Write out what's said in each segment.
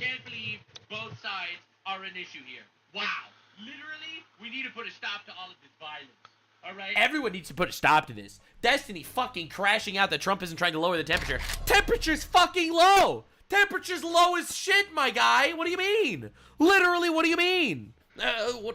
can't believe both sides are an issue here. Wow. Literally, we need to put a stop to all of this violence. Alright? Everyone needs to put a stop to this. Destiny fucking crashing out that Trump isn't trying to lower the temperature. Temperature's fucking low! Temperature's low as shit, my guy! What do you mean? Literally, what do you mean?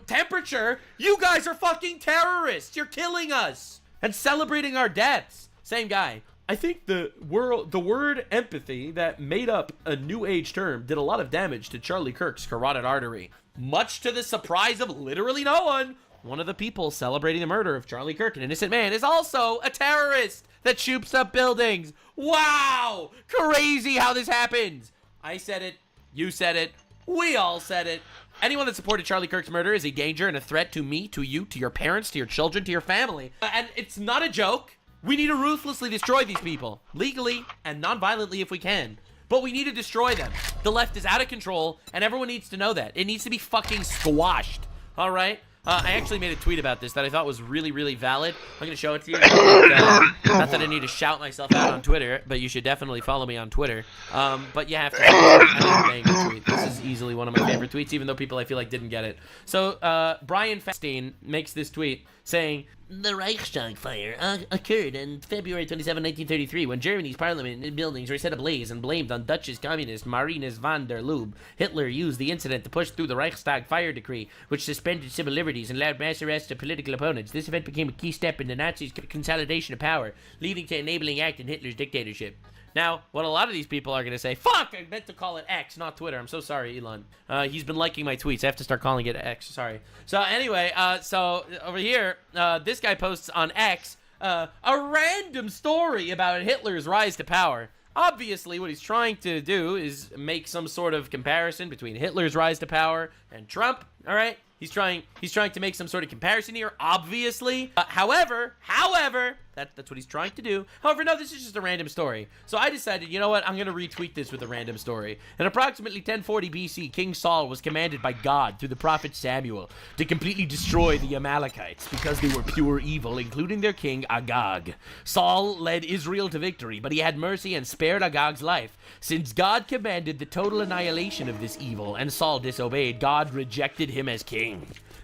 Temperature? You guys are fucking terrorists! You're killing us! And celebrating our deaths. Same guy. I think the word empathy that made up a new age term did a lot of damage to Charlie Kirk's carotid artery. Much to the surprise of literally no one. One of the people celebrating the murder of Charlie Kirk, an innocent man, is also a terrorist that shoots up buildings. Wow! Crazy how this happens. I said it. You said it. We all said it. Anyone that supported Charlie Kirk's murder is a danger and a threat to me, to you, to your parents, to your children, to your family. And it's not a joke. We need to ruthlessly destroy these people. Legally and non-violently if we can. But we need to destroy them. The left is out of control, and everyone needs to know that. It needs to be fucking squashed. All right? I actually made a tweet about this that I thought was really, really valid. I'm going to show it to you. Not that I need to shout myself out on Twitter, but you should definitely follow me on Twitter. But you have to. I need to bang the tweet. This is easily one of my favorite tweets, even though people I feel like didn't get it. So Brian Feinstein makes this tweet saying, "The Reichstag fire occurred on February 27, 1933, when Germany's parliament buildings were set ablaze and blamed on Dutch's communist Marinus van der Lubbe. Hitler used the incident to push through the Reichstag fire decree, which suspended civil liberties and allowed mass arrests of political opponents. This event became a key step in the Nazis' consolidation of power, leading to enabling act in Hitler's dictatorship." Now, what a lot of these people are going to say, fuck, I meant to call it X, not Twitter. I'm so sorry, Elon. He's been liking my tweets. I have to start calling it X. Sorry. So anyway, so over here, this guy posts on X a random story about Hitler's rise to power. Obviously, what he's trying to do is make some sort of comparison between Hitler's rise to power and Trump, all right? He's trying to make some sort of comparison here, obviously. However, that's what he's trying to do. However, no, this is just a random story. So I decided, you know what? I'm going to retweet this with a random story. In approximately 1040 BC, King Saul was commanded by God through the prophet Samuel to completely destroy the Amalekites because they were pure evil, including their king Agag. Saul led Israel to victory, but he had mercy and spared Agag's life. Since God commanded the total annihilation of this evil and Saul disobeyed, God rejected him as king.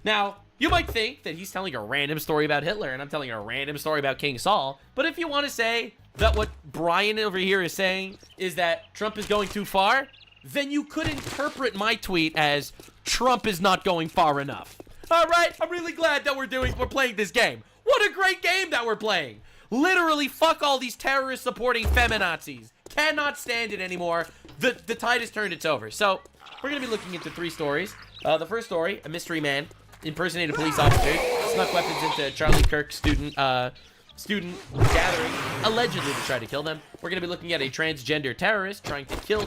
Now, you might think that he's telling a random story about Hitler and I'm telling a random story about King Saul, but if you want to say that what Brian over here is saying is that Trump is going too far, then you could interpret my tweet as Trump is not going far enough. All right, I'm really glad that we're playing this game. What a great game that we're playing. Literally, fuck all these terrorist-supporting feminazis. Cannot stand it anymore. The tide has turned. It's over. So, we're going to be looking into 3 stories. The first story, a mystery man impersonated a police officer, snuck weapons into Charlie Kirk student gathering, allegedly to try to kill them. We're going to be looking at a transgender terrorist trying to kill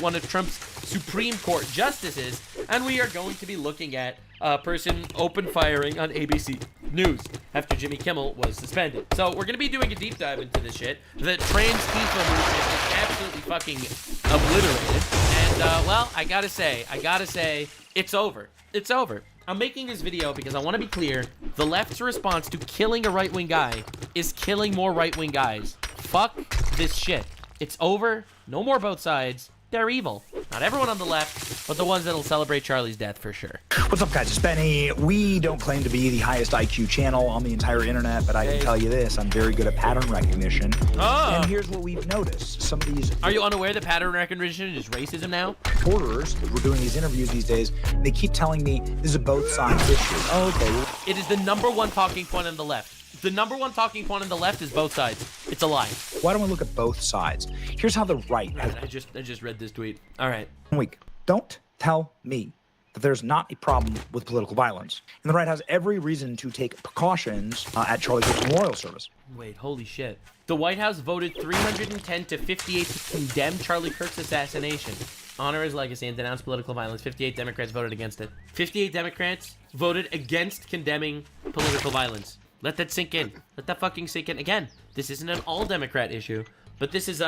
one of Trump's Supreme Court justices, and we are going to be looking at a person open firing on ABC News after Jimmy Kimmel was suspended. So we're going to be doing a deep dive into this shit. The trans FIFA movement is absolutely fucking obliterated, and well, I gotta say, it's over. It's over. I'm making this video because I want to be clear. The left's response to killing a right-wing guy is killing more right-wing guys. Fuck this shit. It's over. No more both sides. They're evil. Not everyone on the left, but the ones that'll celebrate Charlie's death for sure. What's up, guys? It's Benny. We don't claim to be the highest IQ channel on the entire internet, but I can tell you this. I'm very good at pattern recognition. Oh. And here's what we've noticed. Some of these... Are you unaware that pattern recognition is racism now? Reporters, as we're doing these interviews these days, they keep telling me this is a both sides issue. Oh, okay. It is the #1 talking point on the left. The #1 talking point on the left is both sides. It's a lie. Why don't we look at both sides? Here's how the right has... I just read this tweet. All right. Week. Don't tell me that there's not a problem with political violence. And the right has every reason to take precautions at Charlie Kirk's memorial service. Wait, holy shit. The White House voted 310 to 58 to condemn Charlie Kirk's assassination, honor his legacy, and denounce political violence. 58 Democrats voted against it. 58 Democrats voted against condemning political violence. Let that sink in. Let that fucking sink in. Again, this isn't an all-Democrat issue, but this is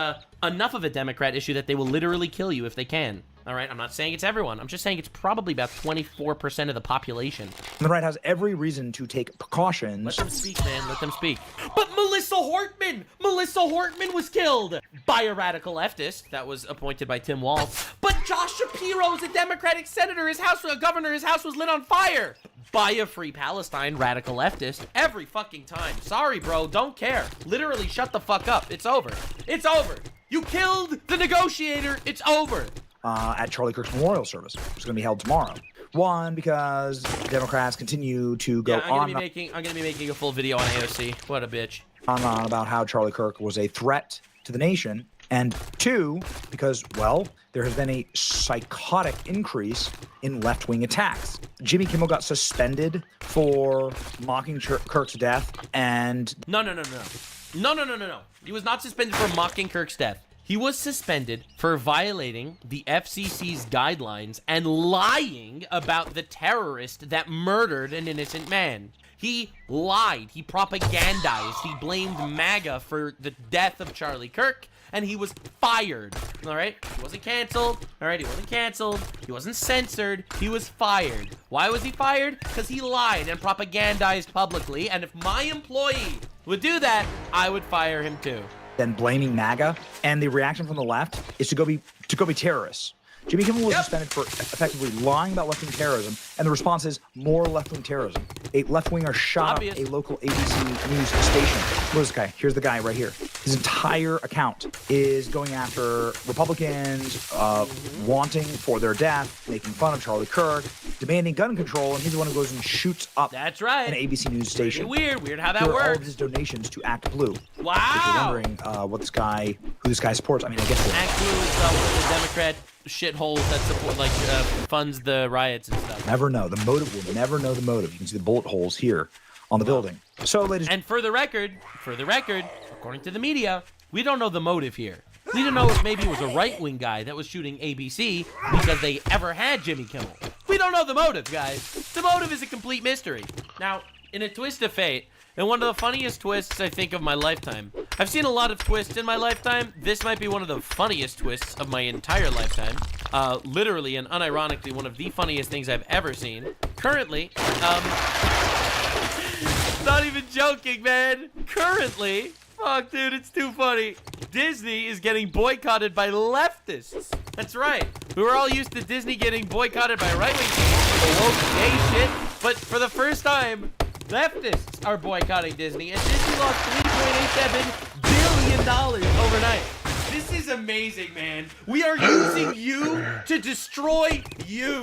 enough of a Democrat issue that they will literally kill you if they can. All right, I'm not saying it's everyone. I'm just saying it's probably about 24% of the population. And the right has every reason to take precautions. Let them speak, man. Let them speak. But Melissa Hortman was killed by a radical leftist that was appointed by Tim Walz. But Josh Shapiro is a Democratic senator. His house was lit on fire by a Free Palestine radical leftist every fucking time. Sorry, bro. Don't care. Literally, shut the fuck up. It's over. It's over. You killed the negotiator. It's over. At Charlie Kirk's memorial service, which is going to be held tomorrow. One, because Democrats continue to go I'm gonna be making a full video on AOC. What a bitch. On about how Charlie Kirk was a threat to the nation. And two, because, well, there has been a psychotic increase in left-wing attacks. Jimmy Kimmel got suspended for mocking Kirk's death, and... No. He was not suspended for mocking Kirk's death. He was suspended for violating the FCC's guidelines and lying about the terrorist that murdered an innocent man. He lied. He propagandized. He blamed MAGA for the death of Charlie Kirk, and he was fired. All right? He wasn't canceled. All right? He wasn't canceled. He wasn't censored. He was fired. Why was he fired? Because he lied and propagandized publicly, and if my employee would do that, I would fire him too. Then blaming MAGA, and the reaction from the left is to go be terrorists. Jimmy Kimmel was suspended for effectively lying about left-wing terrorism, and the response is more left-wing terrorism. A left-winger shot up a local ABC news station. What is this guy? Here's the guy right here. His entire account is going after Republicans, wanting for their death, making fun of Charlie Kirk, demanding gun control, and he's the one who goes and shoots up That's right. an ABC news station. Weird how that Here are works. all of his donations to Act Blue. Wow. If you're wondering who this guy supports, I mean, I guess Act Blue is one of the Democrat shitholes that support, funds the riots and stuff. never know the motive. We'll never know the motive. You can see the bullet holes here on the building. So, ladies and for the record, according to the media, we don't know the motive here. We don't know if maybe it was a right-wing guy that was shooting ABC because they ever had Jimmy Kimmel. We don't know the motive, guys. The motive is a complete mystery. Now, in a twist of fate, and one of the funniest twists, I think, of my lifetime. I've seen a lot of twists in my lifetime. This might be one of the funniest twists of my entire lifetime. Literally and unironically, one of the funniest things I've ever seen. Currently, not even joking, man. Currently, fuck, dude, it's too funny. Disney is getting boycotted by leftists. That's right. We were all used to Disney getting boycotted by right-wing people for the woke gay shit, but for the first time, leftists are boycotting Disney, and Disney lost $3.87 billion overnight. This is amazing, man. We are using you to destroy you.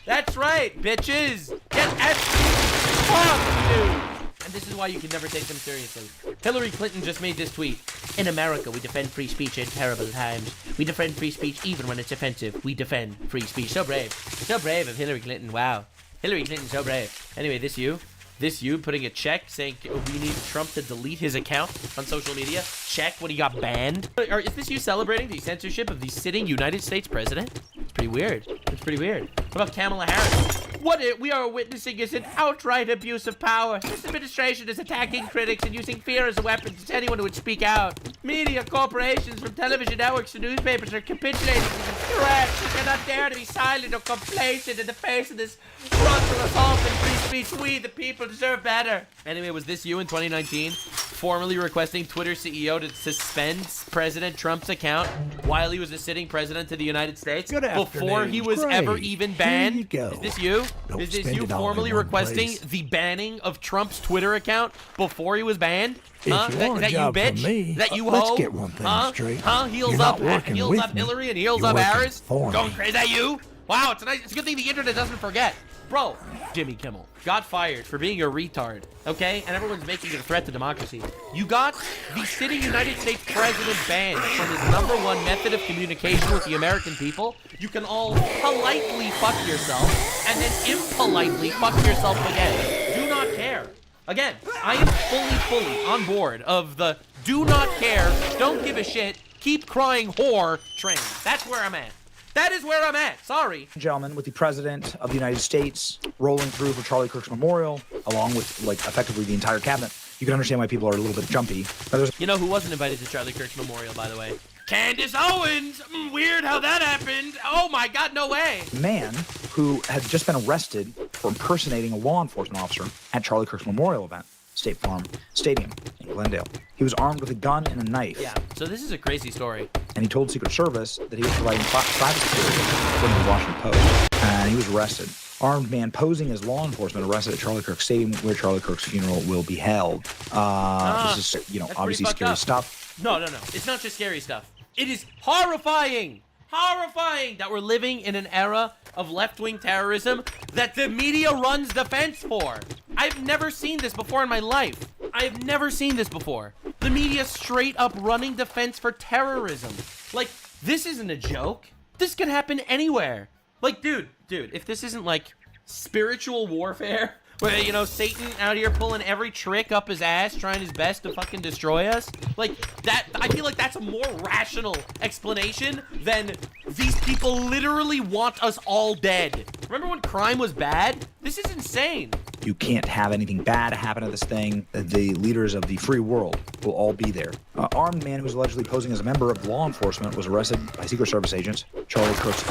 That's right, bitches. Get at fuck, dude. And this is why you can never take them seriously. Hillary Clinton just made this tweet. In America, we defend free speech in terrible times. We defend free speech even when it's offensive. We defend free speech. So brave. So brave of Hillary Clinton. Wow. Hillary Clinton, so brave. Anyway, this you putting a check saying we need Trump to delete his account on social media. Check when he got banned. Or is this you celebrating the censorship of the sitting United States president? It's pretty weird. It's pretty weird. What about Kamala Harris? What we are witnessing is an outright abuse of power. This administration is attacking critics and using fear as a weapon to anyone who would speak out. Media, corporations, from television networks to newspapers are capitulating to the threat. We cannot dare to be silent or complacent in the face of this frontal assault on free speech. We, the people, deserve better. Anyway, was this you in 2019? Formally requesting Twitter CEO to suspend President Trump's account while he was a sitting president of the United States before he was ever even banned? Is this you? Is this you formally requesting the banning of Trump's Twitter account before he was banned? Huh? That you bitch? That you hoe? Let's get one thing straight. Huh? Heels up Hillary and heels up Harris? Going crazy. Is that you? Wow, it's a good thing the internet doesn't forget. Bro, Jimmy Kimmel got fired for being a retard, okay? And everyone's making it a threat to democracy. You got the sitting United States president banned from his #1 method of communication with the American people. You can all politely fuck yourself and then impolitely fuck yourself again. Do not care. Again, I am fully on board of the do not care, don't give a shit, keep crying whore train. That's where I'm at. That is where I'm at. Sorry. Gentlemen, with the President of the United States rolling through for Charlie Kirk's memorial, along with, effectively the entire cabinet, you can understand why people are a little bit jumpy. But there's You know who wasn't invited to Charlie Kirk's memorial, by the way? Candace Owens! Weird how that happened. Oh my God, no way. a man who had just been arrested for impersonating a law enforcement officer at Charlie Kirk's memorial event, State Farm Stadium in Glendale. He was armed with a gun and a knife. Yeah, so this is a crazy story. And he told Secret Service that he was providing private security, according to the Washington Post. And he was arrested. Armed man posing as law enforcement arrested at Charlie Kirk Stadium, where Charlie Kirk's funeral will be held. This is, that's obviously pretty fucked scary up. stuff. No. It's not just scary stuff. It is horrifying. Horrifying that we're living in an era of left-wing terrorism that the media runs defense for. I've never seen this before in my life. I have never seen this before. The media straight up running defense for terrorism. Like, this isn't a joke. This could happen anywhere. Like, dude, if this isn't like spiritual warfare, where, you know, Satan out here pulling every trick up his ass, trying his best to fucking destroy us, like, that, I feel like that's a more rational explanation than these people literally want us all dead. Remember when crime was bad? This is insane. You can't have anything bad happen to this thing. The leaders of the free world will all be there. Armed man who was allegedly posing as a member of law enforcement was arrested by Secret Service agents. Where Charlie Kirk's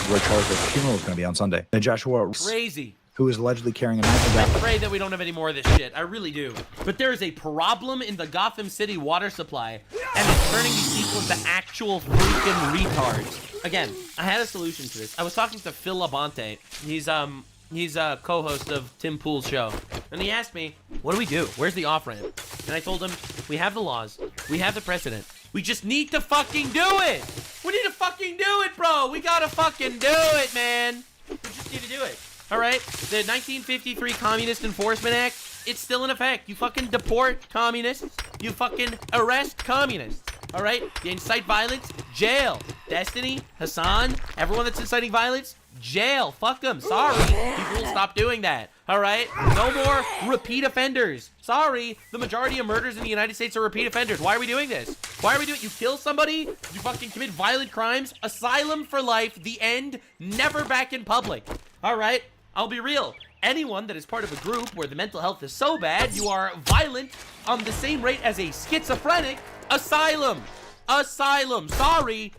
funeral is going to be on Sunday. And Joshua, Crazy. who is allegedly carrying a knife I and pray that we don't have any more of this shit. I really do. But there is a problem in the Gotham City water supply, and it's turning these people into actual freaking retards. Again, I had a solution to this. I was talking to Phil Labonte. He's a co-host of Tim Pool's show. And he asked me, what do we do? Where's the off-ramp? And I told him, we have the laws. We have the precedent. We just need to fucking do it. We need to fucking do it, bro. We gotta fucking do it, man. We just need to do it. All right? The 1953 Communist Enforcement Act, it's still in effect. You fucking deport communists. You fucking arrest communists. All right? You incite violence, jail. Destiny, Hassan, everyone that's inciting violence, jail. Fuck them. Sorry. People will stop doing that. All right? No more repeat offenders. Sorry. The majority of murders in the United States are repeat offenders. Why are we doing this? Why are we doing it? You kill somebody, you fucking commit violent crimes, asylum for life, the end, never back in public. All right? I'll be real. Anyone that is part of a group where the mental health is so bad, you are violent on the same rate as a schizophrenic, asylum. Asylum. Sorry.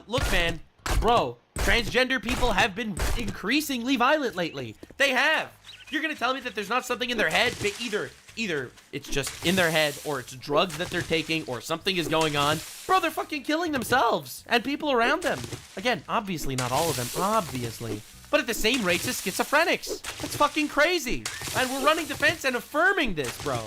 Look, man. Bro, transgender people have been increasingly violent lately. They have. You're gonna tell me that there's not something in their head, but either it's just in their head, or it's drugs that they're taking, or something is going on. Bro, they're fucking killing themselves and people around them. Again, obviously not all of them, obviously. But at the same rates as schizophrenics. That's fucking crazy. And we're running defense and affirming this, bro.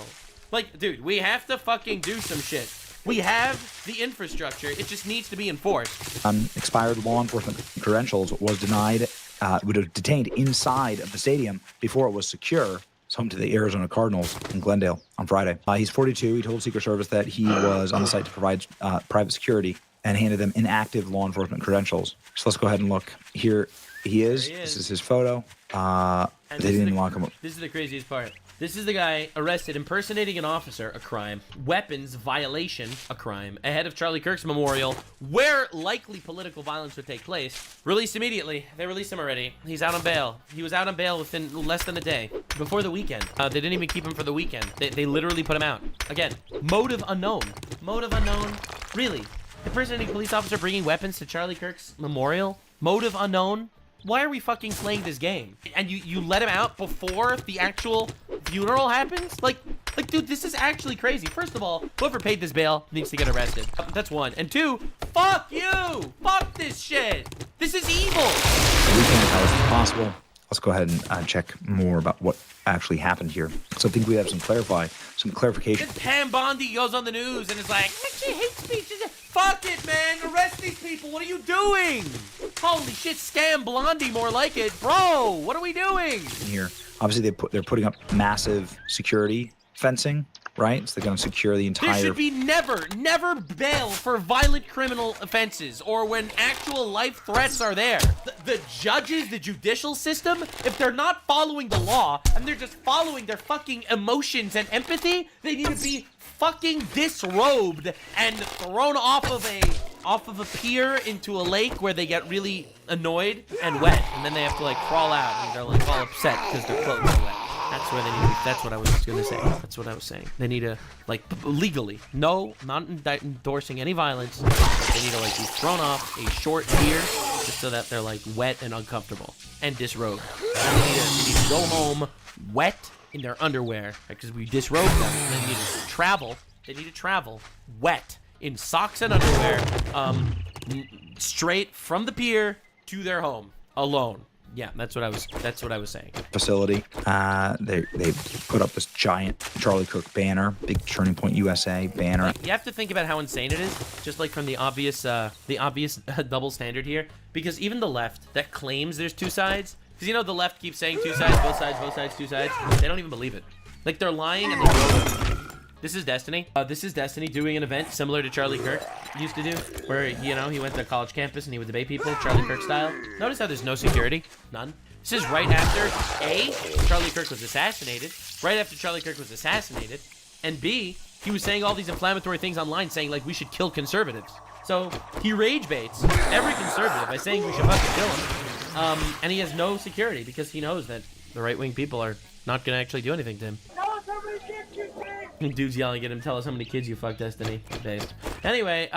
Like, dude, we have to fucking do some shit. We have the infrastructure. It just needs to be enforced. expired law enforcement credentials was denied, detained inside of the stadium before it was secure. It's home to the Arizona Cardinals in Glendale on Friday. He's 42. He told Secret Service that he was on the site to provide private security and handed them inactive law enforcement credentials. So let's go ahead and look. Here he is. This is his photo. They didn't even lock him up. This is the craziest part. This is the guy arrested impersonating an officer, a crime. Weapons violation, a crime. Ahead of Charlie Kirk's memorial, where likely political violence would take place. Released immediately. They released him already. He's out on bail. He was out on bail within less than a day. Before the weekend. They didn't even keep him for the weekend. They literally put him out. Again, motive unknown. Motive unknown? Really? Impersonating police officer bringing weapons to Charlie Kirk's memorial? Motive unknown? Why are we fucking playing this game? And you let him out before the actual funeral happens? Like, dude, this is actually crazy. First of all, whoever paid this bail needs to get arrested. That's one. And two, fuck you! Fuck this shit! This is evil! We can't tell us it's possible. Let's go ahead and check more about what actually happened here. So I think we have some clarification. Then Pam Bondi goes on the news and is like, she hates speech. Fuck it, man. Arrest these people. What are you doing? Holy shit, scam Blondie more like it. Bro, what are we doing? Here, obviously they're putting up massive security fencing, right? So they're going to secure the entire... There should be never bail for violent criminal offenses or when actual life threats are there. The judges, the judicial system, if they're not following the law and they're just following their fucking emotions and empathy, they need to be fucking disrobed and thrown off of a pier into a lake where they get really annoyed and wet, and then they have to like crawl out and they're like all upset because their clothes are wet. That's That's where they need to be. That's what I was gonna say. That's what I was saying. They need to, like, legally, no, not endorsing any violence. They need to, like, be thrown off a short pier just so that they're, like, wet and uncomfortable and disrobed. They need to go home wet in their underwear because we disrobed them. They need to travel. They need to travel wet in socks and underwear, straight from the pier to their home alone. Yeah, that's what I was saying. Facility. They put up this giant Charlie Kirk banner, big Turning Point USA banner. You have to think about how insane it is, just like from the obvious double standard here. Because even the left that claims there's two sides, because you know the left keeps saying two sides, both sides, two sides. They don't even believe it. Like they're lying and they're This is Destiny. This is Destiny doing an event similar to Charlie Kirk used to do, where, you know, he went to college campus and he would debate people, Charlie Kirk style. Notice how there's no security? None. This is right after, A, Charlie Kirk was assassinated, right after Charlie Kirk was assassinated, and B, he was saying all these inflammatory things online saying, like, we should kill conservatives. So, he rage baits every conservative by saying we should fucking kill him. And he has no security because he knows that the right-wing people are not going to actually do anything to him. Dude's yelling at him, tell us how many kids you fucked, Destiny. Based. Anyway,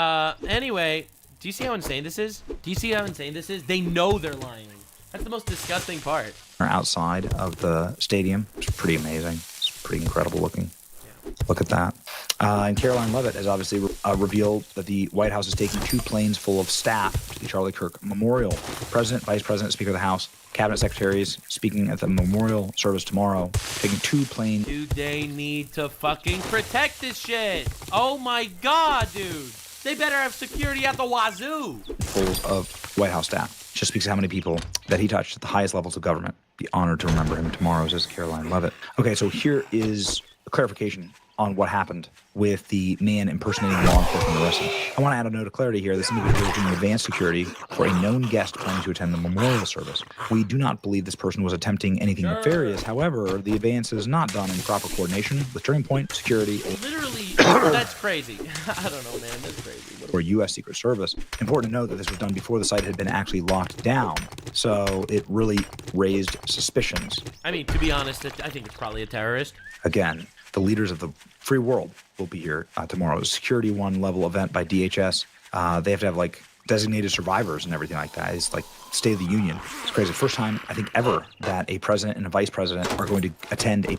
do you see how insane this is? Do you see how insane this is? They know they're lying. That's the most disgusting part. Outside of the stadium. It's pretty amazing. It's pretty incredible looking. Yeah. Look at that. And Caroline Leavitt has obviously revealed that the White House is taking 2 planes full of staff to the Charlie Kirk Memorial. President, Vice President, Speaker of the House, Cabinet Secretaries speaking at the memorial service tomorrow, taking 2 planes. Dude, they need to fucking protect this shit. Oh my god, dude. They better have security at the wazoo. Full of White House staff. Just speaks of how many people that he touched at the highest levels of government. Be honored to remember him tomorrow, says Caroline Leavitt. Okay, so here is a clarification on what happened with the man impersonating law enforcement arrested. I want to add a note of clarity here. This individual was doing advanced security for a known guest planning to attend the memorial service. We do not believe this person was attempting anything nefarious. However, the advance is not done in proper coordination with Turning Point, security, Literally, that's crazy. I don't know, man. That's crazy. or U.S. Secret Service. Important to note that this was done before the site had been actually locked down. So it really raised suspicions. I mean, to be honest, I think it's probably a terrorist. Again, the leaders of the free world will be here tomorrow. Security 1 level event by DHS. They have to have like designated survivors and everything like that. It's like State of the Union. It's crazy. First time, I think, ever that a president and a vice president are going to attend a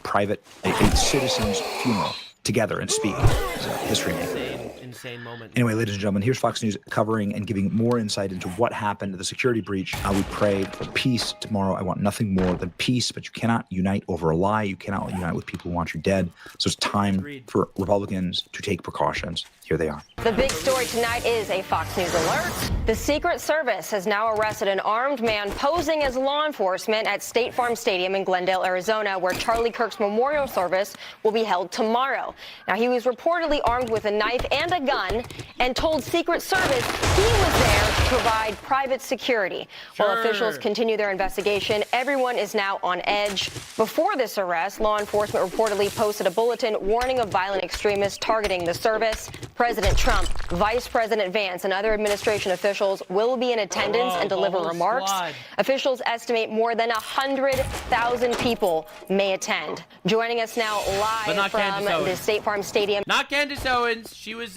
citizen's funeral together and speak. It's a history making. Insane moment. Anyway, ladies and gentlemen, here's Fox News covering and giving more insight into what happened to the security breach. We pray for peace tomorrow. I want nothing more than peace, but you cannot unite over a lie. You cannot unite with people who want you dead. So it's time for Republicans to take precautions. Here they are. The big story tonight is a Fox News alert. The Secret Service has now arrested an armed man posing as law enforcement at State Farm Stadium in Glendale, Arizona, where Charlie Kirk's memorial service will be held tomorrow. Now, he was reportedly armed with a knife and a gun and told Secret Service he was there to provide private security. While officials continue their investigation, everyone is now on edge. Before this arrest, law enforcement reportedly posted a bulletin warning of violent extremists targeting the service. President Trump, Vice President Vance, and other administration officials will be in attendance and deliver remarks. Officials estimate more than 100,000 people may attend. Joining us now live from the State Farm Stadium. Not Candace Owens. She was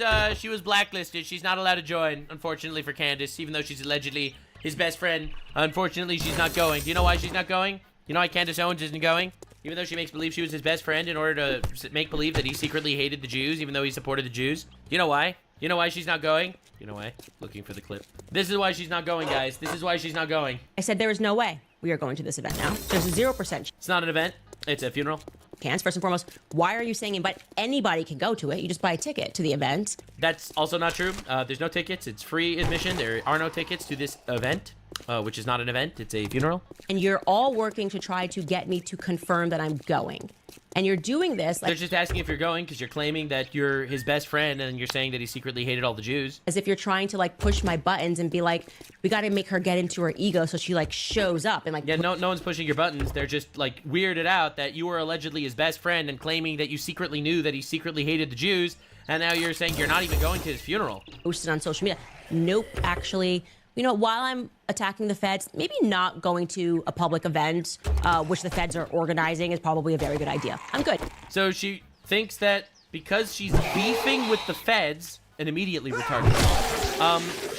blacklisted. She's not allowed to join, unfortunately, for Candace, even though she's allegedly his best friend. Unfortunately, she's not going. Do you know why she's not going? You know why Candace Owens isn't going? Even though she makes believe she was his best friend in order to make believe that he secretly hated the Jews, even though he supported the Jews. You know why? You know why she's not going? You know why? Looking for the clip. This is why she's not going, guys. This is why she's not going. I said there is no way we are going to this event now. There's a 0% It's not an event. It's a funeral. chance. First and foremost, why are you saying invite anybody can go to it? You just buy a ticket to the event. That's also not true. There's no tickets. It's free admission. There are no tickets to this event, which is not an event. It's a funeral. And you're all working to try to get me to confirm that I'm going. And you're doing this like... They're just asking if you're going because you're claiming that you're his best friend and you're saying that he secretly hated all the Jews. As if you're trying to, like, push my buttons and be like, we got to make her get into her ego so she, like, shows up and, like... Yeah, no one's pushing your buttons. They're just, like, weirded out that you were allegedly his best friend and claiming that you secretly knew that he secretly hated the Jews. And now you're saying you're not even going to his funeral. Posted on social media. Nope, actually... you know, while I'm attacking the feds, maybe not going to a public event, which the feds are organizing, is probably a very good idea. I'm good. So she thinks that because she's beefing with the feds, and immediately retarded,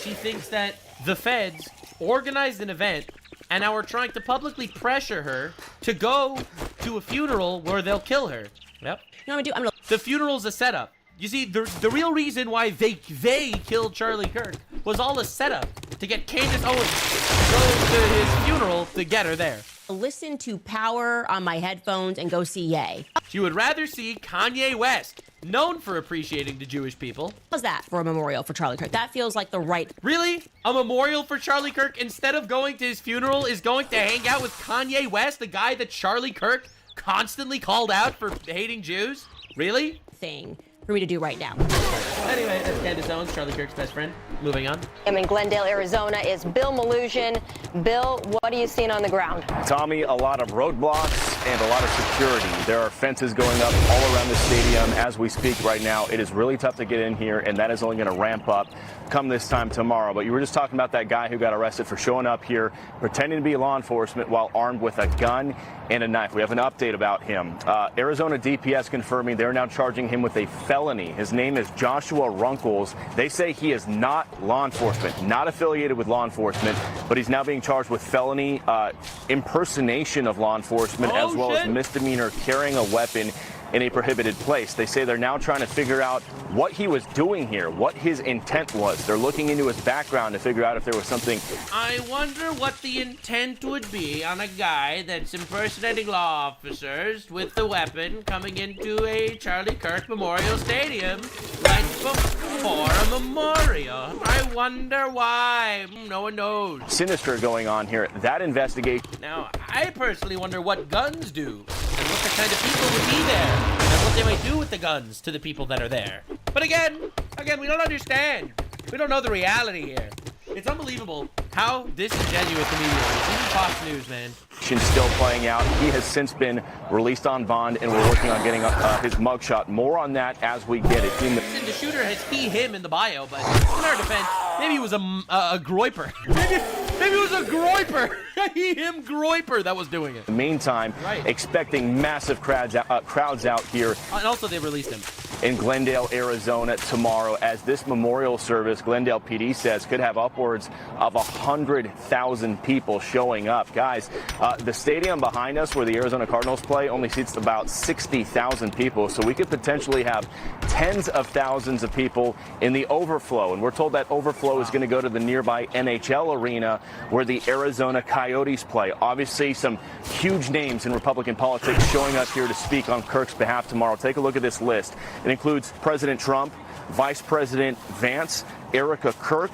she thinks that the feds organized an event and now are trying to publicly pressure her to go to a funeral where they'll kill her. Yep. You know what I'm gonna do? The funeral's a setup. You see, the real reason why they killed Charlie Kirk was all a setup to get Candace Owens to go to his funeral to get her there. Listen to Power on my headphones and go see Ye. She would rather see Kanye West, known for appreciating the Jewish people. How's that for a memorial for Charlie Kirk? That feels like the right... Really? A memorial for Charlie Kirk instead of going to his funeral is going to hang out with Kanye West, the guy that Charlie Kirk constantly called out for hating Jews? Really? thing for me to do right now. Anyway, that's Candace Owens, Charlie Kirk's best friend. Moving on. I'm in Glendale, Arizona is Bill Malugin. Bill, what are you seeing on the ground? Tommy, a lot of roadblocks and a lot of security. There are fences going up all around the stadium as we speak right now. It is really tough to get in here, and that is only going to ramp up come this time tomorrow. But you were just talking about that guy who got arrested for showing up here, pretending to be law enforcement while armed with a gun and a knife. We have an update about him. Arizona DPS confirming they're now charging him with a felony. His name is Joshua Runkles. They say he is not law enforcement, not affiliated with law enforcement, but he's now being charged with felony impersonation of law enforcement, as well as misdemeanor carrying a weapon in a prohibited place. They say they're now trying to figure out what he was doing here, what his intent was. They're looking into his background to figure out if there was something. I wonder what the intent would be on a guy that's impersonating law officers with the weapon coming into a Charlie Kirk Memorial Stadium right before a memorial. I wonder why. No one knows. Sinister going on here. That investigation. Now, I personally wonder what guns do and what the kind of people would be there and what they might do with the guns to the people that are there. But again, we don't understand. We don't know the reality here. It's unbelievable how disingenuous the media is. Even Fox News, man. Still playing out. He has since been released on bond, and we're working on getting his mugshot. More on that as we get it. The shooter has he, him in the bio, but in our defense, maybe he was a groiper. Maybe it was a groiper. He, him, groiper that was doing it. In the meantime, expecting massive crowds out here. And also they released him. In Glendale, Arizona tomorrow, as this memorial service, Glendale PD says, could have upwards of 100,000 people showing up. Guys, the stadium behind us where the Arizona Cardinals play only seats about 60,000 people, so we could potentially have tens of thousands of people in the overflow. And we're told that overflow is going to go to the nearby NHL arena where the Arizona Coyotes play. Obviously, some huge names in Republican politics showing up here to speak on Kirk's behalf tomorrow. Take a look at this list. It includes President Trump, Vice President Vance, Erica Kirk,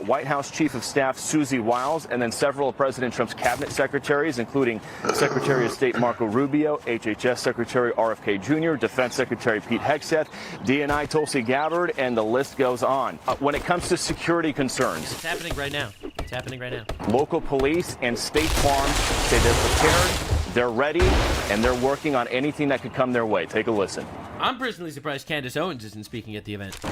White House Chief of Staff Susie Wiles, and then several of President Trump's cabinet secretaries, including Secretary of State Marco Rubio, HHS Secretary RFK Jr., Defense Secretary Pete Hegseth, DNI Tulsi Gabbard, and the list goes on. When it comes to security concerns, It's happening right now. It's happening right now. Local police and State Farm say they're prepared, they're ready, and they're working on anything that could come their way. Take a listen. I'm personally surprised Candace Owens isn't speaking at the event.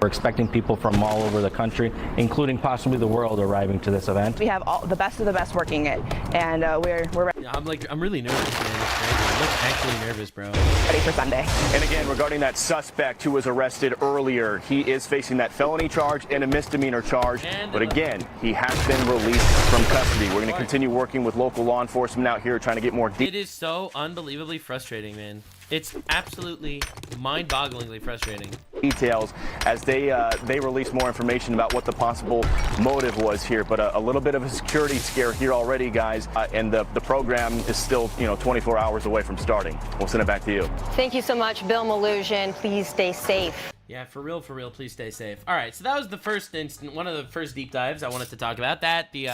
We're expecting people from all over the country, including possibly the world, arriving to this event. We have all the best of the best working it, and we're Yeah, I'm really nervous, man. It's crazy. I look actually nervous, bro. ready for Sunday. And again, regarding that suspect who was arrested earlier, he is facing that felony charge and a misdemeanor charge. But again, he has been released from custody. We're going to continue working with local law enforcement out here trying to get more It is so unbelievably frustrating, man. It's absolutely mind-bogglingly frustrating. details as they release more information about what the possible motive was here. But a little bit of a security scare here already, guys, and the program is still 24 hours away from starting. We'll send it back to you. Thank you so much, Bill Malugin. Please stay safe. Yeah, for real, please stay safe. All right, so that was the first instant, one of the first deep dives I wanted to talk about. We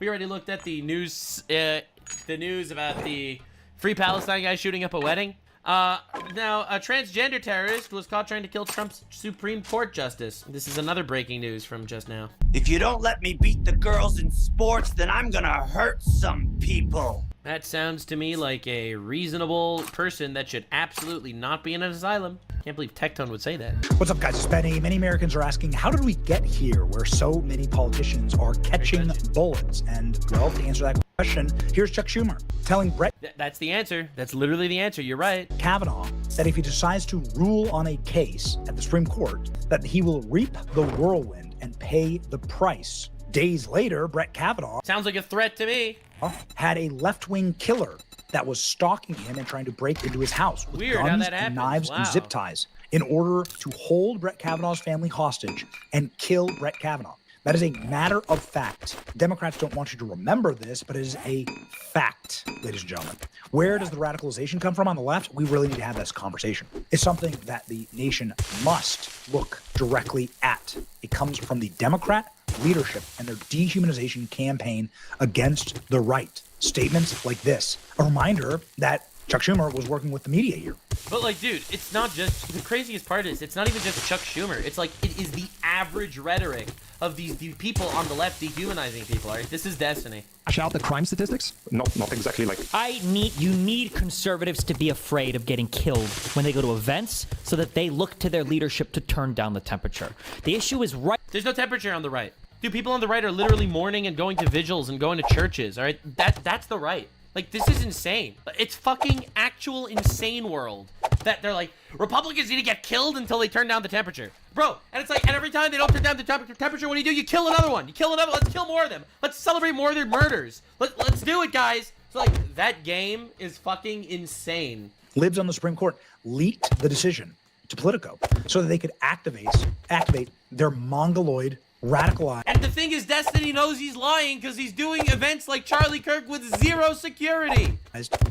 already looked at the news about the Free Palestine guy shooting up a wedding. Now, a transgender terrorist was caught trying to kill Trump's Supreme Court justice. This is another breaking news from just now. If you don't let me beat the girls in sports, then I'm gonna hurt some people. That sounds to me like a reasonable person that should absolutely not be in an asylum. Can't believe Tectone would say that. What's up, guys? It's Benny. Many Americans are asking, how did we get here where so many politicians are catching bullets? And, well, to answer that question, here's Chuck Schumer telling Brett That's the answer. That's literally the answer. You're right. Kavanaugh that if he decides to rule on a case at the Supreme Court, that he will reap the whirlwind and pay the price. Days later, Brett Kavanaugh Sounds like a threat to me. had a left-wing killer that was stalking him and trying to break into his house with Weird how guns that and happens. knives and Wow. zip ties in order to hold Brett Kavanaugh's family hostage and kill Brett Kavanaugh. That is a matter of fact. Democrats don't want you to remember this, but it is a fact, ladies and gentlemen. Where does the radicalization come from on the left? We really need to have this conversation. It's something that the nation must look directly at. It comes from the Democrat leadership and their dehumanization campaign against the right. Statements like this, a reminder that Chuck Schumer was working with the media here. But like, dude, it's not just, the craziest part is, it's not even just Chuck Schumer. It's like, it is the average rhetoric of these people on the left dehumanizing people, all right? This is Destiny. Shout the crime statistics? Not exactly like. You need conservatives to be afraid of getting killed when they go to events so that they look to their leadership to turn down the temperature. The issue is right. There's no temperature on the right. Dude, people on the right are literally mourning and going to vigils and going to churches, all right? That's the right. Like, this is insane. It's fucking actual insane world that they're like, Republicans need to get killed until they turn down the temperature. Bro, and it's like, and every time they don't turn down the temperature, what do? You kill another one. You kill another. Let's kill more of them. Let's celebrate more of their murders. Let's do it, guys. So, like, that game is fucking insane. Libs on the Supreme Court leaked the decision to Politico so that they could activate their mongoloid radicalized. And the thing is, Destiny knows he's lying because he's doing events like Charlie Kirk with zero security.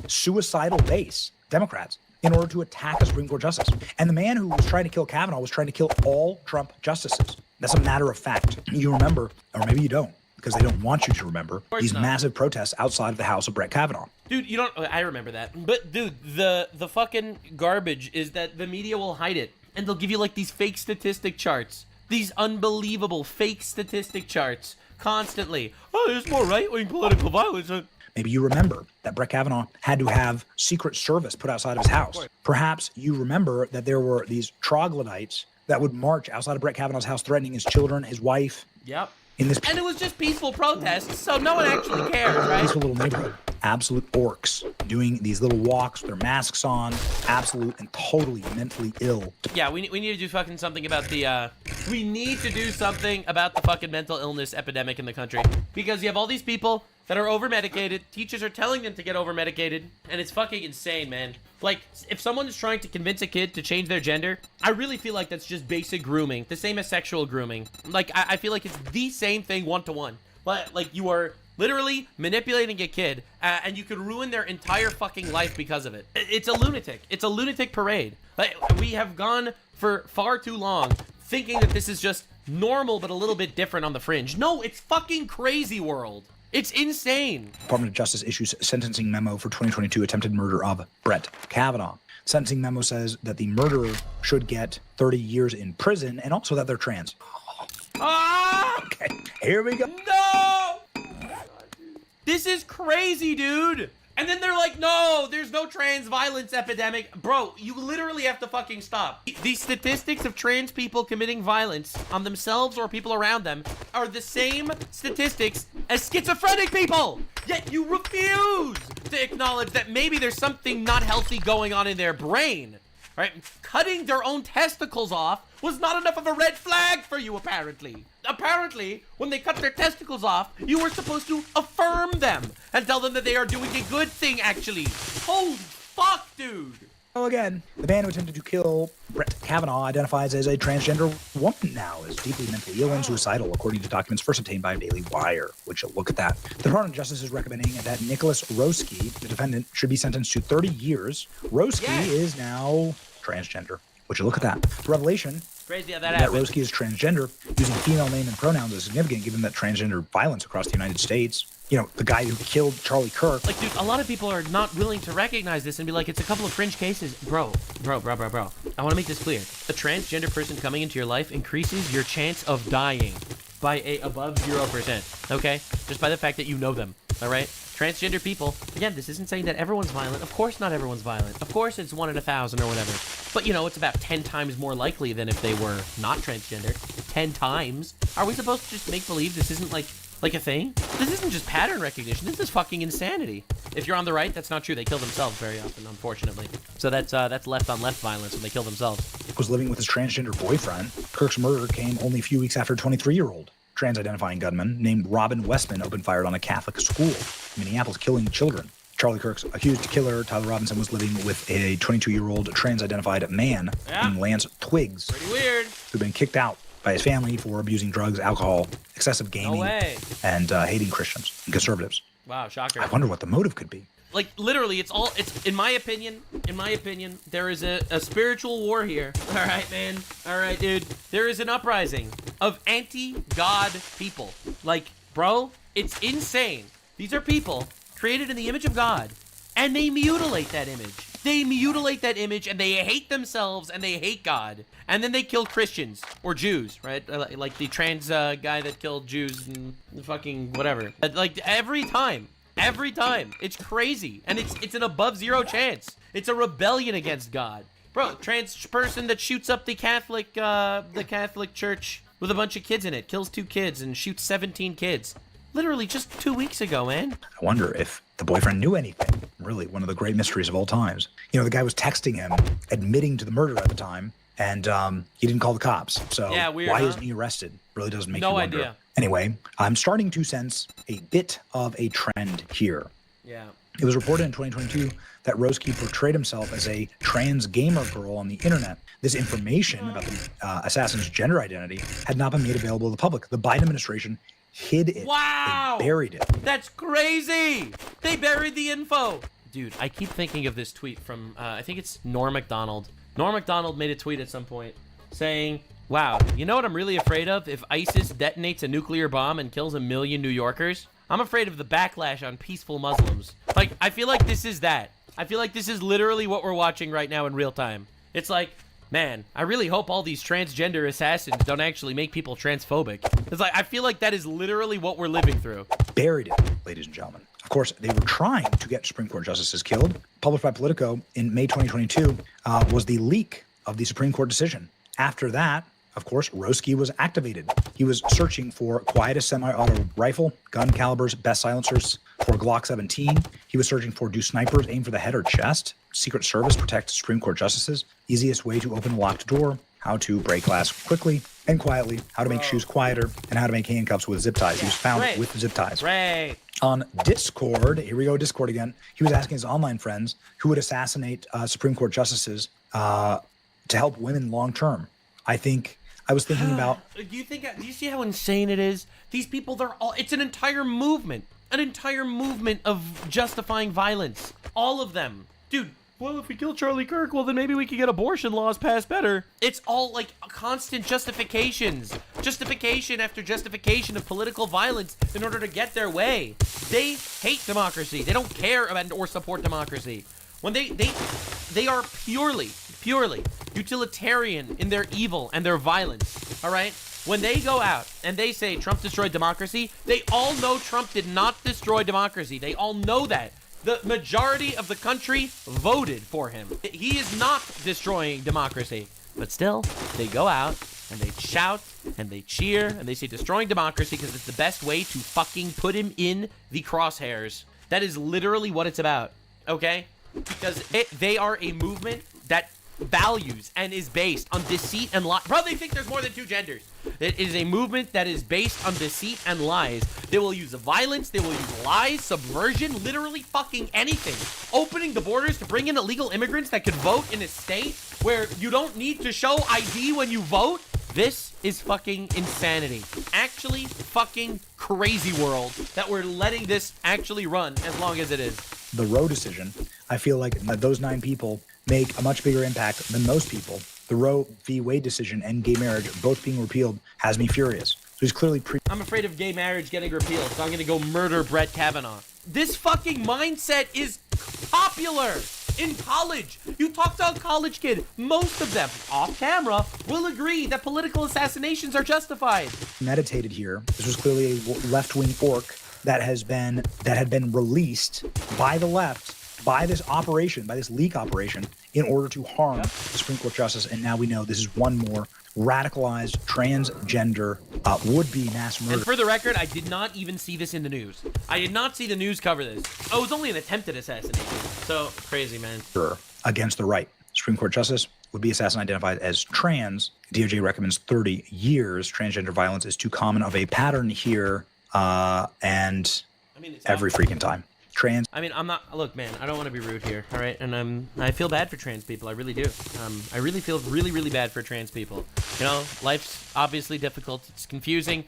Suicidal base Democrats in order to attack a Supreme Court justice. And the man who was trying to kill Kavanaugh was trying to kill all Trump justices. That's a matter of fact. You remember, or maybe you don't, because they don't want you to remember, these massive protests outside of the house of Brett Kavanaugh. Dude, you don't. I remember that. But dude, the fucking garbage is that the media will hide it, and they'll give you like these fake statistic charts. These unbelievable fake statistic charts constantly. Oh, there's more right-wing political violence. Maybe you remember that Brett Kavanaugh had to have Secret Service put outside of his house. Perhaps you remember that there were these troglodytes that would march outside of Brett Kavanaugh's house threatening his children, his wife. Yep. In this and it was just peaceful protests, so no one actually cares, right? Peaceful little neighborhood. Absolute orcs doing these little walks with their masks on. Absolute and totally mentally ill. Yeah, we need to do fucking something about the, we need to do something about the fucking mental illness epidemic in the country. Because you have all these people that are over-medicated, teachers are telling them to get over-medicated, and it's fucking insane, man. Like, if someone is trying to convince a kid to change their gender, I really feel like that's just basic grooming, the same as sexual grooming. Like, I feel like it's the same thing one-to-one. But, like, you are literally manipulating a kid, and you could ruin their entire fucking life because of it. It's a lunatic. It's a lunatic parade. Like, we have gone for far too long thinking that this is just normal but a little bit different on the fringe. No, it's fucking crazy world. It's insane. Department of Justice issues sentencing memo for 2022 attempted murder of Brett Kavanaugh. Sentencing memo says that the murderer should get 30 years in prison and also that they're trans. Ah! Okay, here we go. No! This is crazy, dude. And then they're like, no, there's no trans violence epidemic. Bro, you literally have to fucking stop. The statistics of trans people committing violence on themselves or people around them are the same statistics as schizophrenic people. Yet you refuse to acknowledge that maybe there's something not healthy going on in their brain. Right? Cutting their own testicles off was not enough of a red flag for you, apparently. Apparently, when they cut their testicles off, you were supposed to affirm them and tell them that they are doing a good thing, actually. Holy fuck, dude. So again, the man who attempted to kill Brett Kavanaugh identifies as a transgender woman now, is deeply mentally ill and suicidal, according to documents first obtained by Daily Wire, which will look at that. The Department of Justice is recommending that Nicholas Roski, the defendant, should be sentenced to 30 years. Roski is now transgender, which will look at that. The revelation crazy how that happened. Roski is transgender, using female name and pronouns is significant given that transgender violence across the United States. You know, the guy who killed Charlie Kirk. Like, dude, a lot of people are not willing to recognize this and be like, it's a couple of fringe cases. Bro. I want to make this clear. A transgender person coming into your life increases your chance of dying by above 0%, okay? Just by the fact that you know them. all right? Transgender people, again, this isn't saying that everyone's violent. Of course not everyone's violent. Of course it's 1 in 1,000 or whatever. But, you know, it's about 10 times more likely than if they were not transgender. 10 times. Are we supposed to just make believe this isn't like a thing? This isn't just pattern recognition. This is fucking insanity. If you're on the right, that's not true. They kill themselves very often, unfortunately. So that's left-on-left violence when they kill themselves. Was living with his transgender boyfriend. Kirk's murder came only a few weeks after a 23-year-old trans-identifying gunman named Robin Westman opened fire on a Catholic school in Minneapolis, killing children. Charlie Kirk's accused killer, Tyler Robinson, was living with a 22-year-old trans-identified man named Lance Twiggs. Pretty weird. Who'd been kicked out by his family for abusing drugs, alcohol, excessive gaming, and hating Christians and conservatives. Wow, shocker. I wonder what the motive could be. Like, literally, it's in my opinion, there is a spiritual war here. All right, man. All right, dude. There is an uprising of anti-God people. Like, bro, it's insane. These are people created in the image of God, and they mutilate that image. They mutilate that image, and they hate themselves, and they hate God. And then they kill Christians or Jews, right? Like the trans guy that killed Jews and fucking whatever. Like, every time. Every time. It's crazy. And it's an above zero chance. It's a rebellion against God. Bro, trans person that shoots up the Catholic church with a bunch of kids in it, kills 2 kids and shoots 17 kids. Literally just 2 weeks ago, man. I wonder if the boyfriend knew anything. Really, one of the great mysteries of all times. You know, the guy was texting him, admitting to the murder at the time, and he didn't call the cops. So yeah, weird, why isn't he arrested? Really doesn't make you wonder. No idea. Anyway, I'm starting to sense a bit of a trend here. Yeah. It was reported in 2022 that Roski portrayed himself as a trans gamer girl on the internet. This information about the assassin's gender identity had not been made available to the public. The Biden administration hid it. Wow! They buried it. That's crazy! They buried the info! Dude, I keep thinking of this tweet from, I think it's Norm Macdonald. Norm Macdonald made a tweet at some point saying, wow, you know what I'm really afraid of? If ISIS detonates a nuclear bomb and kills 1 million New Yorkers? I'm afraid of the backlash on peaceful Muslims. Like, I feel like this is that. I feel like this is literally what we're watching right now in real time. It's like, man, I really hope all these transgender assassins don't actually make people transphobic. It's like, I feel like that is literally what we're living through. Buried it, ladies and gentlemen. Of course, they were trying to get Supreme Court justices killed. Published by Politico in May 2022 was the leak of the Supreme Court decision. After that, of course, Roski was activated. He was searching for quietest semi-auto rifle, gun calibers, best silencers for Glock 17. He was searching for do snipers aim for the head or chest? Secret Service protect Supreme Court justices? Easiest way to open a locked door? How to break glass quickly and quietly? How to make shoes quieter? And how to make handcuffs with zip ties? He was found with zip ties. Right. On Discord, here we go, Discord again. He was asking his online friends who would assassinate Supreme Court justices to help women long term. I was thinking about. Do you see how insane it is? These people, it's an entire movement of justifying violence. All of them. Dude, well, if we kill Charlie Kirk, well, then maybe we could get abortion laws passed better. It's all like constant justifications. Justification after justification of political violence in order to get their way. They hate democracy. They don't care about or support democracy. When they are purely utilitarian in their evil and their violence, all right? When they go out and they say Trump destroyed democracy, they all know Trump did not destroy democracy. They all know that. The majority of the country voted for him. He is not destroying democracy. But still, they go out and they shout and they cheer and they say destroying democracy because it's the best way to fucking put him in the crosshairs. That is literally what it's about, okay? Because they are a movement that values and is based on deceit and lies. Bro, they think there's more than 2 genders. It is a movement that is based on deceit and lies. They will use violence, they will use lies, subversion, literally fucking anything. Opening the borders to bring in illegal immigrants that could vote in a state where you don't need to show ID when you vote. This is fucking insanity. Actually fucking crazy world that we're letting this actually run as long as it is. The Roe decision, I feel like those 9 people make a much bigger impact than most people. The Roe v. Wade decision and gay marriage both being repealed has me furious. So he's clearly I'm afraid of gay marriage getting repealed, so I'm gonna go murder Brett Kavanaugh. This fucking mindset is popular in college. You talk to a college kid, most of them, off camera, will agree that political assassinations are justified. meditated here. This was clearly a left-wing orc that had been released by the left, by this operation, by this leak operation, in order to harm the Supreme Court justice. And now we know this is one more radicalized transgender would-be mass murder. And for the record, I did not even see this in the news. I did not see the news cover this. Oh, it was only an attempted assassination. So crazy, man. Against the right. Supreme Court justice would be assassin identified as trans. DOJ recommends 30 years. Transgender violence is too common of a pattern here, and every freaking time. Trans. I mean, I'm not. Look, man, I don't want to be rude here, all right? And I feel bad for trans people. I really do. I really feel really bad for trans people. You know, life's obviously difficult. It's confusing.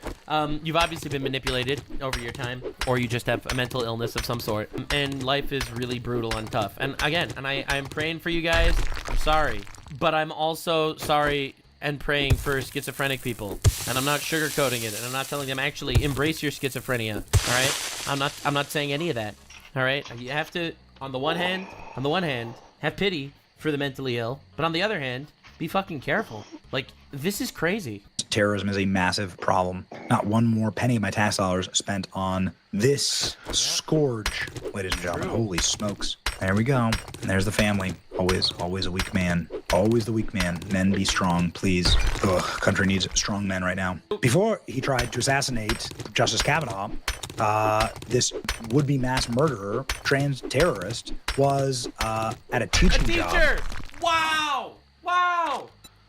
You've obviously been manipulated over your time, or you just have a mental illness of some sort. And life is really brutal and tough. And again, I'm praying for you guys. I'm sorry, but I'm also sorry and praying for schizophrenic people. And I'm not sugarcoating it, and I'm not telling them actually embrace your schizophrenia. All right? I'm not saying any of that. All right, you have to, on the one hand, have pity for the mentally ill, but on the other hand, be fucking careful. Like, this is crazy. Terrorism is a massive problem. Not one more penny of my tax dollars spent on this scourge, ladies and gentlemen. Holy smokes. There we go. And there's the family. Always a weak man. Always the weak man. Men, be strong, please. Ugh, country needs strong men right now. Before he tried to assassinate Justice Kavanaugh, this would-be mass murderer, trans terrorist, was at a teaching job. Wow!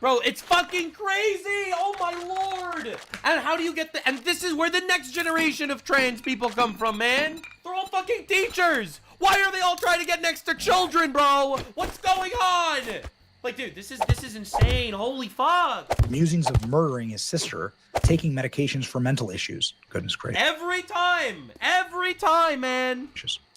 Bro, it's fucking crazy! Oh my lord! And how do you get and this is where the next generation of trans people come from, man! They're all fucking teachers! Why are they all trying to get next to children, bro? What's going on? Like, dude, this is insane. Holy fuck. Musings of murdering his sister, taking medications for mental issues. Goodness gracious. Every time, man.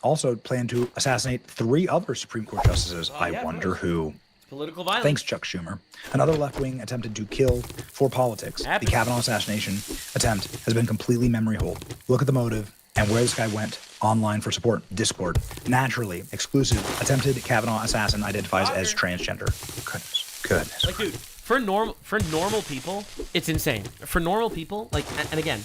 Also planned to assassinate 3 other Supreme Court justices. I wonder who. Political violence. Thanks, Chuck Schumer. Another left-wing attempted to kill for politics. The Kavanaugh assassination attempt has been completely memory hold. Look at the motive and where this guy went. Online for support. Discord. Naturally. Exclusive. Attempted Kavanaugh assassin identifies as transgender. Goodness. Like, dude, for normal people, it's insane. For normal people, like, and again,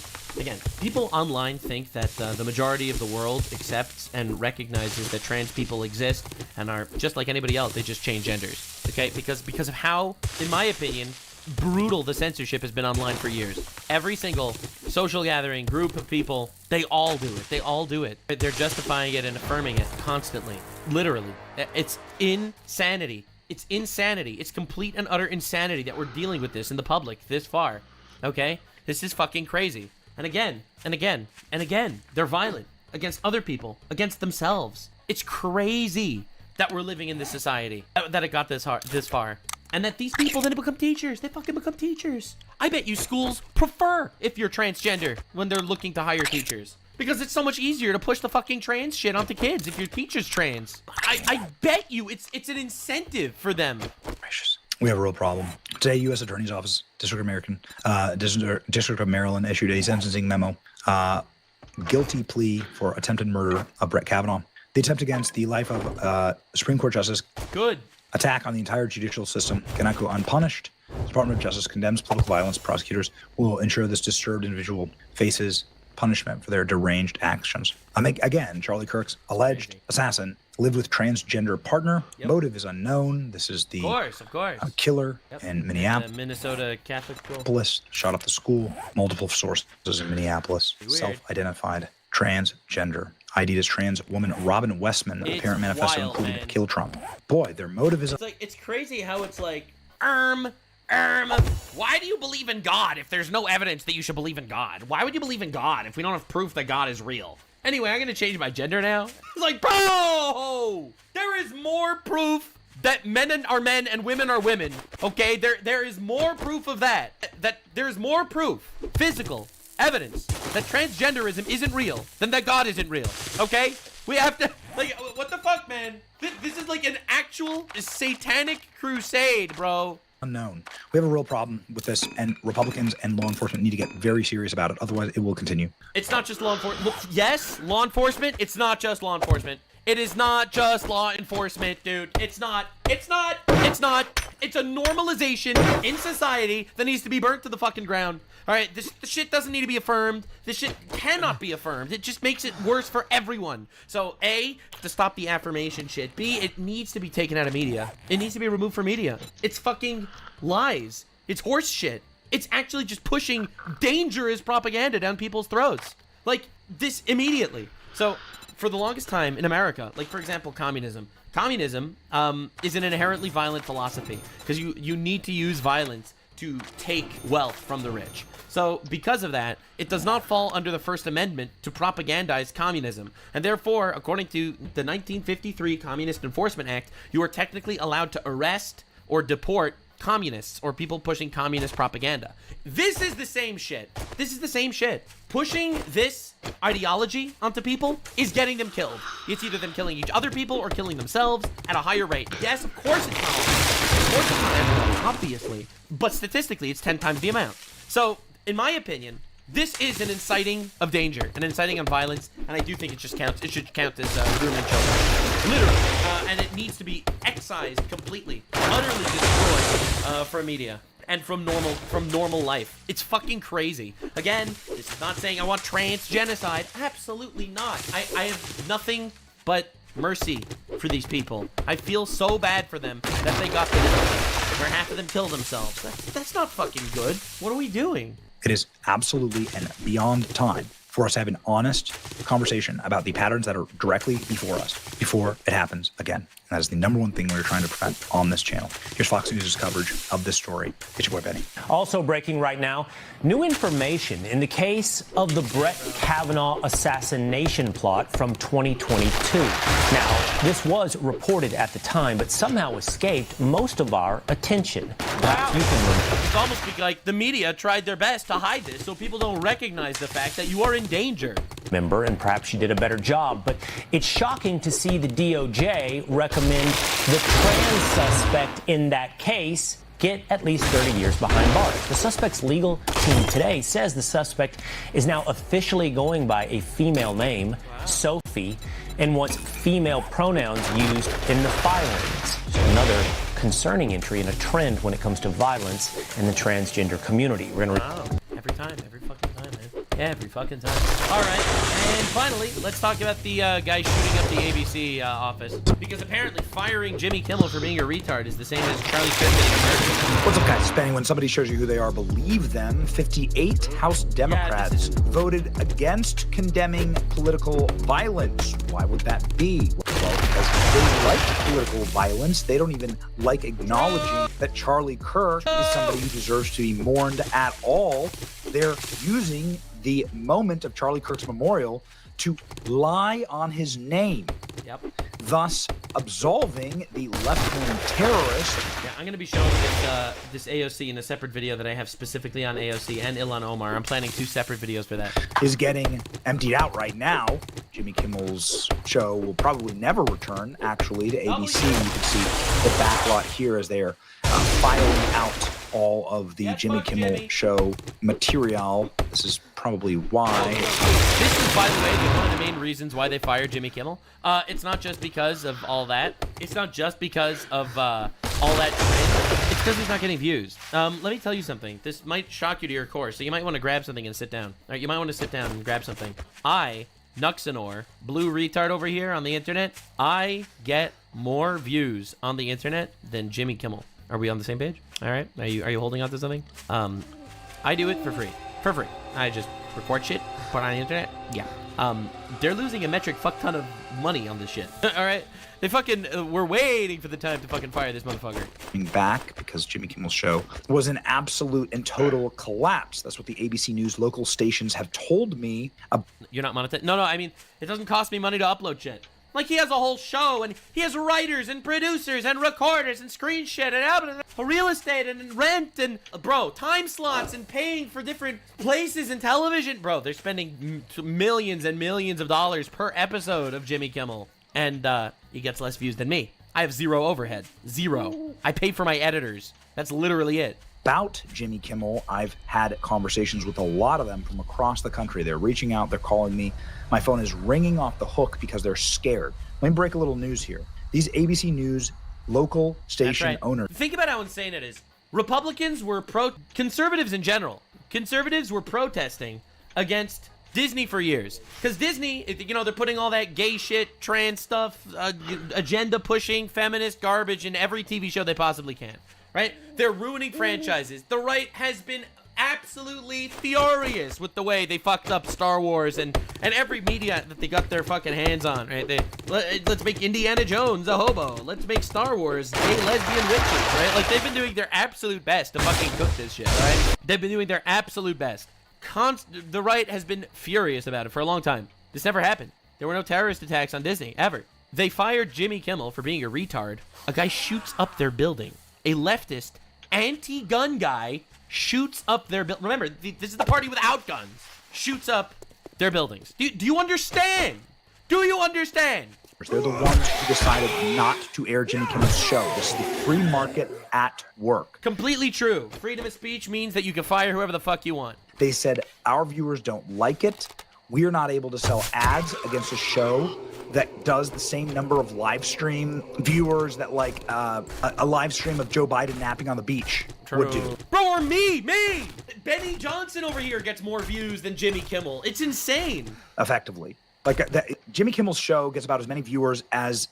people online think that the majority of the world accepts and recognizes that trans people exist and are just like anybody else. They just change genders, okay? Because of how, in my opinion, brutal the censorship has been online for years. Every single social gathering, group of people, they all do it. They're justifying it and affirming it constantly. Literally. It's insanity. It's complete and utter insanity that we're dealing with this in the public this far. Okay? This is fucking crazy. And again, they're violent against other people, against themselves. It's crazy that we're living in this society, that it got this far. And that these people then become teachers. They fucking become teachers. I bet you schools prefer if you're transgender when they're looking to hire teachers. Because it's so much easier to push the fucking trans shit onto kids if your teacher's trans. I bet you it's an incentive for them. Gracious. We have a real problem. Today, U.S. Attorney's Office, District of Maryland issued a sentencing memo. Guilty plea for attempted murder of Brett Kavanaugh. The attempt against the life of Supreme Court Justice. Good. Attack on the entire judicial system cannot go unpunished. The Department of Justice condemns political violence. Prosecutors will ensure this disturbed individual faces punishment for their deranged actions. Again, Charlie Kirk's alleged assassin lived with transgender partner. Motive is unknown. This is the of course. Killer in Minneapolis. Minnesota Catholic school. Shot up the school. Multiple sources in Minneapolis. Self-identified transgender. ID'd as trans woman Robin Westman. Apparent manifesto included to kill Trump. Boy, their motive is... It's crazy how it's like, why do you believe in God if there's no evidence that you should believe in God? Why would you believe in God if we don't have proof that God is real? Anyway, I'm gonna change my gender now. Like, bro, there is more proof that men are men and women are women. Okay, there is more proof of that. That there's more proof, physical evidence that transgenderism isn't real than that God isn't real. Okay, we have to, like, what the fuck, man? This is like an actual satanic crusade, bro. Unknown. We have a real problem with this, and Republicans and law enforcement need to get very serious about it. Otherwise, it will continue. It's not just law enforcement. Yes, law enforcement. It's not just law enforcement. It is not just law enforcement, dude. It's not. It's a normalization in society that needs to be burnt to the fucking ground. All right, this shit doesn't need to be affirmed. This shit cannot be affirmed. It just makes it worse for everyone. So, A, to stop the affirmation shit. B, it needs to be taken out of media. It needs to be removed from media. It's fucking lies. It's horse shit. It's actually just pushing dangerous propaganda down people's throats. Like, this immediately. So, for the longest time in America, like, for example, communism. Communism is an inherently violent philosophy because you need to use violence to take wealth from the rich. So because of that, it does not fall under the First Amendment to propagandize communism. And therefore, according to the 1953 Communist Enforcement Act, you are technically allowed to arrest or deport communists or people pushing communist propaganda. This is the same shit. This is the same shit. Pushing this ideology onto people is getting them killed. It's either them killing each other people or killing themselves at a higher rate. Yes, of course it's not. Of course it's not everybody, obviously. But statistically, it's 10 times the amount. So, in my opinion, this is an inciting of danger, an inciting of violence, and I do think it should count as grooming children. Literally. And it needs to be excised completely, utterly destroyed from media and from normal life. It's fucking crazy. Again, this is not saying I want trans genocide. Absolutely not. I have nothing but mercy for these people. I feel so bad for them that they got to this, where half of them kill themselves. That's not fucking good. What are we doing? It is absolutely and beyond time for us to have an honest conversation about the patterns that are directly before us, before it happens again. And that is the number one thing we're trying to prevent on this channel. Here's Fox News' coverage of this story. It's your boy, Benny. Also breaking right now, new information in the case of the Brett Kavanaugh assassination plot from 2022. Now, this was reported at the time, but somehow escaped most of our attention. Wow. It's almost like the media tried their best to hide this so people don't recognize the fact that you are in danger. Member, and perhaps she did a better job, but it's shocking to see the DOJ recommend the trans suspect in that case get at least 30 years behind bars. The suspect's legal team today says the suspect is now officially going by a female name, Sophie, and wants female pronouns used in the filings. So another concerning entry and a trend when it comes to violence in the transgender community. We're gonna every fucking time, man. Yeah, every fucking time. All right, and finally, let's talk about the guy shooting up the ABC office. Because apparently firing Jimmy Kimmel for being a retard is the same as Charlie Kirk getting murdered. What's up, guys? Benny. When somebody shows you who they are, believe them. 58 House Democrats voted against condemning political violence. Why would that be? Well, because they like political violence. They don't even like acknowledging that Charlie Kirk is somebody who deserves to be mourned at all. They're using the moment of Charlie Kirk's memorial to lie on his name. Yep. Thus absolving the left-wing terrorist. Yeah, I'm going to be showing this AOC in a separate video that I have specifically on AOC and Ilhan Omar. I'm planning 2 separate videos for that. Is getting emptied out right now. Jimmy Kimmel's show will probably never return, actually, to ABC. You can see the backlot here as they are filing out all of the Jimmy Kimmel show material. This is probably why. This is, by the way, one of the main reasons why they fired Jimmy Kimmel. It's not just because of all that. It's not just because of all that trend. It's because he's not getting views. Let me tell you something. This might shock you to your core, so you might want to grab something and sit down. All right, you might want to sit down and grab something. Nuxanor, blue retard over here on the internet, I get more views on the internet than Jimmy Kimmel. Are we on the same page? All right. Are you holding on to something? I do it for free. For free. I just record shit, put it on the internet. Yeah. They're losing a metric fuck ton of money on this shit. All right. They fucking we're waiting for the time to fucking fire this motherfucker. Back because Jimmy Kimmel's show was an absolute and total collapse. That's what the ABC News local stations have told me. You're not monetized? No. I mean, it doesn't cost me money to upload shit. Like, he has a whole show, and he has writers and producers and recorders and screen shit and real estate and rent and, bro, time slots and paying for different places in television. Bro, they're spending millions and millions of dollars per episode of Jimmy Kimmel, and he gets less views than me. I have 0 overhead. 0. I pay for my editors. That's literally it. About Jimmy Kimmel, I've had conversations with a lot of them from across the country. They're reaching out, they're calling me. My phone is ringing off the hook because they're scared. Let me break a little news here. These ABC News local station right. owners. Think about how insane it is. Republicans were conservatives in general. Conservatives were protesting against Disney for years. Because Disney, you know, they're putting all that gay shit, trans stuff, agenda pushing, feminist garbage in every TV show they possibly can. Right? They're ruining franchises. The right has been absolutely furious with the way they fucked up Star Wars and every media that they got their fucking hands on, right? Let's make Indiana Jones a hobo. Let's make Star Wars gay lesbian witches, right? Like, they've been doing their absolute best to fucking cook this shit, right? They've been doing their absolute best. The right has been furious about it for a long time. This never happened. There were no terrorist attacks on Disney, ever. They fired Jimmy Kimmel for being a retard. A guy shoots up their building. A leftist, anti-gun guy shoots up their building. Remember, this is the party without guns. Shoots up their buildings. Do you understand? Do you understand? They're the ones who decided not to air Jimmy Kimmel's show. This is the free market at work. Completely true. Freedom of speech means that you can fire whoever the fuck you want. They said, our viewers don't like it. We are not able to sell ads against a show that does the same number of live stream viewers that like a live stream of Joe Biden napping on the beach would do. Bro, or me! Benny Johnson over here gets more views than Jimmy Kimmel. It's insane. Effectively. Like, Jimmy Kimmel's show gets about as many viewers as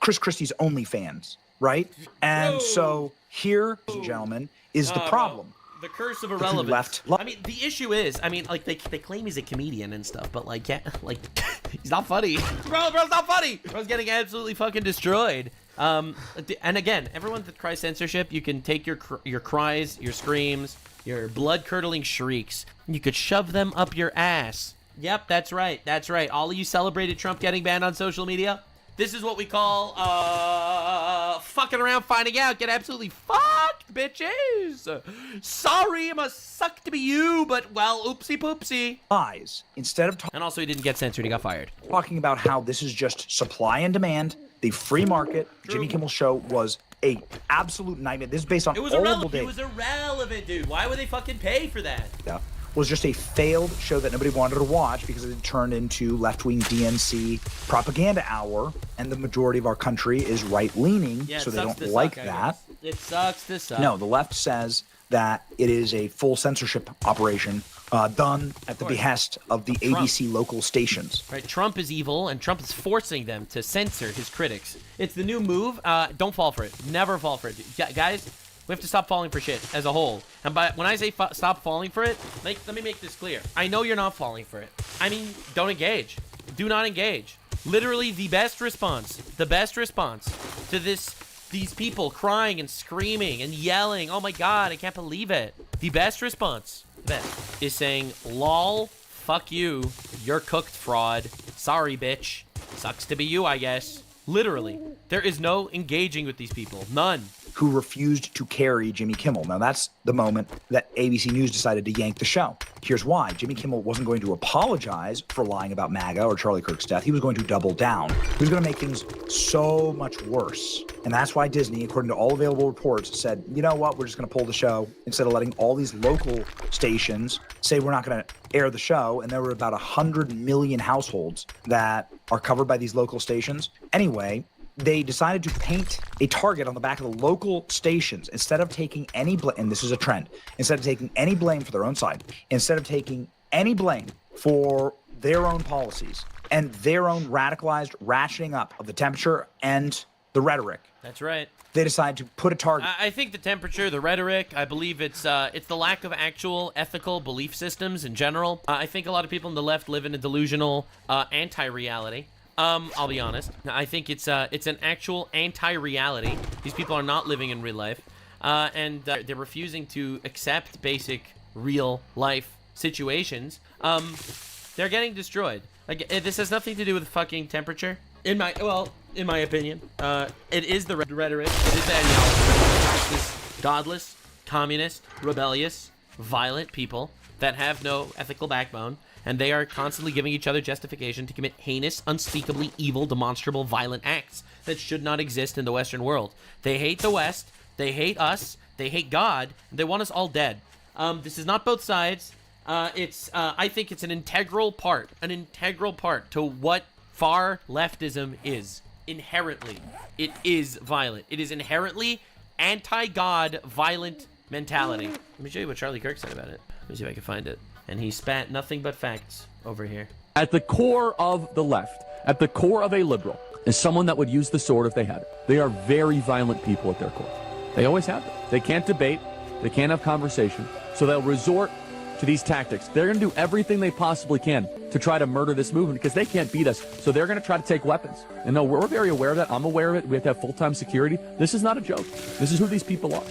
Chris Christie's OnlyFans, right? And so here, ladies and gentlemen, is the problem. The curse of irrelevance. Left. I mean, the issue is, I mean, like, they claim he's a comedian and stuff, but, like, yeah, like, he's not funny. Bro's not funny. Bro's getting absolutely fucking destroyed. And again, everyone that cries censorship, you can take your cries, your screams, your blood-curdling shrieks, and you could shove them up your ass. Yep, that's right. That's right. All of you celebrated Trump getting banned on social media. This is what we call, fucking around, finding out. Get absolutely fucked, bitches. Sorry, it must suck to be you, but, well, oopsie poopsie. Lies. Instead of and also, he didn't get censored. He got fired. Talking about how this is just supply and demand, the free market. True. Jimmy Kimmel show was a absolute nightmare. This is based on horrible data. It was irrelevant, dude. Why would they fucking pay for that? Yeah. Was just a failed show that nobody wanted to watch because it turned into left-wing DNC propaganda hour, and the majority of our country is right-leaning, so they don't like that. It sucks to suck. No, the left says that it is a full censorship operation done at the behest of the ABC local stations. Right, Trump is evil, and Trump is forcing them to censor his critics. It's the new move. Don't fall for it. Never fall for it. Guys, we have to stop falling for shit as a whole. And when I say stop falling for it, let me make this clear. I know you're not falling for it. I mean, don't engage. Do not engage. Literally, the best response to these people crying and screaming and yelling, oh my God, I can't believe it. The best response is saying, lol, fuck you, you're cooked, fraud. Sorry, bitch. Sucks to be you, I guess. Literally. There is no engaging with these people. None. Who refused to carry Jimmy Kimmel. Now, that's the moment that ABC News decided to yank the show. Here's why. Jimmy Kimmel wasn't going to apologize for lying about MAGA or Charlie Kirk's death. He was going to double down. He was going to make things so much worse. And that's why Disney, according to all available reports, said, you know what, we're just going to pull the show instead of letting all these local stations say we're not going to air the show. And there were about 100 million households that are covered by these local stations. Anyway, they decided to paint a target on the back of the local stations instead of taking any blame. And this is a trend. Instead of taking any blame for their own side, instead of taking any blame for their own policies and their own radicalized ratcheting up of the temperature and the rhetoric. That's right. They decided to put a target. I think the temperature, the rhetoric, I believe it's the lack of actual ethical belief systems in general. I think a lot of people on the left live in a delusional anti-reality. I'll be honest. I think it's an actual anti-reality. These people are not living in real life, and they're refusing to accept basic real life situations. They're getting destroyed. Like, this has nothing to do with fucking temperature. In my opinion, it is the rhetoric. It is the ideology. This godless, communist, rebellious, violent people that have no ethical backbone. And they are constantly giving each other justification to commit heinous, unspeakably evil, demonstrable, violent acts that should not exist in the Western world. They hate the West. They hate us. They hate God. They want us all dead. This is not both sides. I think it's an integral part to what far leftism is. inherently, it is violent. It is inherently anti-God violent mentality. Let me show you what Charlie Kirk said about it. Let me see if I can find it. And he spat nothing but facts over here. At the core of the left, at the core of a liberal, is someone that would use the sword if they had it. They are very violent people at their core. They always have been. They can't debate. They can't have conversation. So they'll resort to these tactics. They're going to do everything they possibly can to try to murder this movement because they can't beat us. So they're going to try to take weapons. And no, we're very aware of that. I'm aware of it. We have to have full-time security. This is not a joke. This is who these people are.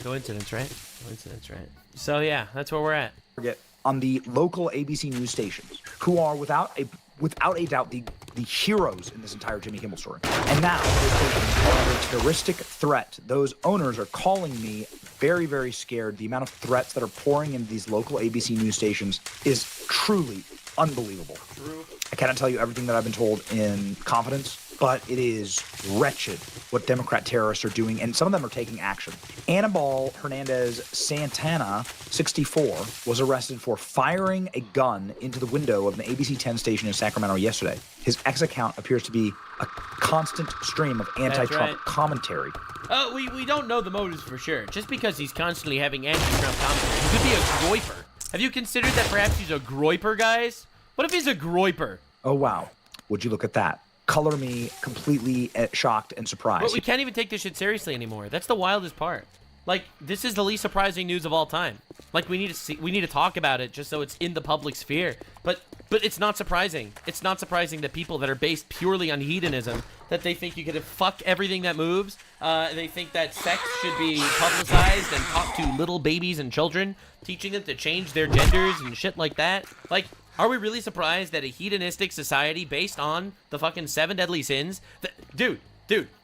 Coincidence, right? Coincidence, right? So yeah, that's where we're at. Forget on the local ABC news stations, who are without a doubt the heroes in this entire Jimmy Kimmel story. And now those stations are under a terroristic threat. Those owners are calling me very, very scared. The amount of threats that are pouring into these local ABC news stations is truly unbelievable. True. I cannot tell you everything that I've been told in confidence, but it is wretched what Democrat terrorists are doing, and some of them are taking action. Anibal Hernandez Santana, 64, was arrested for firing a gun into the window of an ABC 10 station in Sacramento yesterday. His X account appears to be a constant stream of anti-Trump commentary. We don't know the motives for sure. Just because he's constantly having anti-Trump commentary, he could be a groiper. Have you considered that perhaps he's a groiper, guys? What if he's a groiper? Oh, wow. Would you look at that? Color me completely shocked and surprised. But we can't even take this shit seriously anymore. That's the wildest part. Like, this is the least surprising news of all time. Like, we need to talk about it just so it's in the public sphere. But it's not surprising. It's not surprising that people that are based purely on hedonism, that they think you can fuck everything that moves. They think that sex should be publicized and taught to little babies and children, teaching them to change their genders and shit like that. Like, are we really surprised that a hedonistic society based on the fucking 7 deadly sins? Dude,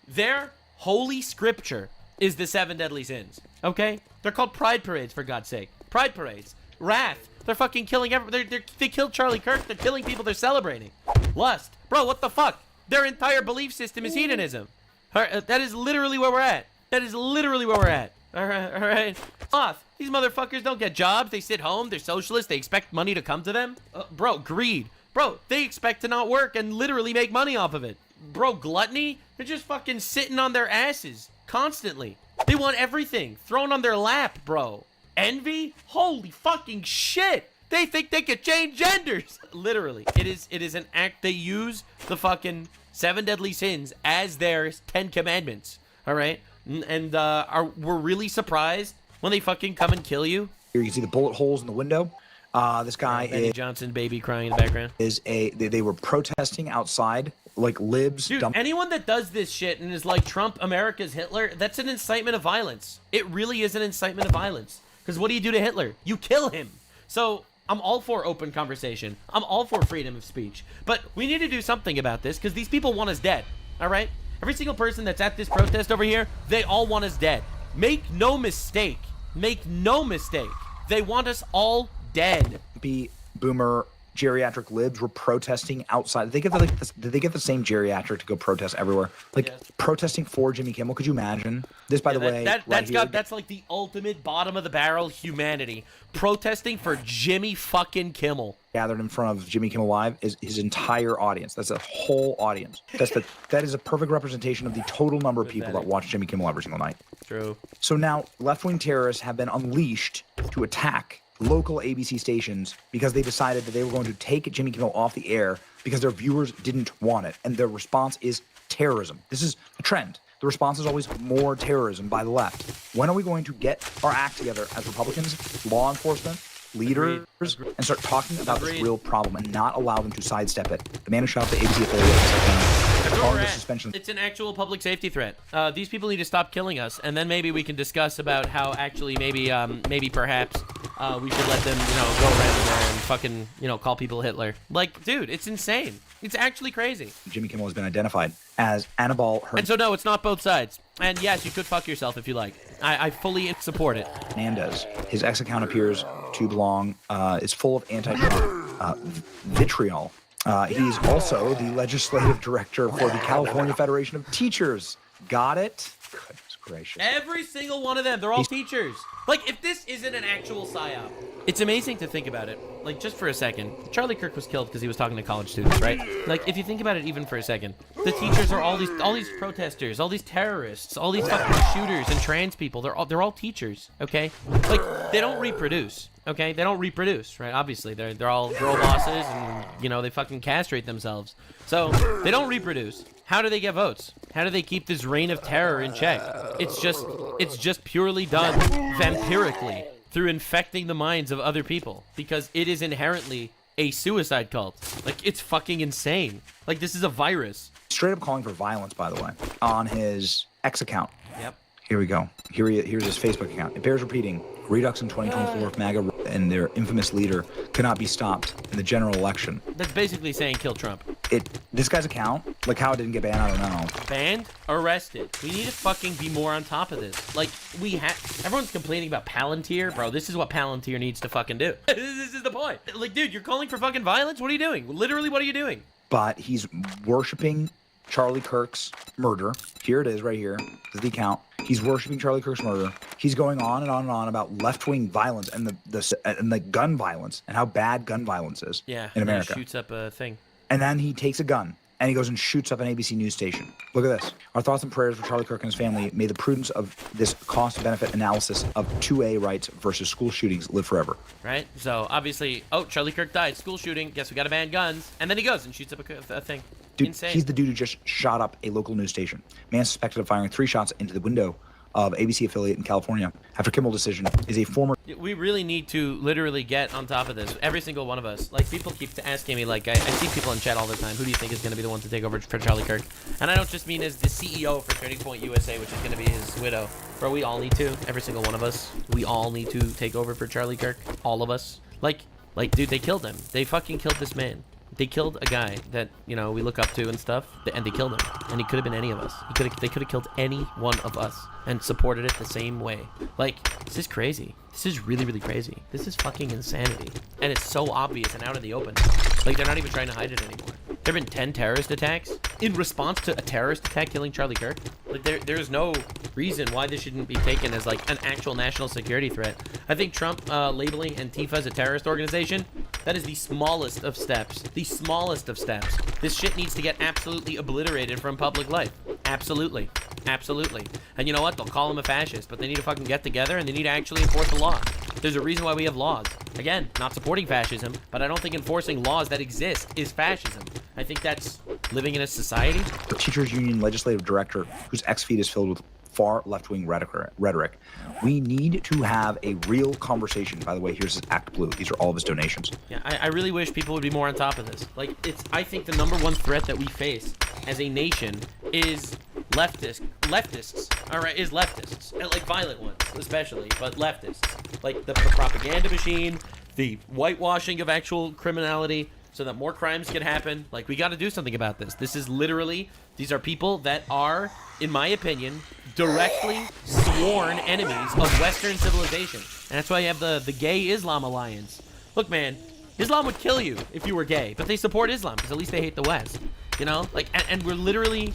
their holy scripture is the 7 deadly sins, okay? They're called pride parades, for God's sake. Pride parades. Wrath. They're fucking killing they killed Charlie Kirk. They're killing people they're celebrating. Lust. Bro, what the fuck? Their entire belief system is hedonism. That is literally where we're at. That is literally where we're at. All right. Off. These motherfuckers don't get jobs. They sit home. They're socialists. They expect money to come to them. Bro, greed. Bro, they expect to not work and literally make money off of it. Bro, gluttony. They're just fucking sitting on their asses constantly. They want everything thrown on their lap, bro. Envy? Holy fucking shit. They think they could change genders. Literally. It is an act. They use the fucking 7 deadly sins as their 10 commandments. All right? And we're really surprised when they fucking come and kill you. Here you can see the bullet holes in the window. This guy Benny Johnson baby crying in the background. They were protesting outside like libs. Dude, anyone that does this shit and is like Trump, America's Hitler, that's an incitement of violence. It really is an incitement of violence. Because what do you do to Hitler? You kill him. So I'm all for open conversation. I'm all for freedom of speech. But we need to do something about this because these people want us dead. All right? Every single person that's at this protest over here, they all want us dead. Make no mistake. Make no mistake. They want us all dead. Boomer geriatric libs were protesting outside. Did they get the same geriatric to go protest everywhere? Like, yes. Protesting for Jimmy Kimmel. Could you imagine? This, by the way, that's like the ultimate bottom of the barrel humanity. Protesting for Jimmy fucking Kimmel. Gathered in front of Jimmy Kimmel Live is his entire audience. That's a whole audience. That is a perfect representation of the total number of people that watch Jimmy Kimmel every single night. True. So now left-wing terrorists have been unleashed to attack local ABC stations because they decided that they were going to take Jimmy Kimmel off the air because their viewers didn't want it. And their response is terrorism. This is a trend. The response is always more terrorism by the left. When are we going to get our act together as Republicans, law enforcement, leaders, and start talking about this real problem and not allow them to sidestep it? The man who shot the ABC affiliate. It's an actual public safety threat. These people need to stop killing us, and then maybe we can discuss about how actually maybe perhaps we should let them, go around there and fucking, call people Hitler. Like, dude, it's insane. It's actually crazy. Jimmy Kimmel has been identified as Anibal Hernandez. And so, no, it's not both sides. And yes, you could fuck yourself if you like. I fully support it. Hernandez. His X account appears to belong, is full of anti-Trump vitriol. He's also the legislative director for the California Federation of Teachers. Got it? Goodness gracious. Every single one of them. They're all teachers. Like, if this isn't an actual psyop, it's amazing to think about it. Like, just for a second. Charlie Kirk was killed because he was talking to college students, right? Like, if you think about it even for a second, the teachers are all these protesters, all these terrorists, all these fucking shooters and trans people. They're all teachers, okay? Like, they don't reproduce. Okay, they don't reproduce, right? Obviously, they're all girl bosses, and you know they fucking castrate themselves. So they don't reproduce. How do they get votes? How do they keep this reign of terror in check? It's just purely done vampirically through infecting the minds of other people, because it is inherently a suicide cult. Like, it's fucking insane. Like, this is a virus. Straight up calling for violence, by the way, on his X account. Yep. Here we go. Here's his Facebook account. It bears repeating. Redux in 2024 if MAGA and their infamous leader cannot be stopped in the general election. That's basically saying kill Trump. This guy's account, like how it didn't get banned, I don't know. Banned? Arrested. We need to fucking be more on top of this. Like, everyone's complaining about Palantir. Bro, this is what Palantir needs to fucking do. This is the point. Like, dude, you're calling for fucking violence? What are you doing? Literally, what are you doing? But he's worshiping Charlie Kirk's murder. Here it is right here. This is the account. He's worshiping Charlie Kirk's murder. He's going on and on and on about left-wing violence and the gun violence and how bad gun violence is in America. Shoots up a thing. And then he takes a gun and he goes and shoots up an ABC News station. Look at this. Our thoughts and prayers for Charlie Kirk and his family. May the prudence of this cost-benefit analysis of 2A rights versus school shootings live forever. Right? So, obviously, Charlie Kirk died. School shooting. Guess we got to ban guns. And then he goes and shoots up a thing. Dude, insane. He's the dude who just shot up a local news station. Man suspected of firing 3 shots into the window of ABC affiliate in California after Kimmel decision is a former... We really need to literally get on top of this. Every single one of us. Like, people keep asking me, like, I see people in chat all the time, who do you think is going to be the one to take over for Charlie Kirk? And I don't just mean as the CEO for Turning Point USA, which is going to be his widow. Bro, we all need to. Every single one of us. We all need to take over for Charlie Kirk. All of us. Like, dude, they killed him. They fucking killed this man. They killed a guy that, you know, we look up to and stuff, and they killed him. And he could have been any of us. They could have killed any one of us and supported it the same way. Like, this is crazy. This is really, really crazy. This is fucking insanity. And it's so obvious and out in the open. Like, they're not even trying to hide it anymore. There have been 10 terrorist attacks in response to a terrorist attack killing Charlie Kirk. Like, there's no reason why this shouldn't be taken as, like, an actual national security threat. I think Trump labeling Antifa as a terrorist organization, that is the smallest of steps. The smallest of steps. This shit needs to get absolutely obliterated from public life. Absolutely. Absolutely. And you know what? They'll call him a fascist, but they need to fucking get together and they need to actually enforce the law. There's a reason why we have laws. Again, not supporting fascism, but I don't think enforcing laws that exist is fascism. I think that's living in a society. The Teachers Union legislative director, whose X feed is filled with far left-wing rhetoric. We need to have a real conversation. By the way, here's his Act Blue. These are all of his donations. Yeah, I really wish people would be more on top of this. Like, I think the #1 threat that we face as a nation is leftists. All right, is leftists. And, like, violent ones, especially, but leftists. Like, the propaganda machine, the whitewashing of actual criminality, so that more crimes can happen. Like, we got to do something about this. This is literally, these are people that are, in my opinion, directly sworn enemies of Western civilization. And that's why you have the Gay Islam Alliance. Look, man, Islam would kill you if you were gay, but they support Islam because at least they hate the West. You know, like, and we're literally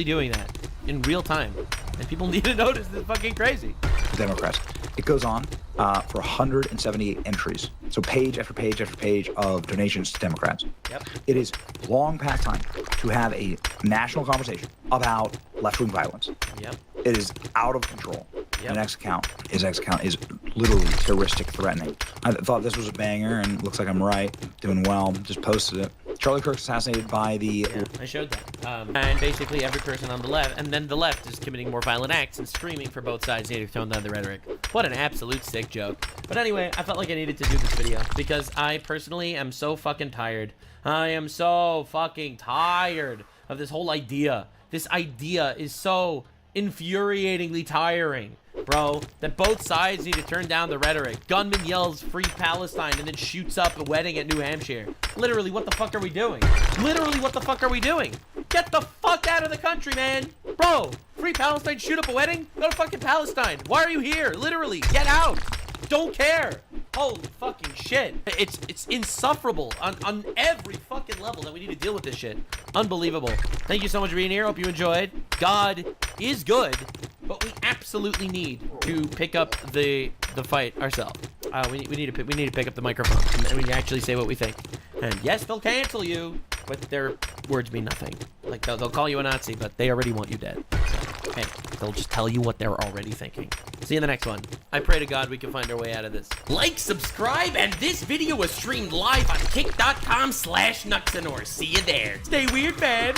doing that in real time, and people need to notice. This is fucking crazy. The Democrats. It goes on for 178 entries. So page after page after page of donations to Democrats. Yep. It is long past time to have a national conversation about left-wing violence. Yep. It is out of control. Yep. His X account is literally terroristic, threatening. I thought this was a banger, and looks like I'm right. Doing well. Just posted it. Charlie Kirk assassinated by the... Yeah, I showed that. And basically every person on the left, and then the left is committing more violent acts and screaming for both sides need to tone down the rhetoric. What an absolute sick joke. But anyway, I felt like I needed to do this video because I personally am so fucking tired. I am so fucking tired of this whole idea. This idea is so infuriatingly tiring, bro, that both sides need to turn down the rhetoric. Gunman yells free Palestine and then shoots up a wedding at New Hampshire. Literally, what the fuck are we doing? Literally, what the fuck are we doing? Get the fuck out of the country, man. Bro, free Palestine, shoot up a wedding? Go to fucking Palestine. Why are you here? Literally, get out. Don't care. Holy fucking shit. It's insufferable on every fucking level that we need to deal with this shit. Unbelievable. Thank you so much for being here. Hope you enjoyed. God is good. but we absolutely need to pick up the fight ourselves. We need to pick up the microphone and we actually say what we think. And yes, they'll cancel you, but their words mean nothing. Like they'll call you a Nazi, but they already want you dead. So, hey, they'll just tell you what they're already thinking. See you in the next one. I pray to God we can find our way out of this. Like, subscribe, and this video was streamed live on kick.com/Nuxanor. See you there. Stay weird, man.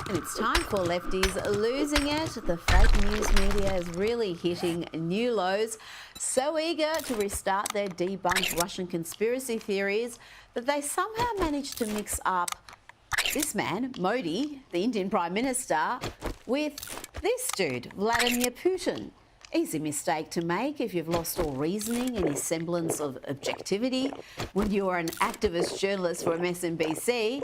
And it's time for lefties losing it. The fake news media is really hitting new lows. So eager to restart their debunked Russian conspiracy theories that they somehow managed to mix up this man, Modi, the Indian Prime Minister, with this dude, Vladimir Putin. Easy mistake to make if you've lost all reasoning, any semblance of objectivity. When you are an activist journalist for MSNBC,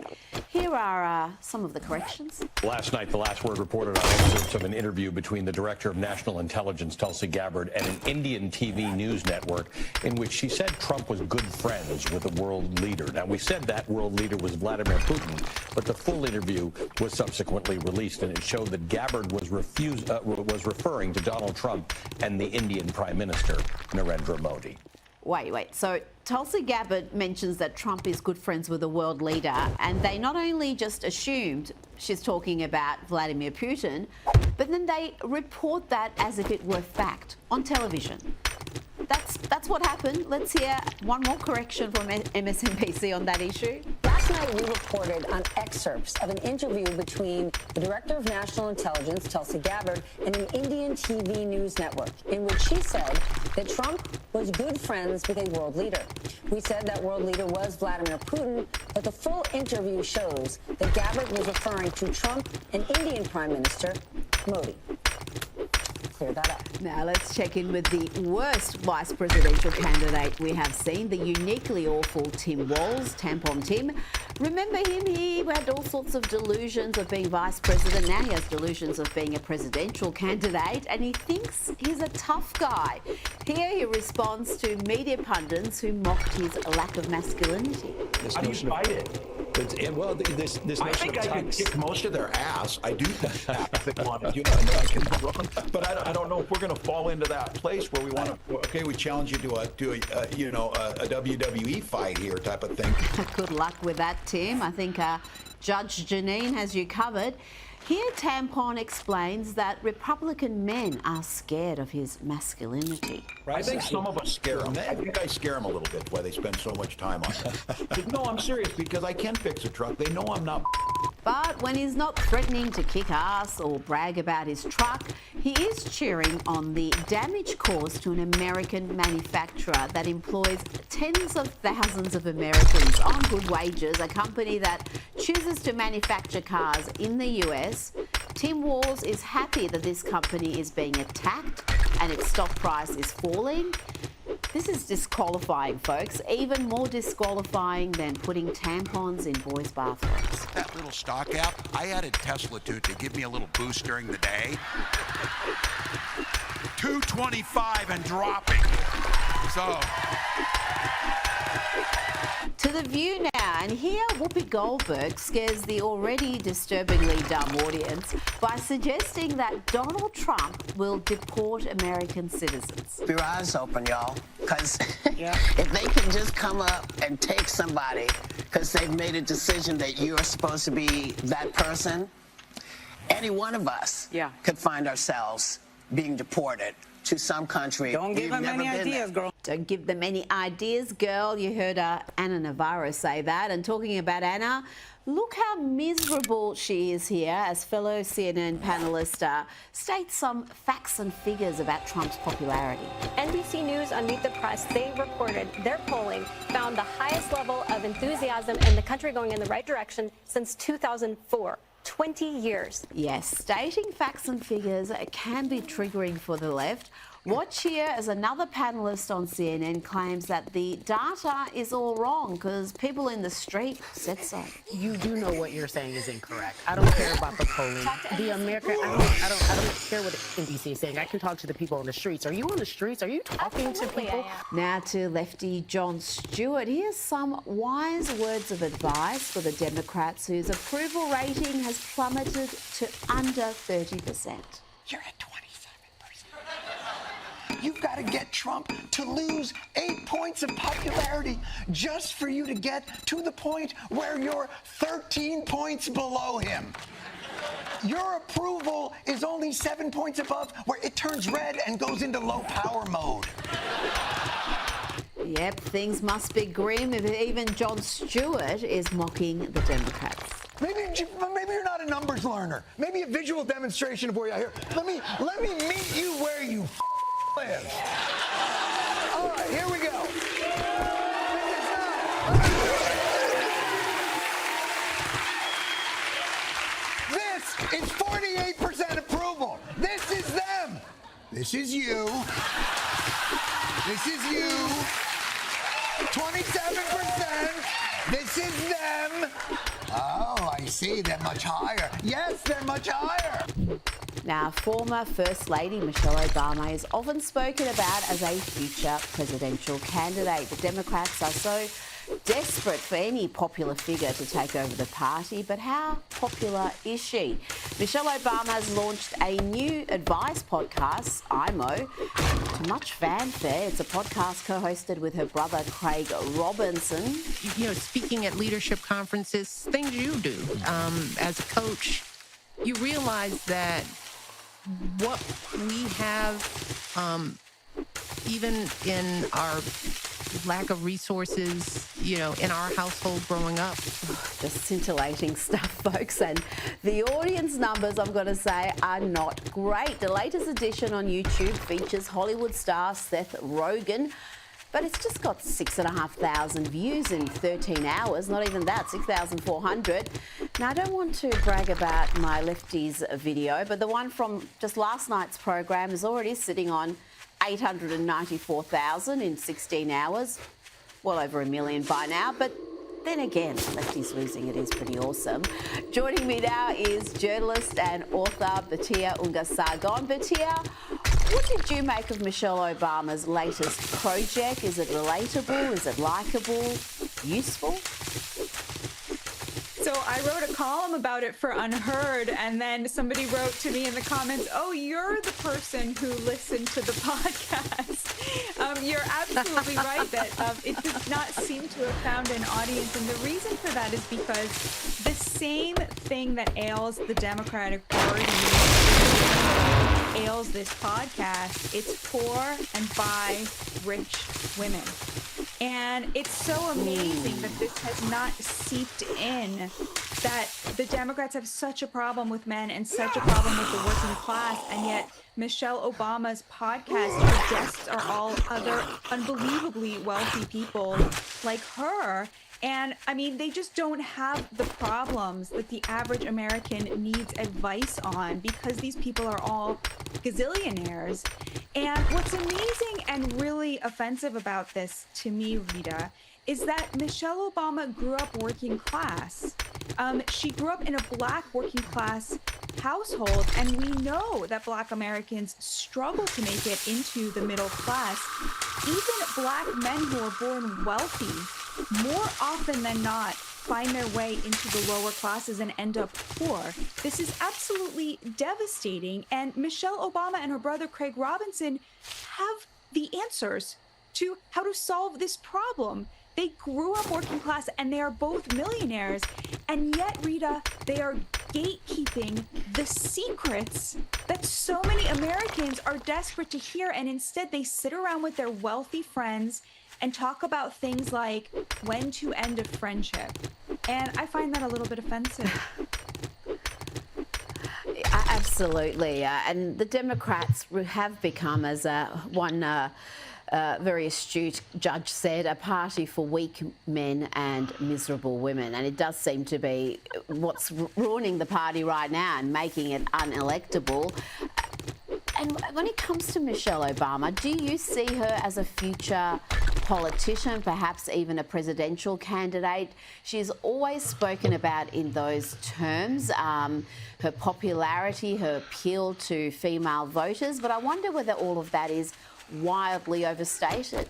here are some of the corrections. Last night, The Last Word reported on excerpts of an interview between the Director of National Intelligence, Tulsi Gabbard, and an Indian TV news network in which she said Trump was good friends with a world leader. Now, we said that world leader was Vladimir Putin, but the full interview was subsequently released, and it showed that Gabbard was referring to Donald Trump and the Indian Prime Minister, Narendra Modi. Wait. So Tulsi Gabbard mentions that Trump is good friends with a world leader, and they not only just assumed she's talking about Vladimir Putin, but then they report that as if it were fact on television. That's what happened. Let's hear one more correction from MSNBC on that issue. Last night, we reported on excerpts of an interview between the Director of National Intelligence, Tulsi Gabbard, and an Indian TV news network, in which she said that Trump was good friends with a world leader. We said that world leader was Vladimir Putin, but the full interview shows that Gabbard was referring to Trump and Indian Prime Minister Modi. Clear that up. Now let's check in with the worst vice presidential candidate we have seen, the uniquely awful Tim Walz, Tampon Tim. Remember him? He had all sorts of delusions of being vice president. Now he has delusions of being a presidential candidate, and he thinks he's a tough guy. Here he responds to media pundits who mocked his lack of masculinity. How do you fight it? Well, this I think I can kick most of their ass. I do think if they wanted, you know, I can run, but I don't know if we're going to fall into that place where we want to. Okay, we challenge you to a WWE fight here type of thing. Good luck with that, Tim. I think Judge Janine has you covered. Here, Tampon explains that Republican men are scared of his masculinity. I think some of us scare them. I think I scare them a little bit why they spend so much time on it. No, I'm serious, because I can fix a truck. They know I'm not. But when he's not threatening to kick ass or brag about his truck, he is cheering on the damage caused to an American manufacturer that employs tens of thousands of Americans on good wages, a company that chooses to manufacture cars in the US. Tim Walz is happy that this company is being attacked and its stock price is falling. This is disqualifying, folks. Even more disqualifying than putting tampons in boys' bathrooms. That little stock app, I added Tesla to give me a little boost during the day. 225 and dropping. So. To The View now, and here Whoopi Goldberg scares the already disturbingly dumb audience by suggesting that Donald Trump will deport American citizens. Keep your eyes open, y'all, because if they can just come up and take somebody because they've made a decision that you're supposed to be that person, any one of us could find ourselves being deported to some country. Don't give them any ideas, girl. Don't give them any ideas, girl. You heard Anna Navarro say that. And talking about Anna, look how miserable she is here as fellow CNN panelist states some facts and figures about Trump's popularity. NBC News on Meet the Press, they reported their polling found the highest level of enthusiasm and the country going in the right direction since 2004. 20 years. Yes, stating facts and figures can be triggering for the left. Watch here as another panelist on CNN claims that the data is all wrong because people in the street said so. You do know what you're saying is incorrect. I don't care about the polling. The American, I don't care what NBC is saying. I can talk to the people on the streets. Are you on the streets? Are you talking to people? Now to lefty Jon Stewart. Here's some wise words of advice for the Democrats whose approval rating has plummeted to under 30%. You're at 27%. You've got to get Trump to lose 8 points of popularity just for you to get to the point where you're 13 points below him. Your approval is only 7 points above, where it turns red and goes into low power mode. Yep, things must be grim if even Jon Stewart is mocking the Democrats. Maybe you're not a numbers learner. Maybe a visual demonstration of where you're here. Let me meet you where you live. All right, here we go. This is 48% approval. This is them. This is you. This is you. 27%. This is them. Oh, I see. They're much higher. Yes, they're much higher. Now, former First Lady Michelle Obama is often spoken about as a future presidential candidate. The Democrats are so desperate for any popular figure to take over the party, but how popular is she? Michelle Obama has launched a new advice podcast, IMO, to much fanfare. It's a podcast co-hosted with her brother Craig Robinson. You know, speaking at leadership conferences, things you do as a coach, you realize that what we have, even in our lack of resources, you know, in our household growing up. Just scintillating stuff, folks. And the audience numbers, I've got to say, are not great. The latest edition on YouTube features Hollywood star Seth Rogen, but it's just got 6,500 views in 13 hours. Not even that, 6,400. Now, I don't want to brag about my Lefties video, but the one from just last night's program is already sitting on 894,000 in 16 hours. Well over 1 million by now, but then again, Lefties losing it is pretty awesome. Joining me now is journalist and author Batia Unga-Sargon. Batia, what did you make of Michelle Obama's latest project? Is it relatable? Is it likeable? Useful? So I wrote a column about it for Unheard, and then somebody wrote to me in the comments, oh, you're the person who listened to the podcast. You're absolutely right that it does not seem to have found an audience, and the reason for that is because the same thing that ails the Democratic Party ails this podcast. It's for and by rich women. And it's so amazing that this has not seeped in, that the Democrats have such a problem with men and such a problem with the working class, and yet Michelle Obama's podcast, her guests are all other unbelievably wealthy people like her. And I mean, they just don't have the problems that the average American needs advice on, because these people are all gazillionaires. And what's amazing and really offensive about this to me, Rita, is that Michelle Obama grew up working class. She grew up in a Black working class household, and we know that Black Americans struggle to make it into the middle class. Even Black men who are born wealthy, more often than not, find their way into the lower classes and end up poor. This is absolutely devastating, and Michelle Obama and her brother Craig Robinson have the answers to how to solve this problem. They grew up working class and they are both millionaires, and yet, Rita, they are gatekeeping the secrets that so many Americans are desperate to hear, and instead they sit around with their wealthy friends and talk about things like when to end a friendship. And I find that a little bit offensive. Absolutely. And the Democrats have become, as one very astute judge said, a party for weak men and miserable women. And it does seem to be what's ruining the party right now and making it unelectable. And And when it comes to Michelle Obama, do you see her as a future politician, perhaps even a presidential candidate? She's always spoken about in those terms, her popularity, her appeal to female voters, but I wonder whether all of that is wildly overstated.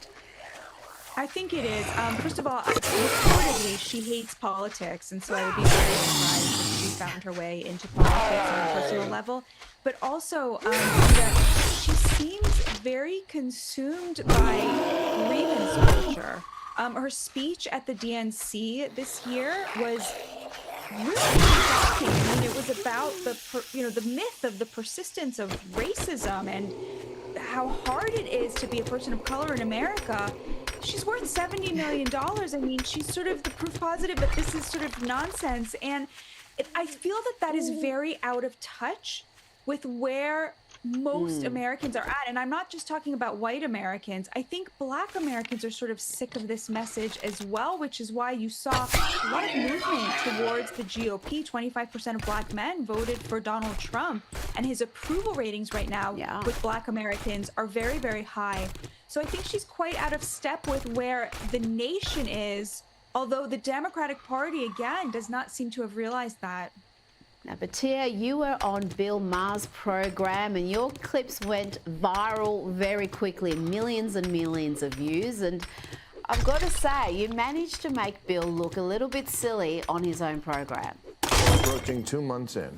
I think it is. First of all, reportedly, she hates politics, and so I would be very surprised if she found her way into politics on a personal level. But also, she seems very consumed by grievance culture. Her speech at the DNC this year was really shocking. I mean, it was about the myth of the persistence of racism and how hard it is to be a person of color in America. She's worth $70 million. I mean, she's sort of the proof positive that this is sort of nonsense. And I feel that is very out of touch with where most Americans are at. And I'm not just talking about white Americans. I think Black Americans are sort of sick of this message as well, which is why you saw a lot of movement towards the GOP. 25% of Black men voted for Donald Trump, and his approval ratings right now with Black Americans are very, very high. So I think she's quite out of step with where the nation is, although the Democratic Party, again, does not seem to have realized that. Now, Batia, you were on Bill Maher's program, and your clips went viral very quickly, millions and millions of views. And I've got to say, you managed to make Bill look a little bit silly on his own program. Approaching 2 months in.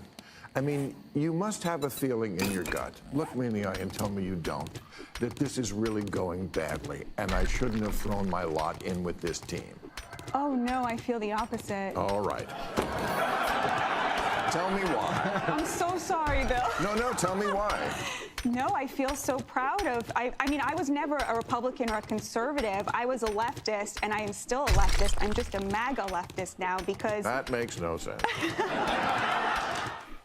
I mean, you must have a feeling in your gut. Look me in the eye and tell me you don't. That this is really going badly, and I shouldn't have thrown my lot in with this team. Oh, no, I feel the opposite. All right. Tell me why. I'm so sorry, Bill. No, tell me why. No, I feel so proud of, I mean, I was never a Republican or a conservative. I was a leftist, and I am still a leftist. I'm just a MAGA leftist now because... That makes no sense.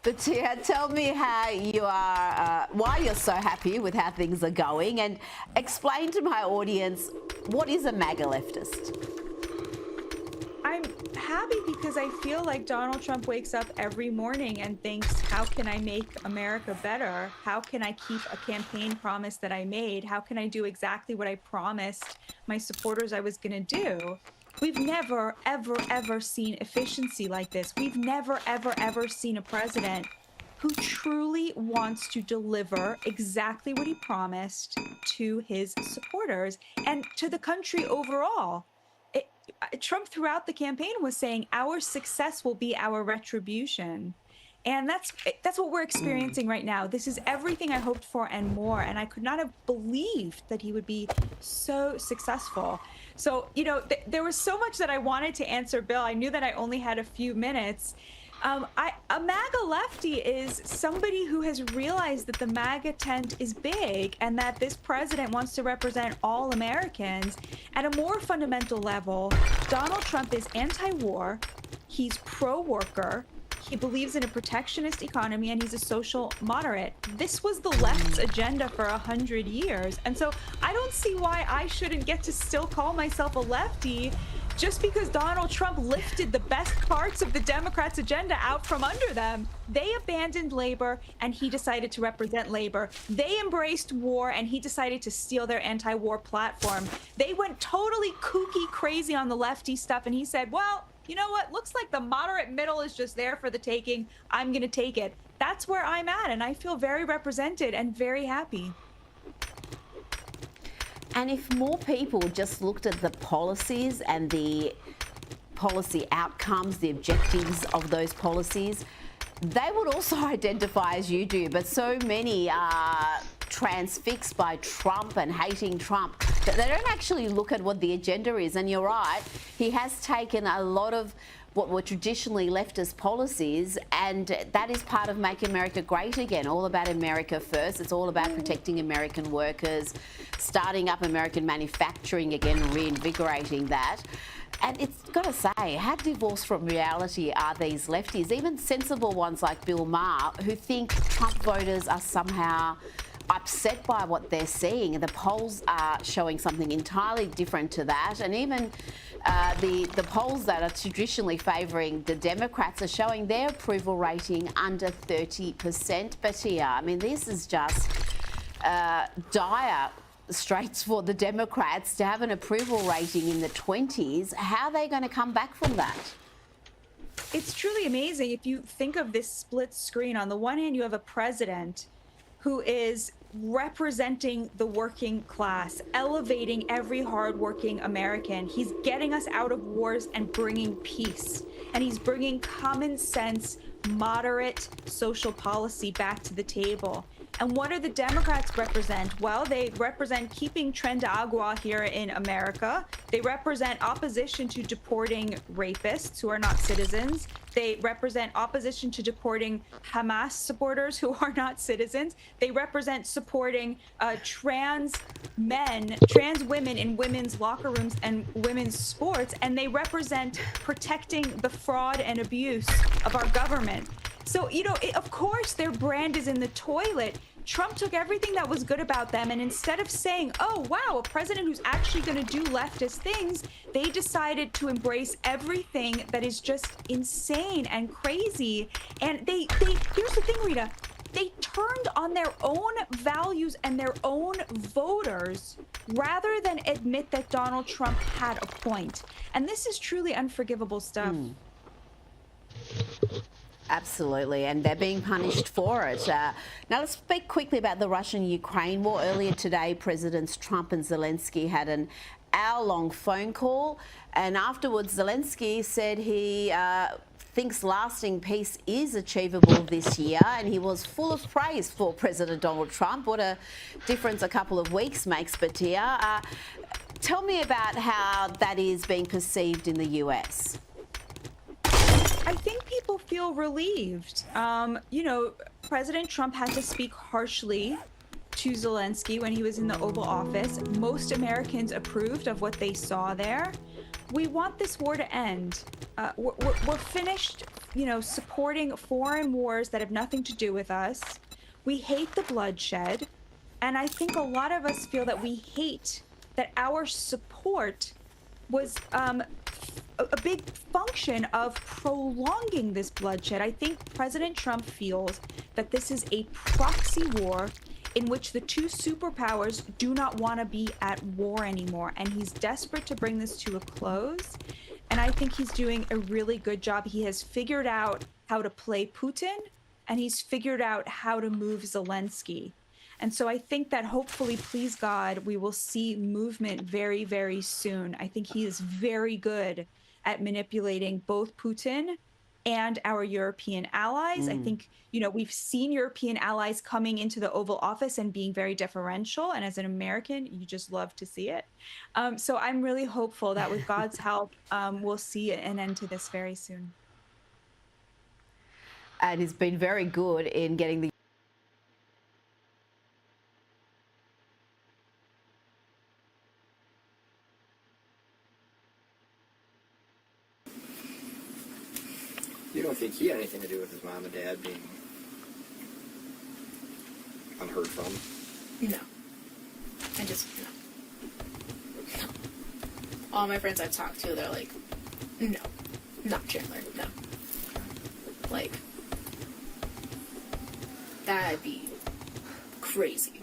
Batia, tell me how you are, why you're so happy with how things are going, and explain to my audience, what is a MAGA leftist? I'm happy because I feel like Donald Trump wakes up every morning and thinks, how can I make America better? How can I keep a campaign promise that I made? How can I do exactly what I promised my supporters I was going to do? We've never, ever, ever seen efficiency like this. We've never, ever, ever seen a president who truly wants to deliver exactly what he promised to his supporters and to the country overall. Trump throughout the campaign was saying our success will be our retribution. And that's what we're experiencing right now. This is everything I hoped for and more. And I could not have believed that he would be so successful. So, you know, there was so much that I wanted to answer Bill. I knew that I only had a few minutes. A MAGA lefty is somebody who has realized that the MAGA tent is big and that this president wants to represent all Americans. At a more fundamental level, Donald Trump is anti-war, he's pro-worker, he believes in a protectionist economy, and he's a social moderate. This was the left's agenda for 100 years. And so I don't see why I shouldn't get to still call myself a lefty just because Donald Trump lifted the best parts of the Democrats' agenda out from under them. They abandoned labor, and he decided to represent labor. They embraced war, and he decided to steal their anti-war platform. They went totally kooky crazy on the lefty stuff, and he said, well, you know what? Looks like the moderate middle is just there for the taking. I'm going to take it. That's where I'm at, and I feel very represented and very happy. And if more people just looked at the policies and the policy outcomes, the objectives of those policies, they would also identify as you do. But so many are transfixed by Trump and hating Trump that they don't actually look at what the agenda is. And you're right, he has taken a lot of what were traditionally leftist policies, and that is part of Make America Great Again, all about America first. It's all about protecting American workers, starting up American manufacturing again, reinvigorating that. And it's got to say, how divorced from reality are these lefties, even sensible ones like Bill Maher, who think Trump voters are somehow upset by what they're seeing. The polls are showing something entirely different to that, and even the polls that are traditionally favouring the Democrats are showing their approval rating under 30%. But yeah, I mean, this is just dire straits for the Democrats to have an approval rating in the 20s. How are they going to come back from that? It's truly amazing if you think of this split screen. On the one hand, you have a president who is representing the working class, elevating every hardworking American. He's getting us out of wars and bringing peace. And he's bringing common sense, moderate social policy back to the table. And what do the Democrats represent? Well, they represent keeping Tren de Agua here in America. They represent opposition to deporting rapists who are not citizens. They represent opposition to deporting Hamas supporters who are not citizens. They represent supporting trans women in women's locker rooms and women's sports. And they represent protecting the fraud and abuse of our government. So, of course, their brand is in the toilet. Trump took everything that was good about them, and instead of saying, oh, wow, a president who's actually going to do leftist things, they decided to embrace everything that is just insane and crazy. And they here's the thing, Rita, they turned on their own values and their own voters rather than admit that Donald Trump had a point. And this is truly unforgivable stuff. Absolutely, and they're being punished for it. Now let's speak quickly about the Russian-Ukraine war. Earlier today, Presidents Trump and Zelensky had an hour-long phone call, and afterwards Zelensky said he thinks lasting peace is achievable this year, and he was full of praise for President Donald Trump. What a difference a couple of weeks makes, Batia. Tell me about how that is being perceived in the US. I think people feel relieved. President Trump had to speak harshly to Zelensky when he was in the Oval Office. Most Americans approved of what they saw there. We want this war to end. We're finished, supporting foreign wars that have nothing to do with us. We hate the bloodshed. And I think a lot of us feel that we hate that our support was a big function of prolonging this bloodshed. I think President Trump feels that this is a proxy war in which the two superpowers do not want to be at war anymore, and he's desperate to bring this to a close. And I think he's doing a really good job. He has figured out how to play Putin, and he's figured out how to move Zelensky. And so I think that hopefully, please God, we will see movement very, very soon. I think he is very good at manipulating both Putin and our European allies. I think, we've seen European allies coming into the Oval Office and being very deferential. And as an American, you just love to see it. So I'm really hopeful that with God's help, we'll see an end to this very soon. And he's been very good in getting the You don't think he had anything to do with his mom and dad being unheard from? No. No. All my friends I've talked to, they're like, no. Not Chandler, no. Like, that'd be crazy.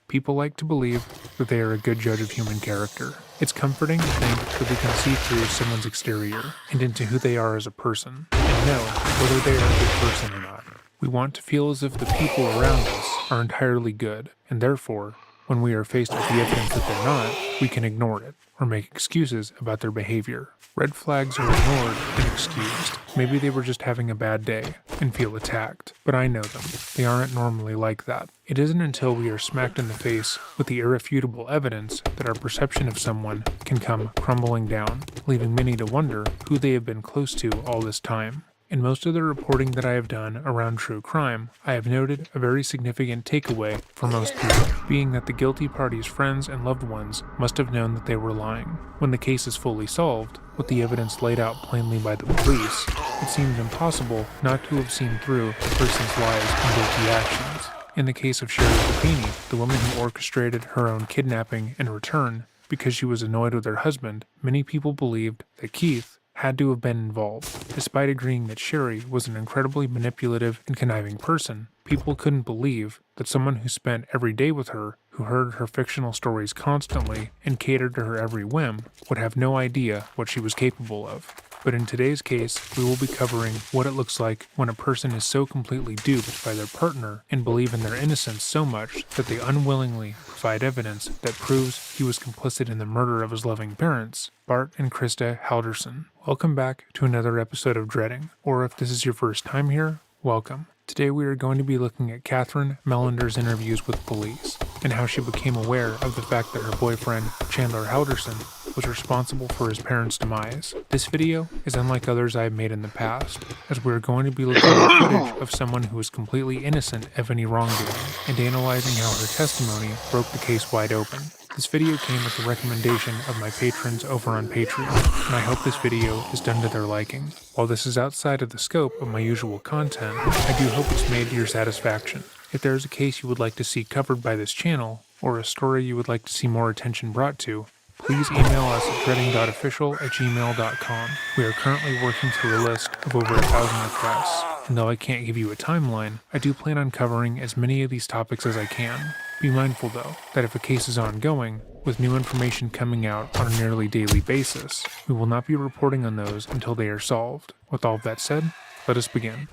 People like to believe that they are a good judge of human character. It's comforting to think that they can see through someone's exterior and into who they are as a person, and know whether they are a good person or not. We want to feel as if the people around us are entirely good, and therefore, when we are faced with the evidence that they're not, we can ignore it, or make excuses about their behavior. Red flags are ignored and excused. Maybe they were just having a bad day and feel attacked, but I know them. They aren't normally like that. It isn't until we are smacked in the face with the irrefutable evidence that our perception of someone can come crumbling down, leaving many to wonder who they have been close to all this time. In most of the reporting that I have done around true crime, I have noted a very significant takeaway for most people, being that the guilty party's friends and loved ones must have known that they were lying. When the case is fully solved, with the evidence laid out plainly by the police, it seems impossible not to have seen through the person's lies and guilty actions. In the case of Sherry Papini, the woman who orchestrated her own kidnapping and return because she was annoyed with her husband, many people believed that Keith had to have been involved. Despite agreeing that Sherry was an incredibly manipulative and conniving person, people couldn't believe that someone who spent every day with her, who heard her fictional stories constantly, and catered to her every whim, would have no idea what she was capable of. But in today's case, we will be covering what it looks like when a person is so completely duped by their partner and believe in their innocence so much that they unwillingly provide evidence that proves he was complicit in the murder of his loving parents, Bart and Krista Halderson. Welcome back to another episode of Dreading, or if this is your first time here, welcome. Today we are going to be looking at Catherine Mellender's interviews with police, and how she became aware of the fact that her boyfriend, Chandler Halderson, was responsible for his parents' demise. This video is unlike others I have made in the past, as we are going to be looking at footage of someone who is completely innocent of any wrongdoing, and analyzing how her testimony broke the case wide open. This video came with the recommendation of my patrons over on Patreon, and I hope this video is done to their liking. While this is outside of the scope of my usual content, I do hope it's made to your satisfaction. If there is a case you would like to see covered by this channel, or a story you would like to see more attention brought to, please email us at dreading.official@gmail.com. We are currently working through a list of over 1,000 requests, and though I can't give you a timeline, I do plan on covering as many of these topics as I can. Be mindful, though, that if a case is ongoing, with new information coming out on a nearly daily basis, we will not be reporting on those until they are solved. With all of that said, let us begin.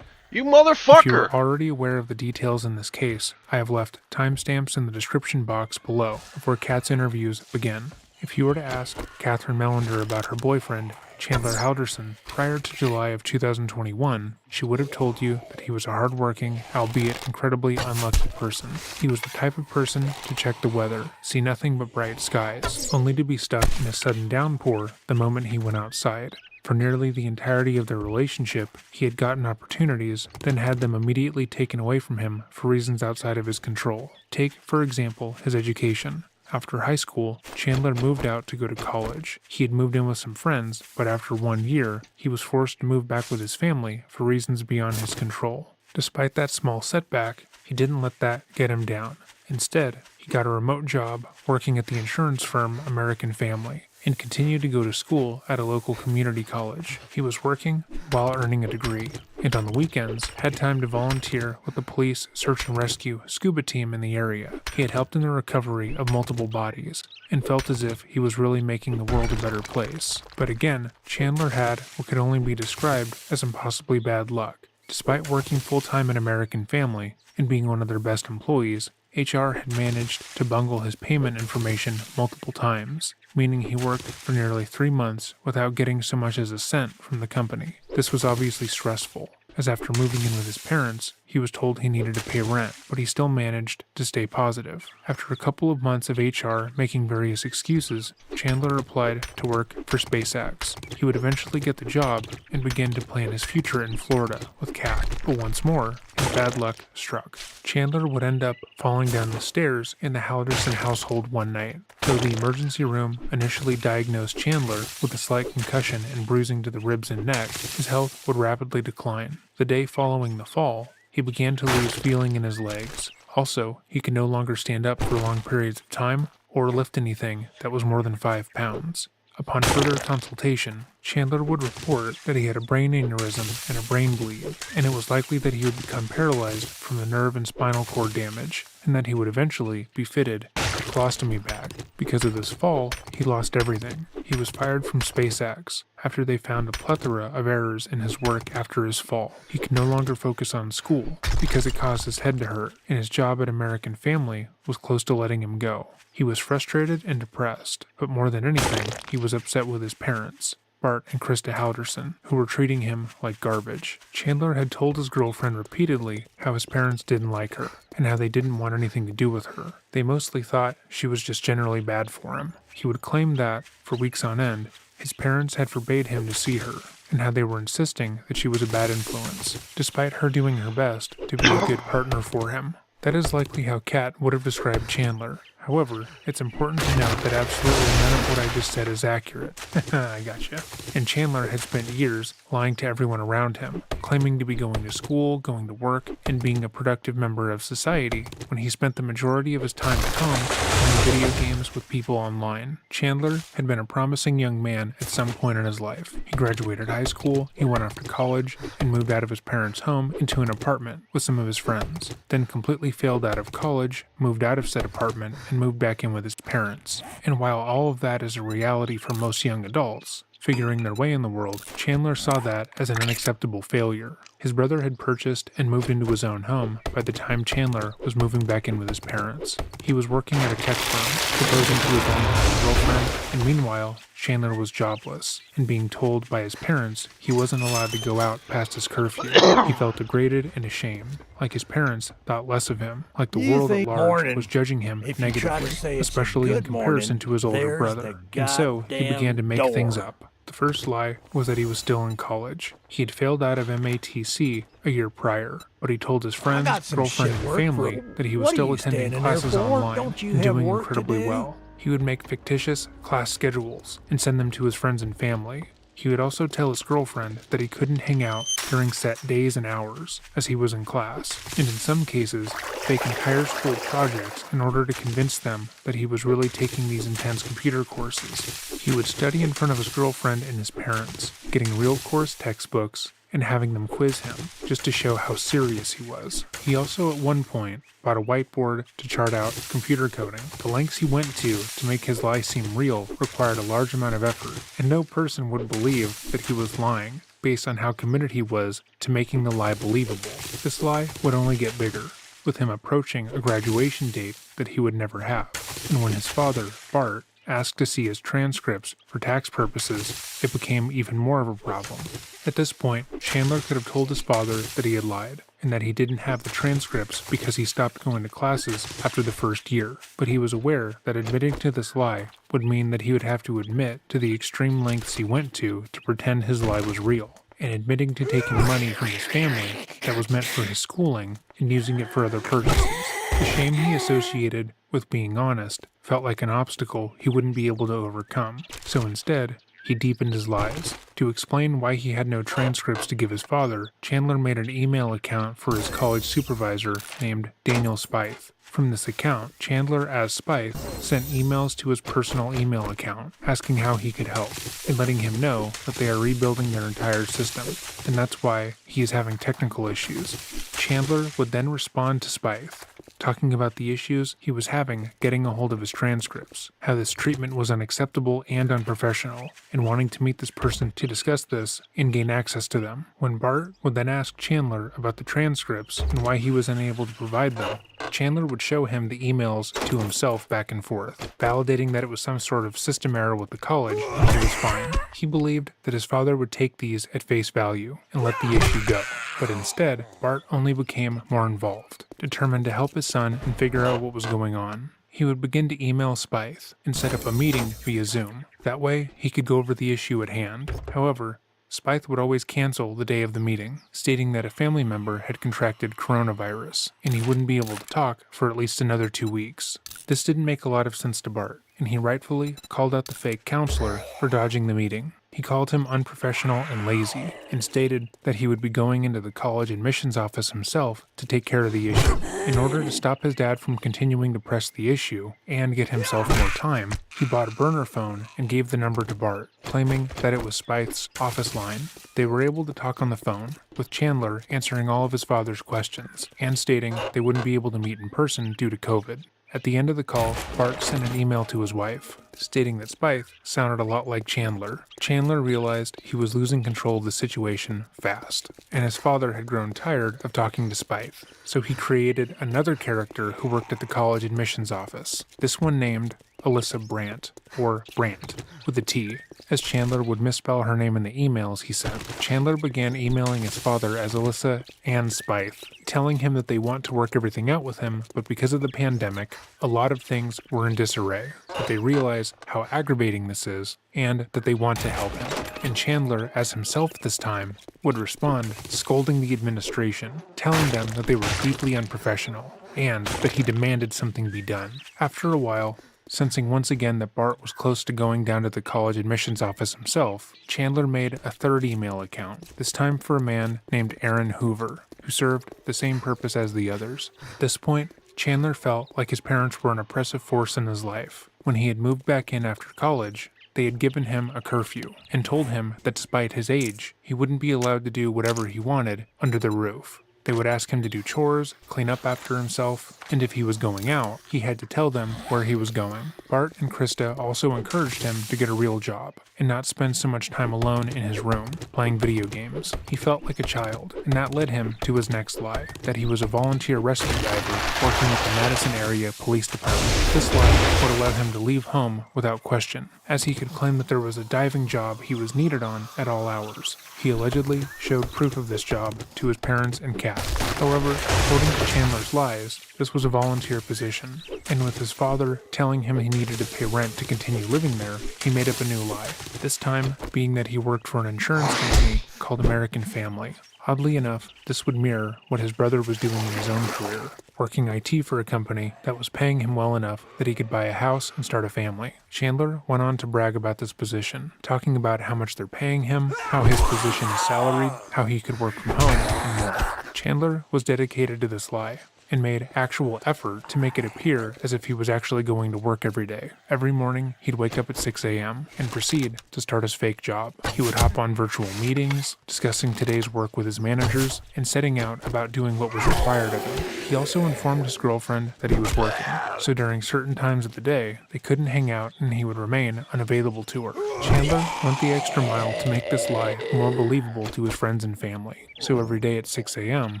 You motherfucker! If you are already aware of the details in this case, I have left timestamps in the description box below of where Kat's interviews begin. If you were to ask Catherine Mellender about her boyfriend, Chandler Halderson, prior to July of 2021, she would have told you that he was a hardworking, albeit incredibly unlucky person. He was the type of person to check the weather, see nothing but bright skies, only to be stuck in a sudden downpour the moment he went outside. For nearly the entirety of their relationship, he had gotten opportunities, then had them immediately taken away from him for reasons outside of his control. Take, for example, his education. After high school, Chandler moved out to go to college. He had moved in with some friends, but after 1 year, he was forced to move back with his family for reasons beyond his control. Despite that small setback, he didn't let that get him down. Instead, he got a remote job working at the insurance firm American Family, and continued to go to school at a local community college. He was working while earning a degree, and on the weekends had time to volunteer with the police search and rescue scuba team in the area. He had helped in the recovery of multiple bodies, and felt as if he was really making the world a better place. But again, Chandler had what could only be described as impossibly bad luck. Despite working full-time at American Family and being one of their best employees, HR had managed to bungle his payment information multiple times, meaning he worked for nearly 3 months without getting so much as a cent from the company. This was obviously stressful, as after moving in with his parents, he was told he needed to pay rent, but he still managed to stay positive. After a couple of months of HR making various excuses, Chandler applied to work for SpaceX. He would eventually get the job and begin to plan his future in Florida with Kat, but once more, his bad luck struck. Chandler would end up falling down the stairs in the Halderson household one night. Though the emergency room initially diagnosed Chandler with a slight concussion and bruising to the ribs and neck, his health would rapidly decline. The day following the fall, he began to lose feeling in his legs. Also, he could no longer stand up for long periods of time or lift anything that was more than 5 pounds. Upon further consultation, Chandler would report that he had a brain aneurysm and a brain bleed, and it was likely that he would become paralyzed from the nerve and spinal cord damage, and that he would eventually be fitted a colostomy bag. Because of this fall, he lost everything. He was fired from SpaceX after they found a plethora of errors in his work after his fall. He could no longer focus on school because it caused his head to hurt, and his job at American Family was close to letting him go. He was frustrated and depressed, but more than anything, he was upset with his parents, Bart and Krista Halderson, who were treating him like garbage. Chandler had told his girlfriend repeatedly how his parents didn't like her, and how they didn't want anything to do with her. They mostly thought she was just generally bad for him. He would claim that, for weeks on end, his parents had forbade him to see her, and how they were insisting that she was a bad influence, despite her doing her best to be a good partner for him. That is likely how Kat would have described Chandler, However, it's important to note that absolutely none of what I just said is accurate. I gotcha. And Chandler had spent years lying to everyone around him, claiming to be going to school, going to work, and being a productive member of society, when he spent the majority of his time at home playing video games with people online. Chandler had been a promising young man at some point in his life. He graduated high school, he went off to college, and moved out of his parents' home into an apartment with some of his friends, then completely failed out of college, moved out of said apartment, and moved back in with his parents. And while all of that is a reality for most young adults, figuring their way in the world, Chandler saw that as an unacceptable failure. His brother had purchased and moved into his own home by the time Chandler was moving back in with his parents. He was working at a tech firm, proposing to his longtime girlfriend, and meanwhile, Chandler was jobless, and being told by his parents he wasn't allowed to go out past his curfew. He felt degraded and ashamed, like his parents thought less of him, like the world at large was judging him negatively, especially in comparison to his older brother. And so, he began to make things up. The first lie was that he was still in college. He had failed out of MATC a year prior, but he told his friends, girlfriend, and family that he was still attending classes online and doing incredibly well. He would make fictitious class schedules and send them to his friends and family. He would also tell his girlfriend that he couldn't hang out during set days and hours as he was in class, and in some cases, fake entire school projects in order to convince them that he was really taking these intense computer courses. He would study in front of his girlfriend and his parents, getting real course textbooks and having them quiz him, just to show how serious he was. He also at one point bought a whiteboard to chart out computer coding. The lengths he went to make his lie seem real required a large amount of effort, and no person would believe that he was lying based on how committed he was to making the lie believable. This lie would only get bigger, with him approaching a graduation date that he would never have. And when his father, Bart, asked to see his transcripts for tax purposes, it became even more of a problem. At this point, Chandler could have told his father that he had lied, and that he didn't have the transcripts because he stopped going to classes after the first year. But he was aware that admitting to this lie would mean that he would have to admit to the extreme lengths he went to pretend his lie was real, and admitting to taking money from his family that was meant for his schooling and using it for other purchases. The shame he associated with being honest felt like an obstacle he wouldn't be able to overcome, so instead, he deepened his lies. To explain why he had no transcripts to give his father, Chandler made an email account for his college supervisor named Daniel Spythe. From this account, Chandler, as Spythe, sent emails to his personal email account, asking how he could help, and letting him know that they are rebuilding their entire system, and that's why he is having technical issues. Chandler would then respond to Spythe, talking about the issues he was having getting a hold of his transcripts, how this treatment was unacceptable and unprofessional, and wanting to meet this person to discuss this and gain access to them. When Bart would then ask Chandler about the transcripts and why he was unable to provide them, Chandler would show him the emails to himself back and forth, validating that it was some sort of system error with the college and he was fine. He believed that his father would take these at face value and let the issue go, but instead, Bart only became more involved, determined to help his son and figure out what was going on. He would begin to email Spythe and set up a meeting via Zoom. That way, he could go over the issue at hand. However, Spythe would always cancel the day of the meeting, stating that a family member had contracted coronavirus, and he wouldn't be able to talk for at least another 2 weeks. This didn't make a lot of sense to Bart, and he rightfully called out the fake counselor for dodging the meeting. He called him unprofessional and lazy, and stated that he would be going into the college admissions office himself to take care of the issue. In order to stop his dad from continuing to press the issue, and get himself more time, he bought a burner phone and gave the number to Bart, claiming that it was Spythe's office line. They were able to talk on the phone, with Chandler answering all of his father's questions, and stating they wouldn't be able to meet in person due to COVID. At the end of the call, Bart sent an email to his wife, stating that Spythe sounded a lot like Chandler. Chandler realized he was losing control of the situation fast, and his father had grown tired of talking to Spythe, so he created another character who worked at the college admissions office, this one named Alyssa Brandt, or Brandt, with a T, as Chandler would misspell her name in the emails he sent. Chandler began emailing his father as Alyssa and Spythe, telling him that they want to work everything out with him, but because of the pandemic, a lot of things were in disarray, that they realize how aggravating this is, and that they want to help him. And Chandler, as himself this time, would respond, scolding the administration, telling them that they were deeply unprofessional, and that he demanded something be done. After a while, sensing once again that Bart was close to going down to the college admissions office himself, Chandler made a third email account, this time for a man named Aaron Hoover, who served the same purpose as the others. At this point, Chandler felt like his parents were an oppressive force in his life. When he had moved back in after college, they had given him a curfew and told him that despite his age, he wouldn't be allowed to do whatever he wanted under the roof. They would ask him to do chores, clean up after himself, and if he was going out, he had to tell them where he was going. Bart and Krista also encouraged him to get a real job and not spend so much time alone in his room, playing video games. He felt like a child, and that led him to his next lie, that he was a volunteer rescue diver working at the Madison Area Police Department. This lie would allow him to leave home without question, as he could claim that there was a diving job he was needed on at all hours. He allegedly showed proof of this job to his parents and Kat. However, according to Chandler's lies, this was a volunteer position, and with his father telling him he needed to pay rent to continue living there, he made up a new lie, this time being that he worked for an insurance company called American Family. Oddly enough, this would mirror what his brother was doing in his own career, working IT for a company that was paying him well enough that he could buy a house and start a family. Chandler went on to brag about this position, talking about how much they're paying him, how his position is salaried, how he could work from home, and more. Chandler was dedicated to this lie and made actual effort to make it appear as if he was actually going to work every day. Every morning, he'd wake up at 6 a.m. and proceed to start his fake job. He would hop on virtual meetings, discussing today's work with his managers, and setting out about doing what was required of him. He also informed his girlfriend that he was working, so during certain times of the day, they couldn't hang out and he would remain unavailable to her. Chandler went the extra mile to make this lie more believable to his friends and family. So every day at 6 a.m.,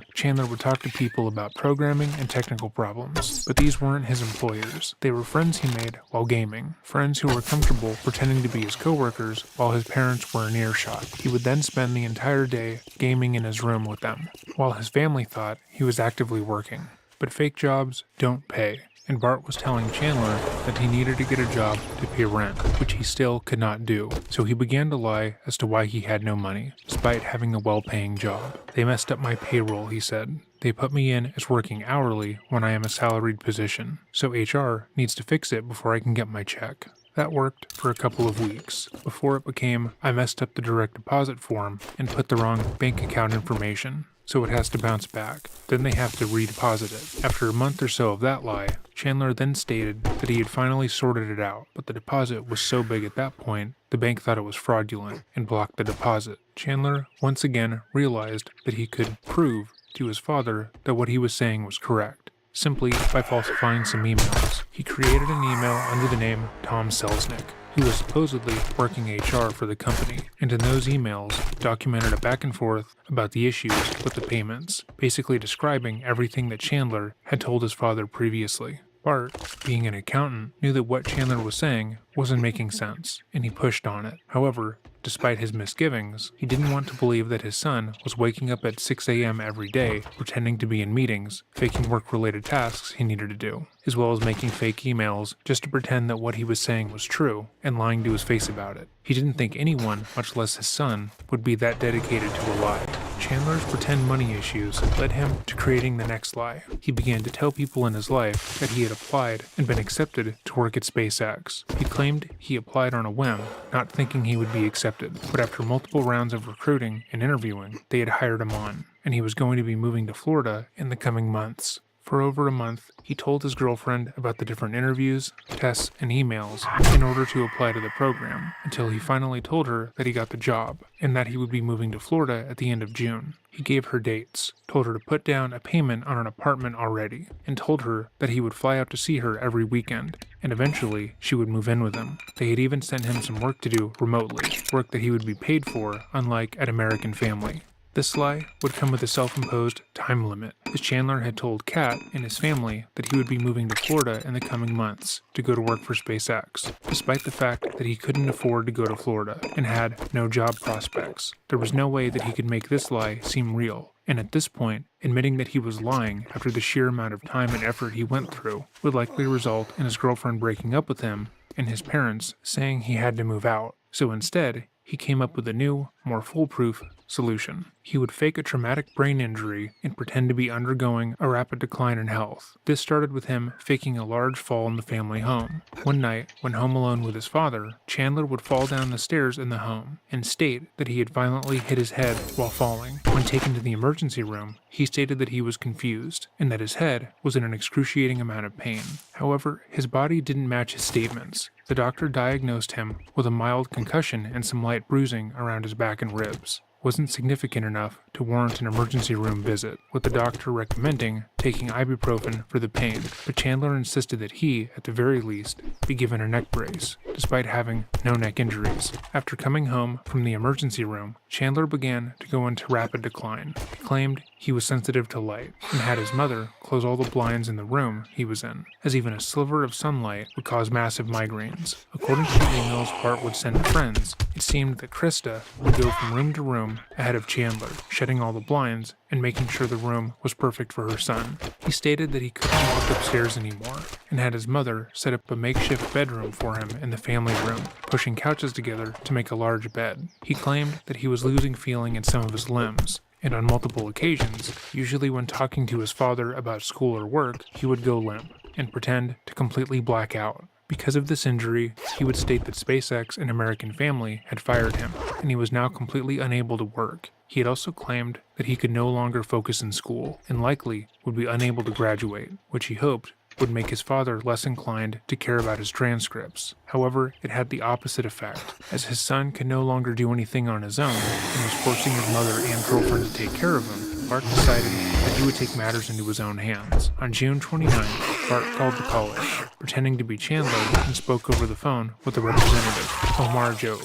Chandler would talk to people about programming and technical problems. But these weren't his employers. They were friends he made while gaming. Friends who were comfortable pretending to be his coworkers while his parents were in earshot. He would then spend the entire day gaming in his room with them, while his family thought he was actively working. But fake jobs don't pay. And Bart was telling Chandler that he needed to get a job to pay rent, which he still could not do. So he began to lie as to why he had no money, despite having a well-paying job. They messed up my payroll, he said. They put me in as working hourly when I am a salaried position, so HR needs to fix it before I can get my check. That worked for a couple of weeks, before it became I messed up the direct deposit form and put the wrong bank account information, so it has to bounce back. Then they have to redeposit it. After a month or so of that lie, Chandler then stated that he had finally sorted it out, but the deposit was so big at that point, the bank thought it was fraudulent and blocked the deposit. Chandler once again realized that he could prove to his father that what he was saying was correct, simply by falsifying some emails. He created an email under the name Tom Selznick, who was supposedly working HR for the company, and in those emails documented a back and forth about the issues with the payments, basically describing everything that Chandler had told his father previously. Bart, being an accountant, knew that what Chandler was saying wasn't making sense, and he pushed on it. However, despite his misgivings, he didn't want to believe that his son was waking up at 6 a.m. every day, pretending to be in meetings, faking work-related tasks he needed to do, as well as making fake emails just to pretend that what he was saying was true, and lying to his face about it. He didn't think anyone, much less his son, would be that dedicated to a lie. Chandler's pretend money issues led him to creating the next lie. He began to tell people in his life that he had applied and been accepted to work at SpaceX. He claimed he applied on a whim, not thinking he would be accepted. But after multiple rounds of recruiting and interviewing, they had hired him on, and he was going to be moving to Florida in the coming months. For over a month, he told his girlfriend about the different interviews, tests, and emails in order to apply to the program, until he finally told her that he got the job, and that he would be moving to Florida at the end of June. He gave her dates, told her to put down a payment on an apartment already, and told her that he would fly out to see her every weekend, and eventually she would move in with him. They had even sent him some work to do remotely, work that he would be paid for, unlike at American Family. This lie would come with a self-imposed time limit, as Chandler had told Kat and his family that he would be moving to Florida in the coming months to go to work for SpaceX, despite the fact that he couldn't afford to go to Florida and had no job prospects. There was no way that he could make this lie seem real, and at this point, admitting that he was lying after the sheer amount of time and effort he went through would likely result in his girlfriend breaking up with him and his parents saying he had to move out. So instead, he came up with a new, more foolproof solution. He would fake a traumatic brain injury and pretend to be undergoing a rapid decline in health. This started with him faking a large fall in the family home. One night, when home alone with his father, Chandler would fall down the stairs in the home and state that he had violently hit his head while falling. When taken to the emergency room, he stated that he was confused and that his head was in an excruciating amount of pain. However, his body didn't match his statements. The doctor diagnosed him with a mild concussion and some light bruising around his back and ribs. Wasn't significant enough to warrant an emergency room visit, with the doctor recommending taking ibuprofen for the pain, but Chandler insisted that he, at the very least, be given a neck brace, despite having no neck injuries. After coming home from the emergency room, Chandler began to go into rapid decline. He claimed he was sensitive to light and had his mother close all the blinds in the room he was in, as even a sliver of sunlight would cause massive migraines. According to the emails Bart would send to friends, it seemed that Krista would go from room to room ahead of Chandler, shutting all the blinds and making sure the room was perfect for her son. He stated that he couldn't walk upstairs anymore and had his mother set up a makeshift bedroom for him in the family room, pushing couches together to make a large bed. He claimed that he was losing feeling in some of his limbs, and on multiple occasions, usually when talking to his father about school or work, he would go limp and pretend to completely black out. Because of this injury, he would state that SpaceX and American Family had fired him, and he was now completely unable to work. He had also claimed that he could no longer focus in school, and likely would be unable to graduate, which he hoped would make his father less inclined to care about his transcripts. However, it had the opposite effect, as his son could no longer do anything on his own, and was forcing his mother and girlfriend to take care of him. Bart decided that he would take matters into his own hands. On June 29th, Bart called the college, pretending to be Chandler, and spoke over the phone with the representative, Omar Job.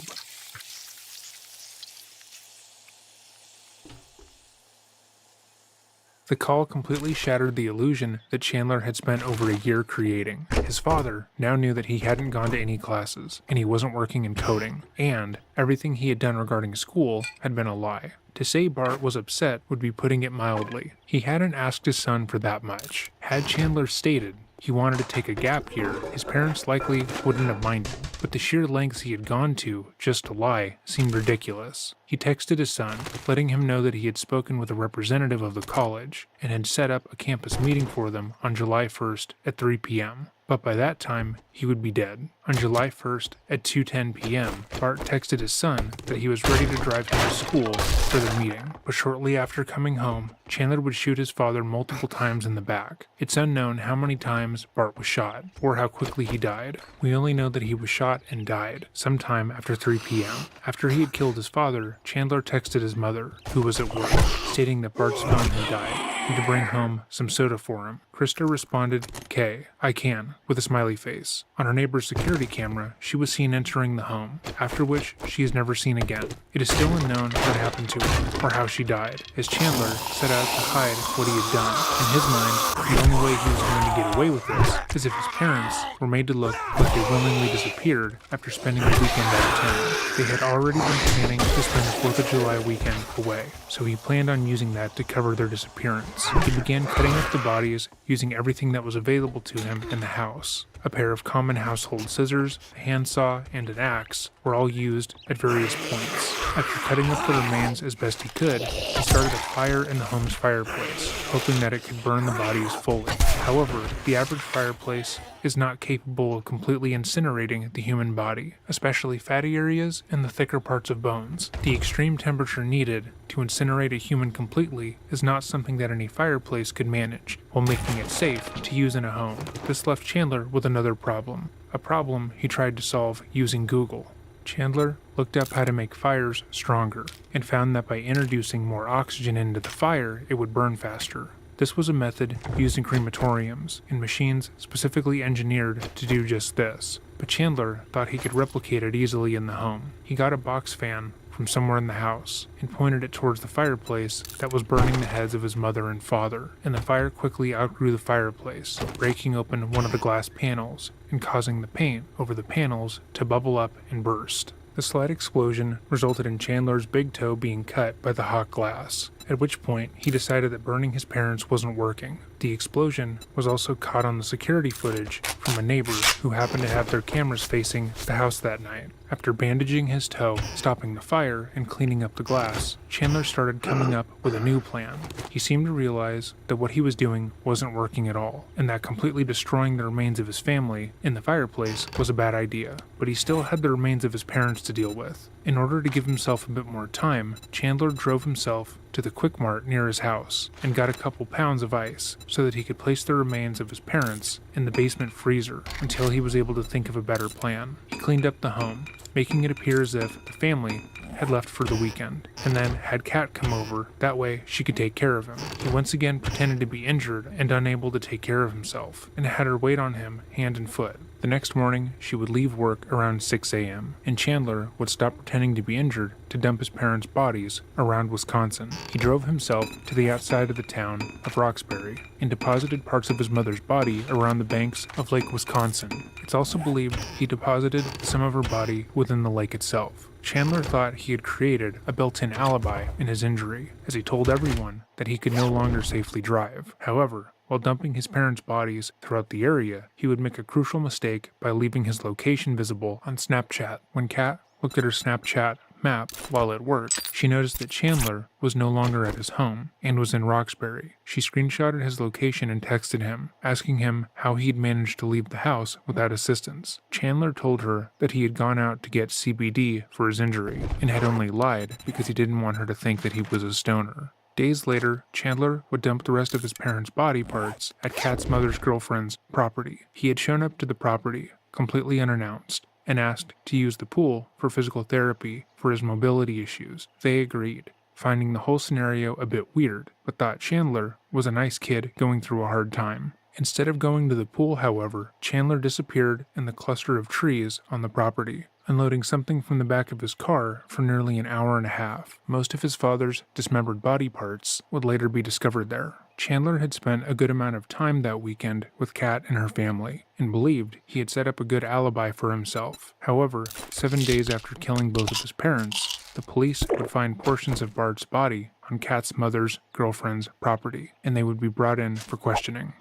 The call completely shattered the illusion that Chandler had spent over a year creating. His father now knew that he hadn't gone to any classes, and he wasn't working in coding, and everything he had done regarding school had been a lie. To say Bart was upset would be putting it mildly. He hadn't asked his son for that much. Had Chandler stated he wanted to take a gap year, his parents likely wouldn't have minded, but the sheer lengths he had gone to just to lie seemed ridiculous. He texted his son, letting him know that he had spoken with a representative of the college and had set up a campus meeting for them on July 1st at 3 p.m. But by that time, he would be dead. On July 1st at 2:10 p.m., Bart texted his son that he was ready to drive him to school for the meeting. But shortly after coming home, Chandler would shoot his father multiple times in the back. It's unknown how many times Bart was shot, or how quickly he died. We only know that he was shot and died sometime after 3 p.m. After he had killed his father, Chandler texted his mother, who was at work, stating that Bart's phone had died and to bring home some soda for him. Krista responded, "K, I can," with a smiley face. On her neighbor's security camera, she was seen entering the home, after which she is never seen again. It is still unknown what happened to her, or how she died, as Chandler set out to hide what he had done. In his mind, the only way he was going to get away with this is if his parents were made to look like they willingly disappeared after spending the weekend out of town. They had already been planning to spend the 4th of July weekend away, so he planned on using that to cover their disappearance. He began cutting up the bodies using everything that was available to him in the house. A pair of common household scissors, a handsaw, and an axe were all used at various points. After cutting up the remains as best he could, he started a fire in the home's fireplace, hoping that it could burn the bodies fully. However, the average fireplace is not capable of completely incinerating the human body, especially fatty areas and the thicker parts of bones. The extreme temperature needed to incinerate a human completely is not something that any fireplace could manage, while making it safe to use in a home. This left Chandler with another problem, a problem he tried to solve using Google. Chandler looked up how to make fires stronger, and found that by introducing more oxygen into the fire, it would burn faster. This was a method used in crematoriums, and machines specifically engineered to do just this. But Chandler thought he could replicate it easily in the home. He got a box fan from somewhere in the house and pointed it towards the fireplace that was burning the heads of his mother and father, and the fire quickly outgrew the fireplace, breaking open one of the glass panels and causing the paint over the panels to bubble up and burst. The slight explosion resulted in Chandler's big toe being cut by the hot glass. at which point he decided that burning his parents wasn't working. The explosion was also caught on the security footage from a neighbor who happened to have their cameras facing the house that night. After bandaging his toe, stopping the fire, and cleaning up the glass, Chandler started coming up with a new plan. He seemed to realize that what he was doing wasn't working at all, and that completely destroying the remains of his family in the fireplace was a bad idea, but he still had the remains of his parents to deal with. In order to give himself a bit more time, Chandler drove himself to the Quick Mart near his house and got a couple pounds of ice so that he could place the remains of his parents in the basement freezer until he was able to think of a better plan. He cleaned up the home, making it appear as if the family had left for the weekend, and then had Kat come over, that way she could take care of him. He once again pretended to be injured and unable to take care of himself, and had her wait on him hand and foot. The next morning, she would leave work around 6 a.m., and Chandler would stop pretending to be injured to dump his parents' bodies around Wisconsin. He drove himself to the outside of the town of Roxbury and deposited parts of his mother's body around the banks of Lake Wisconsin. It's also believed he deposited some of her body within the lake itself. Chandler thought he had created a built-in alibi in his injury, as he told everyone that he could no longer safely drive. However, while dumping his parents' bodies throughout the area, he would make a crucial mistake by leaving his location visible on Snapchat. When Kat looked at her Snapchat map while at work, she noticed that Chandler was no longer at his home and was in Roxbury. She screenshotted his location and texted him, asking him how he'd managed to leave the house without assistance. Chandler told her that he had gone out to get CBD for his injury and had only lied because he didn't want her to think that he was a stoner. Days later, Chandler would dump the rest of his parents' body parts at Kat's mother's girlfriend's property. He had shown up to the property completely unannounced and asked to use the pool for physical therapy for his mobility issues. They agreed, finding the whole scenario a bit weird, but thought Chandler was a nice kid going through a hard time. Instead of going to the pool, however, Chandler disappeared in the cluster of trees on the property, unloading something from the back of his car for nearly an hour and a half. Most of his father's dismembered body parts would later be discovered there. Chandler had spent a good amount of time that weekend with Kat and her family, and believed he had set up a good alibi for himself. However, 7 days after killing both of his parents, the police would find portions of Bart's body on Kat's mother's girlfriend's property, and they would be brought in for questioning.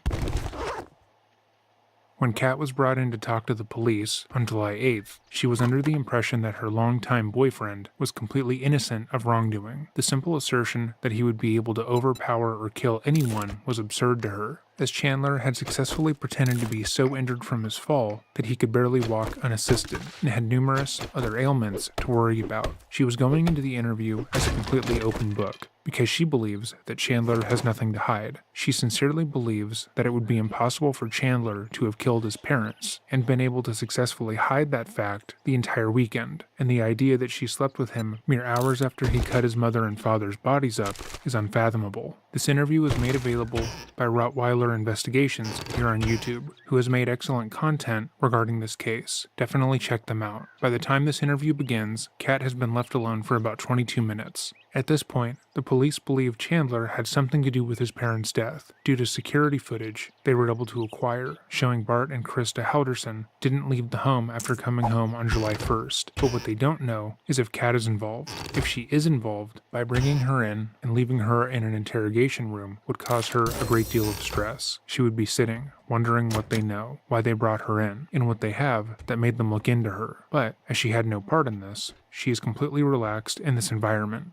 When Kat was brought in to talk to the police on July 8th, she was under the impression that her longtime boyfriend was completely innocent of wrongdoing. The simple assertion that he would be able to overpower or kill anyone was absurd to her, as Chandler had successfully pretended to be so injured from his fall that he could barely walk unassisted and had numerous other ailments to worry about. She was going into the interview as a completely open book, because she believes that Chandler has nothing to hide. She sincerely believes that it would be impossible for Chandler to have killed his parents and been able to successfully hide that fact the entire weekend, and the idea that she slept with him mere hours after he cut his mother and father's bodies up is unfathomable. This interview was made available by Rottweiler Investigations here on YouTube, who has made excellent content regarding this case. Definitely check them out. By the time this interview begins, Kat has been left alone for about 22 minutes. At this point, the police believe Chandler had something to do with his parents' death, due to security footage they were able to acquire, showing Bart and Krista Helderson didn't leave the home after coming home on July 1st. But what they don't know is if Kat is involved. If she is involved, by bringing her in and leaving her in an interrogation room would cause her a great deal of stress. She would be sitting, wondering what they know, why they brought her in, and what they have that made them look into her. But, as she had no part in this, she is completely relaxed in this environment.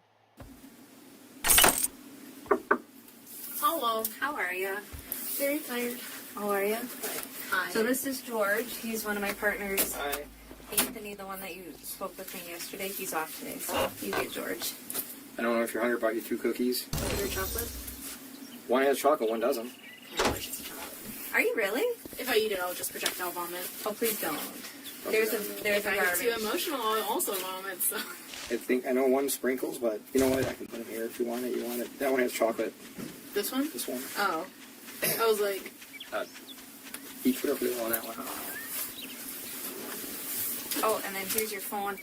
Hello. How are you? Very tired. How are you? Hi. So this is George. He's one of my partners. Hi. Anthony, the one that you spoke with me yesterday, he's off today, so you get George. I don't know if you're hungry, brought you 2 cookies. Is there chocolate? One has chocolate, one doesn't. Are you really? If I eat it, I'll just projectile vomit. Oh, please don't. There's a If I get too emotional, I'll also vomit, so. I know one sprinkles, but you know what? I can put them here if you want it. You want it? That one has chocolate. This one? This one. Oh. I was like... Each whatever you want on that one. Oh, and then here's your phone.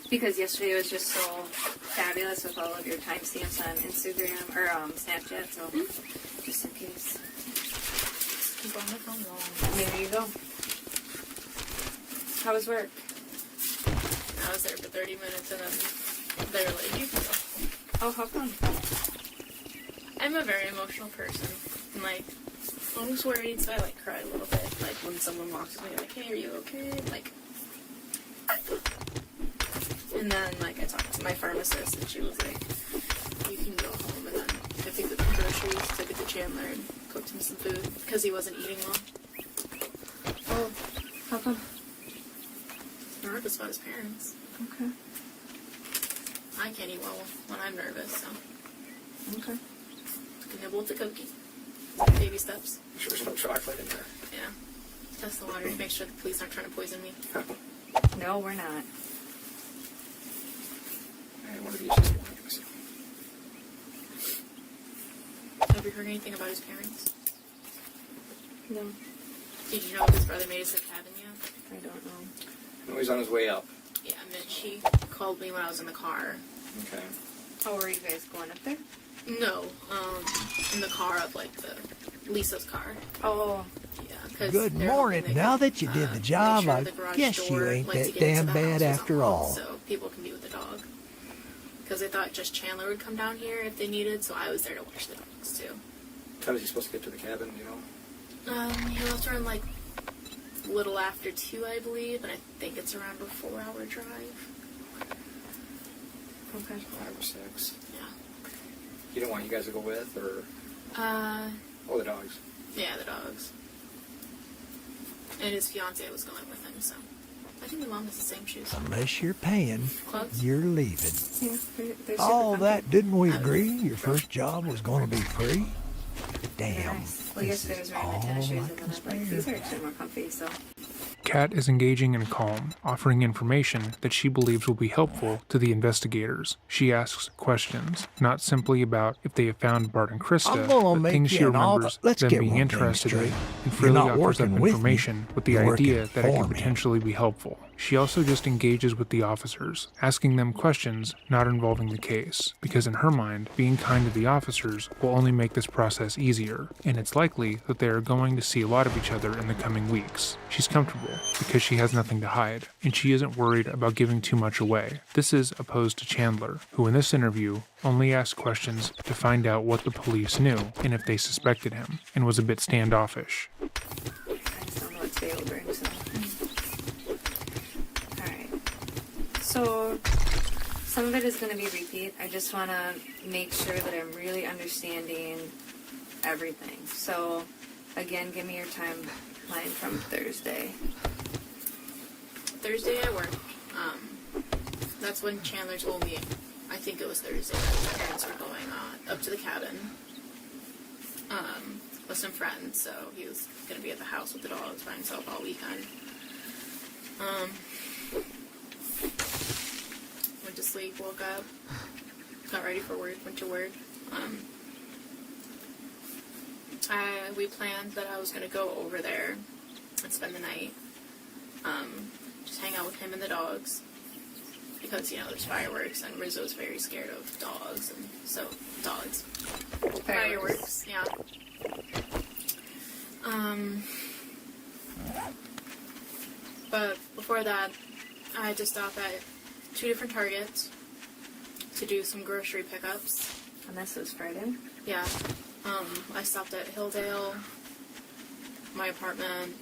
Because yesterday was just so fabulous with all of your timestamps on Instagram or Snapchat, so just in case. Keep on the phone long. There you go. How was work? I was there for 30 minutes and then they were like, you can go. Oh, how come? I'm a very emotional person. And, like, I was worried, so I, like, cried a little bit. Like, when someone walks with me, like, hey, are you okay? Like, and then, like, I talked to my pharmacist, and she was like, you can go home. And then I picked up the groceries, took it to Chandler, and cooked him some food, because he wasn't eating well. Oh, how come? Nervous about his parents. Okay. I can't eat well when I'm nervous, so. Okay. Took a nibble at the cookie. Baby steps. Sure there's no chocolate in there. Yeah. Test the water. Make sure the police aren't trying to poison me. No, we're not. Alright, one of these is Have you heard anything about his parents? No. Did you know if his brother made it to the cabin yet? I don't know. No, he's on his way up. Yeah, Mitch, he called me when I was in the car. Okay. Oh, were you guys going up there? No, in the car of, like, Lisa's car. Oh. Yeah, because Good morning. Now that you did the job, I guess you ain't that damn bad after all. So people can be with the dog. Because they thought just Chandler would come down here if they needed, so I was there to watch the dogs, too. What time is he supposed to get to the cabin, you know? He left around, like, a little after 2, I believe, and I think it's around a 4-hour drive. Okay. 5 or 6. Yeah. You don't want you guys to go with, or? Oh, the dogs. Yeah, the dogs. And his fiance was going with him, so. I think the mom has the same shoes. Unless you're paying, Clubs? you're leaving. Yeah, they're All super that, didn't we agree? Your first job was going to be free? Damn. nice. Well, yesterday I was wearing the tennis shoes, and then I was like, these are actually more comfy, so. Kat is engaging in calm, offering information that she believes will be helpful to the investigators. She asks questions, not simply about if they have found Bart and I'm Krista, gonna but make things you she an offer. remembers Let's them get being one thing interested in, straight. and You're freely not offers up working with me, information with the you're working idea that it for could me. potentially be helpful. She also just engages with the officers, asking them questions not involving the case, because in her mind, being kind to the officers will only make this process easier, and it's likely that they are going to see a lot of each other in the coming weeks. She's comfortable because she has nothing to hide, and she isn't worried about giving too much away. This is opposed to Chandler, who in this interview only asked questions to find out what the police knew and if they suspected him, and was a bit standoffish. I just don't know what today will bring, so. Alright. So, some of it is going to be repeat. I just want to make sure that I'm really understanding everything. So, again, give me your timeline from Thursday. Thursday I work. That's when Chandler told me, I think it was Thursday, that his parents were going up to the cabin with some friends, so he was going to be at the house with the dogs by himself all weekend. Went to sleep, woke up, got ready for work, went to work. We planned that I was going to go over there and spend the night. Just hang out with him and the dogs. Because, you know, there's fireworks and Rizzo's very scared of dogs, and so, dogs. Fireworks, yeah. But before that, I had to stop at 2 different Targets to do some grocery pickups. And this was Friday? Yeah. I stopped at Hilldale, my apartment.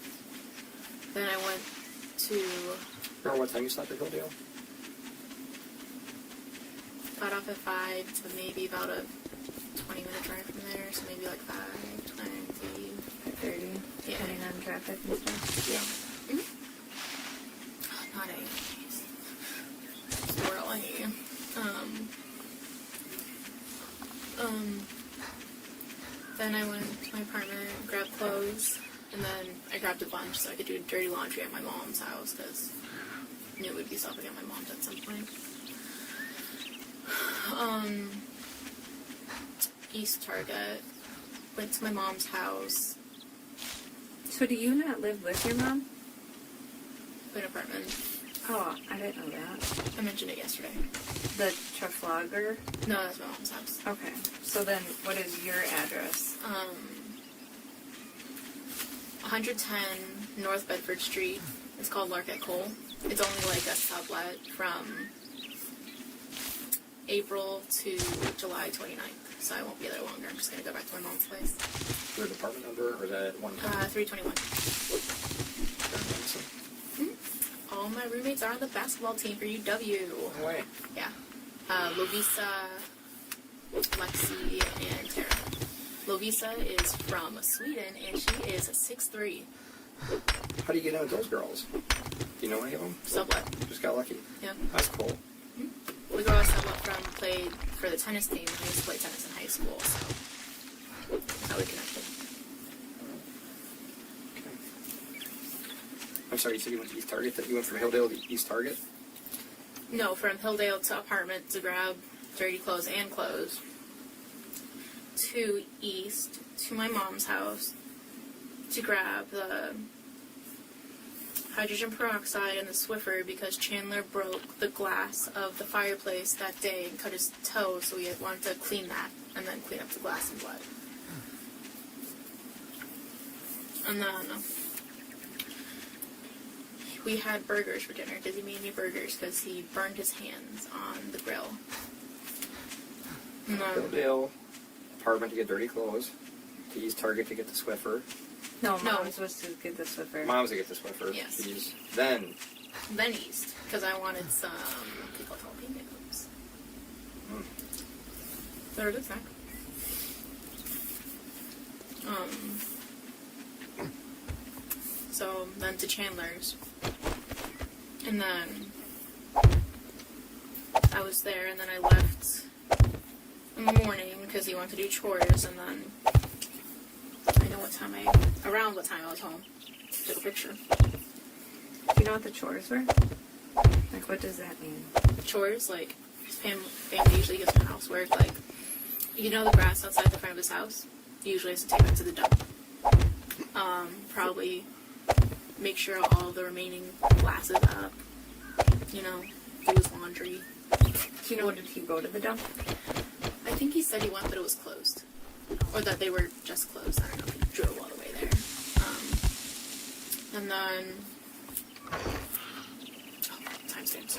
Then I went to... Remember what time you stopped at Hilldale? Got off at 5, so maybe about a 20-minute drive from there, so maybe like 5:20, 5:30, yeah. depending on traffic and stuff. Yeah. Mm-hmm. Not anyways. Swirly. Then I went to my apartment, grabbed clothes, and then I grabbed a bunch so I could do dirty laundry at my mom's house, because I knew we'd be stopping at my mom's at some point. East Target, went to my mom's house. So do you not live with your mom? An apartment. Oh, I didn't know that. I mentioned it yesterday. The Trafalgar? No, that's my mom's house. Okay. So then, what is your address? 110 North Bedford Street. It's called Lark at Cole. It's only like a sublet from April to July 29th, so I won't be there longer. I'm just going to go back to my mom's place. Your apartment number, or is that 321. All my roommates are on the basketball team for UW. No way. Yeah. Lovisa, Lexi, and Tara. Lovisa is from Sweden, and she is 6'3". How do you get in with those girls? Do you know any of them? Sublet. Just got lucky. Yeah. That's cool. The girl I sublet from played for the tennis team. I used to play tennis in high school, so that's how we connected. I'm sorry, you said you went to East Target? That you went from Hilldale to East Target? No, from Hilldale to apartment to grab dirty clothes and clothes. To East, to my mom's house, to grab the hydrogen peroxide and the Swiffer because Chandler broke the glass of the fireplace that day and cut his toe, so we wanted to clean that and then clean up the glass and blood. And then we had burgers for dinner. Dizzy made me burgers because he burned his hands on the grill. Hilldale apartment to get dirty clothes, to East Target to get the Swiffer. No, Mom was supposed to get the Swiffer. Mom's to get the Swiffer. Yes. Jeez. Then East, because I wanted some pickled jalapenos. They're a good snack. So then to Chandler's. And then I was there, and then I left in the morning because he wanted to do chores, and then I know around what time I was home. Took a picture. Do you know what the chores were? Like, what does that mean? Chores, like, his family usually gets him housework, like, you know the grass outside the front of his house? He usually has to take that to the dump. Probably make sure all the remaining glass is up, you know, do his laundry. Do you know, did he go to the dump? I think he said he went, but it was closed. Or that they were just closed. I don't know if he drove all the way there. And then... timestamps.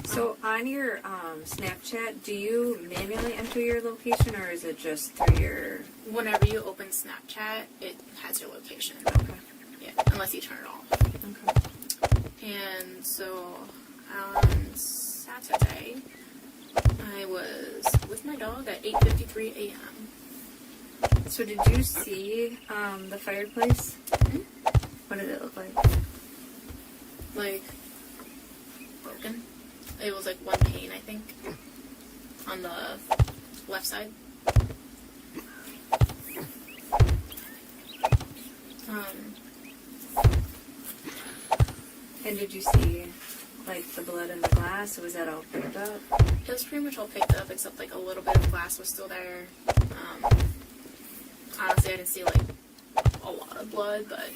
So on your Snapchat, do you manually enter your location, or is it just through your... Whenever you open Snapchat, it has your location. Okay. Yeah, unless you turn it off. Okay. And so on Saturday, I was with my dog at 8:53 a.m. So did you see the fireplace? Mm-hmm. What did it look like? Like, broken. It was like one pane, I think, on the left side. And did you see, like, the blood in the glass, or was that all picked up? It was pretty much all picked up, except like a little bit of glass was still there. Honestly, I didn't see like a lot of blood, but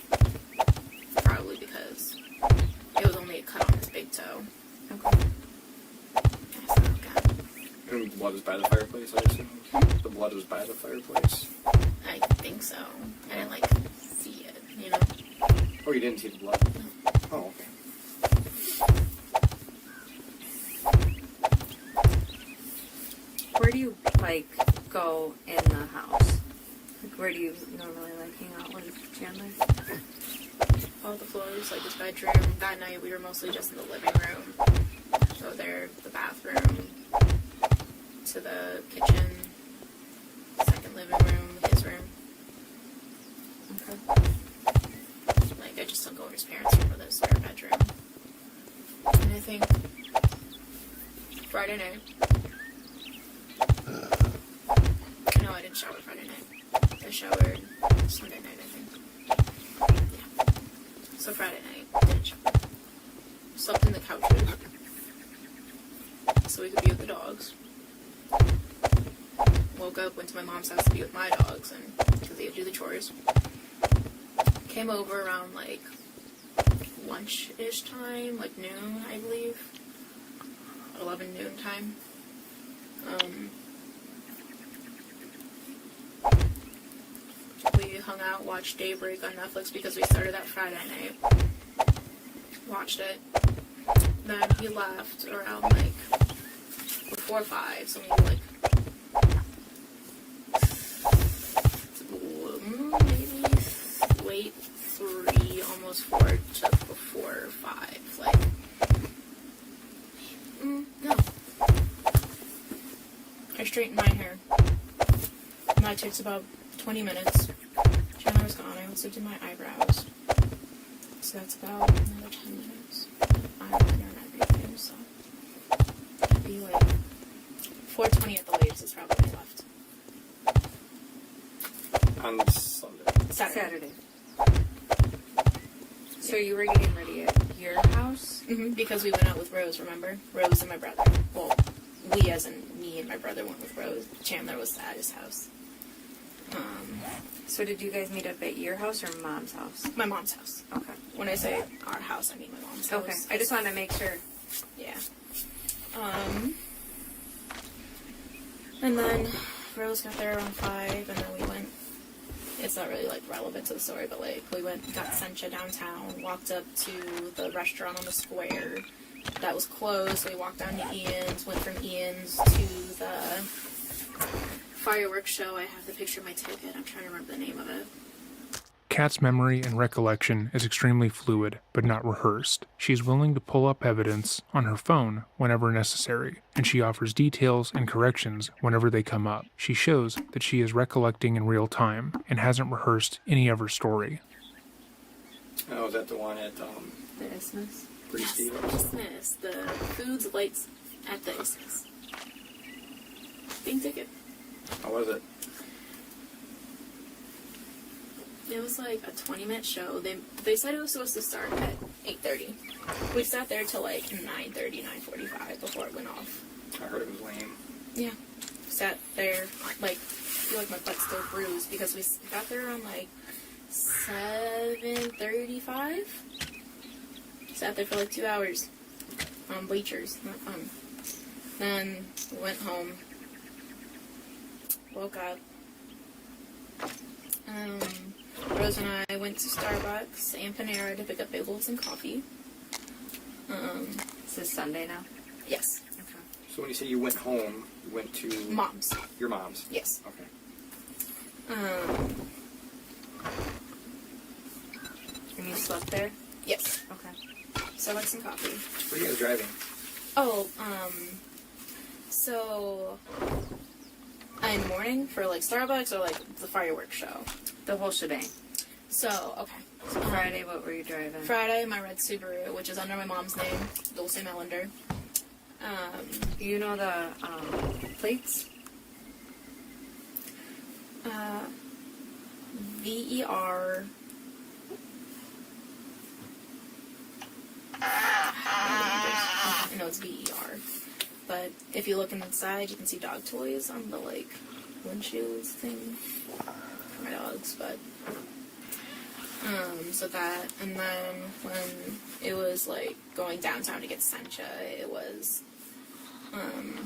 probably because it was only a cut on his big toe. Okay. And the blood was by the fireplace, I assume? The blood was by the fireplace? I think so. I didn't like see it, you know? Oh, you didn't see the blood? No. Oh, okay. Where do you, like, go in the house? Like, where do you normally, like, hang out with Chandler? All the floors, like his bedroom. That night we were mostly just in the living room. So there, the bathroom, to the kitchen, second living room, his room. Okay. Like, I just don't go in his parents' room or the spare bedroom. And I think Friday night. No, I didn't shower Friday night. I showered Sunday night, I think. Yeah. So Friday night, didn't shower. Slept in the couches so we could be with the dogs. Woke up, went to my mom's house to be with my dogs, and because they would do the chores. Came over around like lunch-ish time, like noon, I believe. 11 noon time. We hung out, watched Daybreak on Netflix because we started that Friday night. Watched it. Then he left around like before 5, so maybe like maybe late 3, almost 4, just before 5. Like, no. I straightened my hair. And that takes about 20 minutes. Chandler was gone. I also did my eyebrows. So that's about another 10 minutes. Eyeliner and everything, so it'd be like 4:20 at the latest is probably left. On Sunday. Saturday. So you were getting ready at your house? Because we went out with Rose, remember? Rose and my brother. Well, we as in me and my brother went with Rose. Chandler was at his house. So did you guys meet up at your house or mom's house? My mom's house. Okay. When I say our house, I mean my mom's house. Okay. I just wanted to make sure. Yeah. And then Rose got there around 5, and then we went. It's not really like relevant to the story, but like we got Sencha downtown, walked up to the restaurant on the square that was closed. So we walked down to Ian's, went from Ian's to the fireworks show. I have the picture of my ticket. I'm trying to remember the name of it. Kat's memory and recollection is extremely fluid, but not rehearsed. She is willing to pull up evidence on her phone whenever necessary, and she offers details and corrections whenever they come up. She shows that she is recollecting in real time and hasn't rehearsed any of her story. Oh, is that the one at The Isthmus? Pretty Stevens? Isthmus. The Foods Lights at the Isthmus. Big ticket. How was it? It was like a 20-minute show. They said it was supposed to start at 8:30. We sat there till like 9:30, 9:45 before it went off. I heard it was lame. Yeah. Sat there, like, I feel like my butt's still bruised because we got there around like 7:35. Sat there for like 2 hours on bleachers. Not fun. Then went home. Woke up. Rose and I went to Starbucks and Panera to pick up bagels and coffee. Is this Sunday now? Yes. Okay. So when you say you went home, you went to... Mom's. Your mom's? Yes. Okay. And you slept there? Yes. Okay. Starbucks and coffee. Where are you guys driving? Oh, so in the morning for like Starbucks or like the fireworks show? The whole shebang. So, okay. So Friday, what were you driving? Friday, my red Subaru, which is under my mom's name, Dulce Melander. You know the plates? VER. I know it's VER. But if you look inside, you can see dog toys on the, like, windshields thing for my dogs, but, so that, and then when it was, like, going downtown to get Sencha, it was,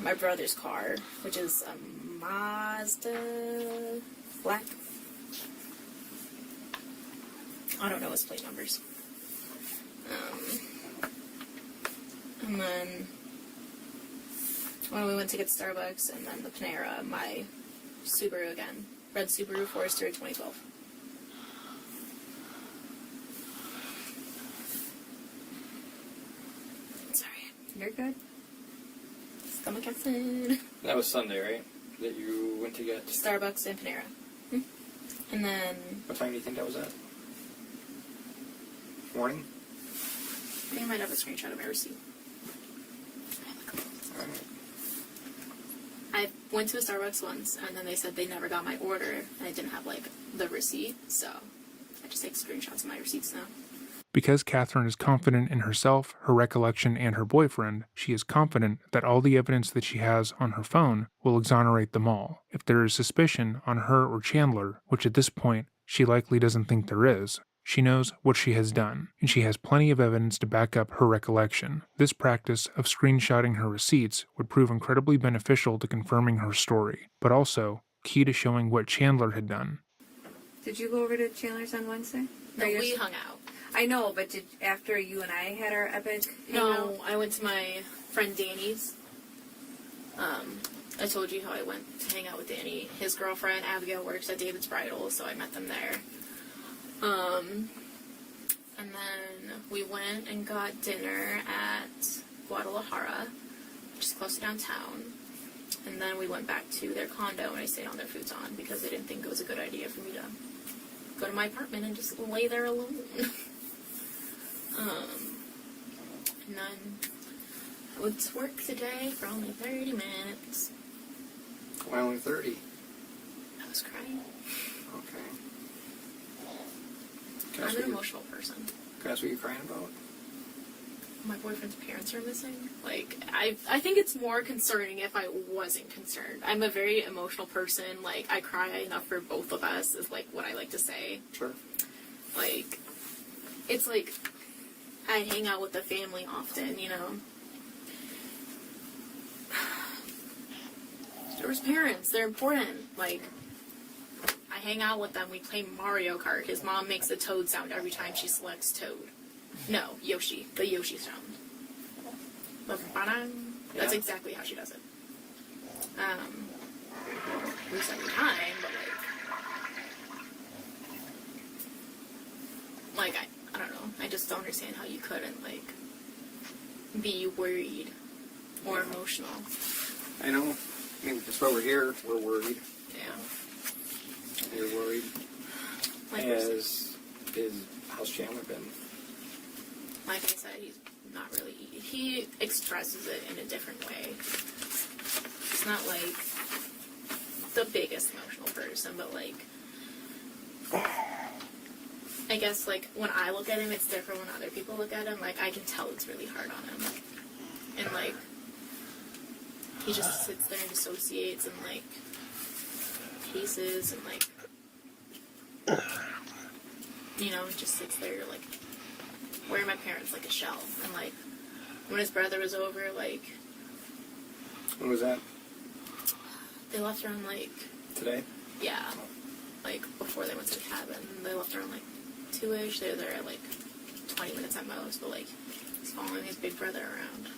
my brother's car, which is a Mazda Black. I don't know his plate numbers. And then when we went to get Starbucks and then the Panera, my Subaru again. Red Subaru Forester 2012. Sorry. You're good. Stomach acid. That was Sunday, right? That you went to get... Starbucks and Panera. And then... What time do you think that was at? Morning? I think I might have a screenshot of my receipt. I went to a Starbucks once, and then they said they never got my order, and I didn't have, like, the receipt, so I just take screenshots of my receipts now. Because Catherine is confident in herself, her recollection, and her boyfriend, she is confident that all the evidence that she has on her phone will exonerate them all. If there is suspicion on her or Chandler, which at this point she likely doesn't think there is, she knows what she has done, and she has plenty of evidence to back up her recollection. This practice of screenshotting her receipts would prove incredibly beneficial to confirming her story, but also key to showing what Chandler had done. Did you go over to Chandler's on Wednesday? No, we hung out. I know, but after you and I had our epic No, I went to my friend Danny's. I told you how I went to hang out with Danny. His girlfriend, Abigail, works at David's Bridal, so I met them there. And then we went and got dinner at Guadalajara, which is close to downtown. And then we went back to their condo and I stayed on their futon because they didn't think it was a good idea for me to go to my apartment and just lay there alone. And then I went to work today for only 30 minutes. Why only 30? I was crying. Okay. I'm an emotional person. Can I ask what you're crying about? My boyfriend's parents are missing. Like, I think it's more concerning if I wasn't concerned. I'm a very emotional person. Like, I cry enough for both of us, is like what I like to say. Sure. Like, it's like I hang out with the family often, you know. There's parents. They're important. Like, I hang out with them. We play Mario Kart. His mom makes the Toad sound every time she selects Toad. No, Yoshi. The Yoshi sound. That's exactly how she does it. At least every time, but like I don't know. I just don't understand how you couldn't, like, be worried or emotional. I know. I mean, that's why we're here. We're worried. Yeah. You're worried. Like, How's Chandler been? Like I said, he's not really... He expresses it in a different way. He's not, like, the biggest emotional person, but, like... I guess, like, when I look at him, it's different when other people look at him. Like, I can tell it's really hard on him. And, like... He just sits there and dissociates and, like, paces and, like, you know, just sits there, like, wearing my parents like a shell. And, like, when his brother was over, like... When was that? They left around, like... Today? Yeah. Like, before they went to the cabin. They left around, like, 2-ish. They were there at, like, 20 minutes at most. But, like, he's following his big brother around.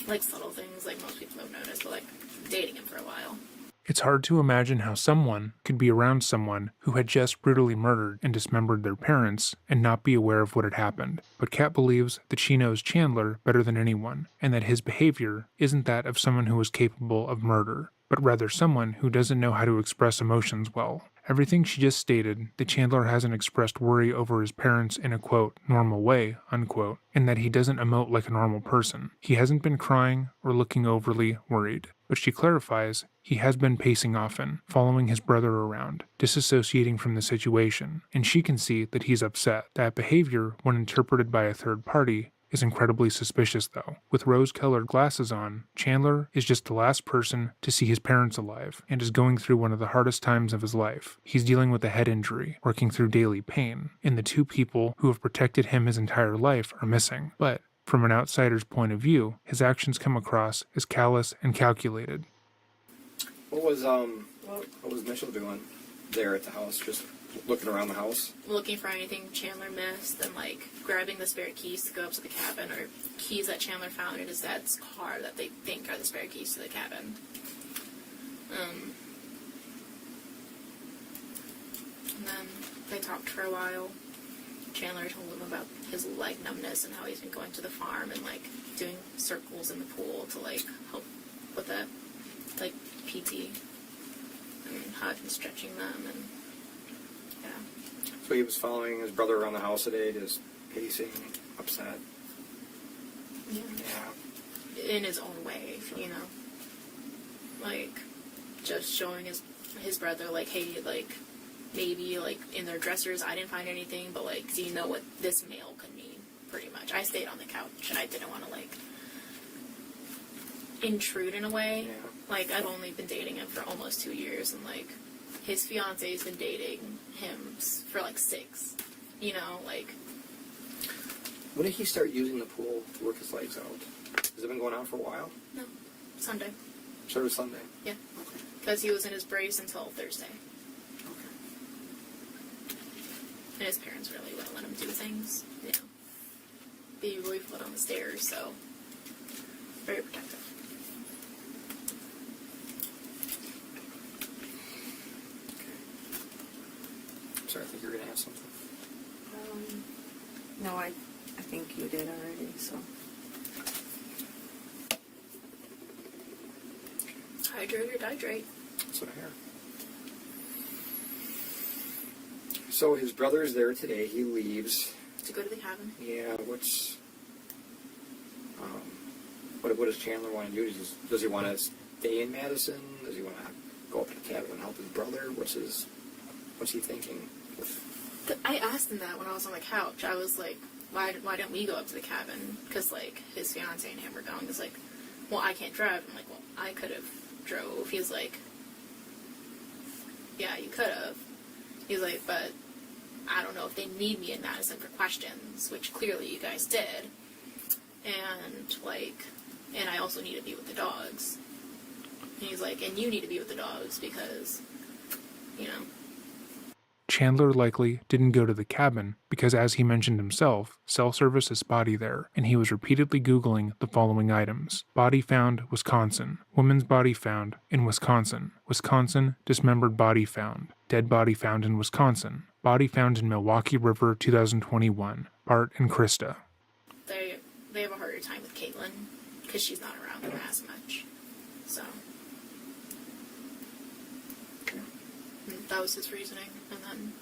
Like, subtle things, like, most people have noticed, but, like, dating him for a while. It's hard to imagine how someone could be around someone who had just brutally murdered and dismembered their parents and not be aware of what had happened. But Kat believes that she knows Chandler better than anyone, and that his behavior isn't that of someone who is capable of murder, but rather someone who doesn't know how to express emotions well. Everything she just stated, that Chandler hasn't expressed worry over his parents in a, quote, normal way, unquote, and that he doesn't emote like a normal person. He hasn't been crying or looking overly worried. But she clarifies he has been pacing often, following his brother around, disassociating from the situation, and she can see that he's upset. That behavior, when interpreted by a third party, is incredibly suspicious though. With rose-colored glasses on, Chandler is just the last person to see his parents alive and is going through one of the hardest times of his life. He's dealing with a head injury, working through daily pain, and the two people who have protected him his entire life are missing. But from an outsider's point of view, his actions come across as callous and calculated. What was Mitchell doing there at the house? Just looking around the house? Looking for anything Chandler missed and, like, grabbing the spare keys to go up to the cabin, or keys that Chandler found in his dad's car that they think are the spare keys to the cabin. And then they talked for a while. Chandler told him about his leg numbness and how he's been going to the farm and, like, doing circles in the pool to, like, help with that, like, PT, and how I've been stretching them, and yeah. So he was following his brother around the house today, just pacing, upset. Yeah. In his own way, you know. Like, just showing his brother, like, hey, like, maybe, like, in their dressers, I didn't find anything, but, like, do you know what this mail could mean, pretty much. I stayed on the couch, and I didn't want to, like, intrude in a way. Yeah. Like, I've only been dating him for almost 2 years, and, like, his fiance's been dating him for, like, 6. You know, like... When did he start using the pool to work his legs out? Has it been going on for a while? No. Sunday. Started Sunday? Yeah. Because he was in his brace until Thursday. And his parents really wouldn't let him do things, you know. Be really foot on the stairs, so very protective. Sorry, I think you were gonna have something. No, I think you did already, so. Hydrate or dihydrate. That's what I hear. So his brother is there today. He leaves. To go to the cabin. Yeah, what's... what does Chandler want to do? Does he want to stay in Madison? Does he want to go up to the cabin and help his brother? What's he thinking? I asked him that when I was on the couch. I was like, why don't we go up to the cabin? Because, like, his fiance and him were going. He's like, well, I can't drive. I'm like, well, I could have drove. He's like, yeah, you could have. He's like, but I don't know if they need me in Madison for questions, which clearly you guys did. And, like, and I also need to be with the dogs. And he's like, and you need to be with the dogs because, you know. Chandler likely didn't go to the cabin because, as he mentioned himself, cell service is spotty there, and he was repeatedly Googling the following items. Body found, Wisconsin. Woman's body found in Wisconsin. Wisconsin, dismembered body found. Dead body found in Wisconsin. Body found in Milwaukee River, 2021. Bart and Krista. They have a harder time with Caitlin because she's not around them as much. So that was his reasoning. And then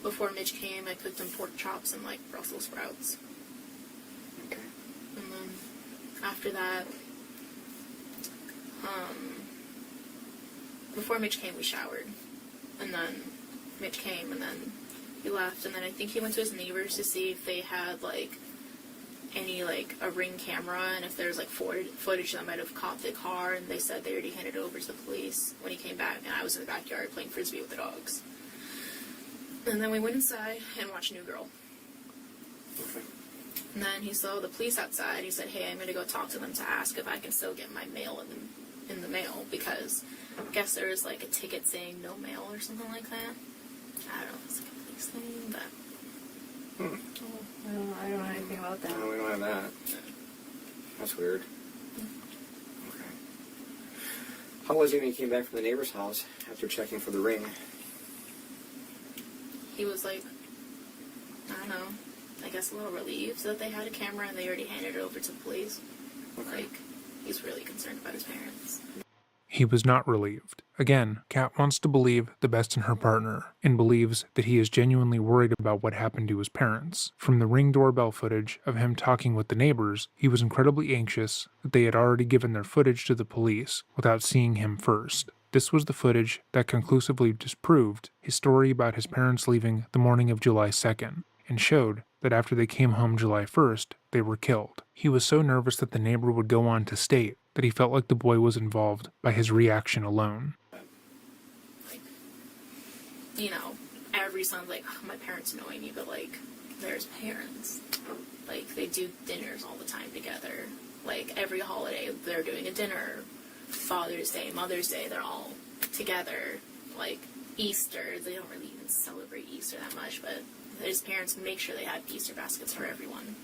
before Mitch came, I cooked him pork chops and like Brussels sprouts. Okay. And then after that, before Mitch came, we showered. And then Mitch came, and then he left. And then I think he went to his neighbors to see if they had like any like a Ring camera and if there's like footage that might have caught the car, and they said they already handed it over to the police when he came back, and I was in the backyard playing frisbee with the dogs. And then we went inside and watched New Girl. And then he saw the police outside. He said, hey, I'm going to go talk to them to ask if I can still get my mail in the mail, because I guess there was like a ticket saying no mail or something like that. I don't know if it's like a police thing, but I don't know anything about that. No, we don't have that. That's weird. Okay. How was he when he came back from the neighbor's house after checking for the ring? he was like, I don't know, I guess a little relieved that they had a camera and they already handed it over to the police. Like, he's really concerned about his parents. He was not relieved. Again, Kat wants to believe the best in her partner, and believes that he is genuinely worried about what happened to his parents. From the Ring doorbell footage of him talking with the neighbors, he was incredibly anxious that they had already given their footage to the police without seeing him first. This was the footage that conclusively disproved his story about his parents leaving the morning of July 2nd, and showed that after they came home July 1st, they were killed. He was so nervous that the neighbor would go on to state that he felt like the boy was involved by his reaction alone. Like, you know, every son's like, oh, my parents annoy me, but like, there's parents. Like, they do dinners all the time together. Like, every holiday, they're doing a dinner. Father's Day, Mother's Day, they're all together. Like, Easter, they don't really even celebrate Easter that much, but his parents make sure they have Easter baskets for everyone.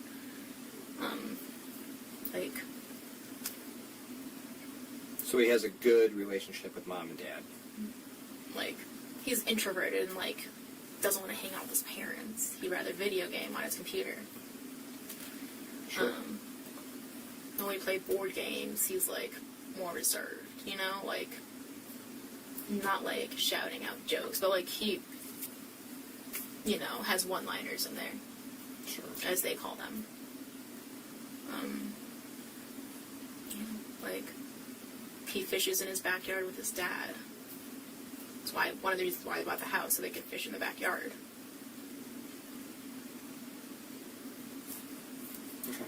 Like... So he has a good relationship with mom and dad. Like, he's introverted and, like, doesn't want to hang out with his parents. He'd rather video game on his computer. Sure. When we play board games, he's, like, more reserved, you know? Like, not, like, shouting out jokes, but, like, he, you know, has one-liners in there. Sure. As they call them. Like... He fishes in his backyard with his dad. That's why one of the reasons why they bought the house, so they could fish in the backyard. Okay.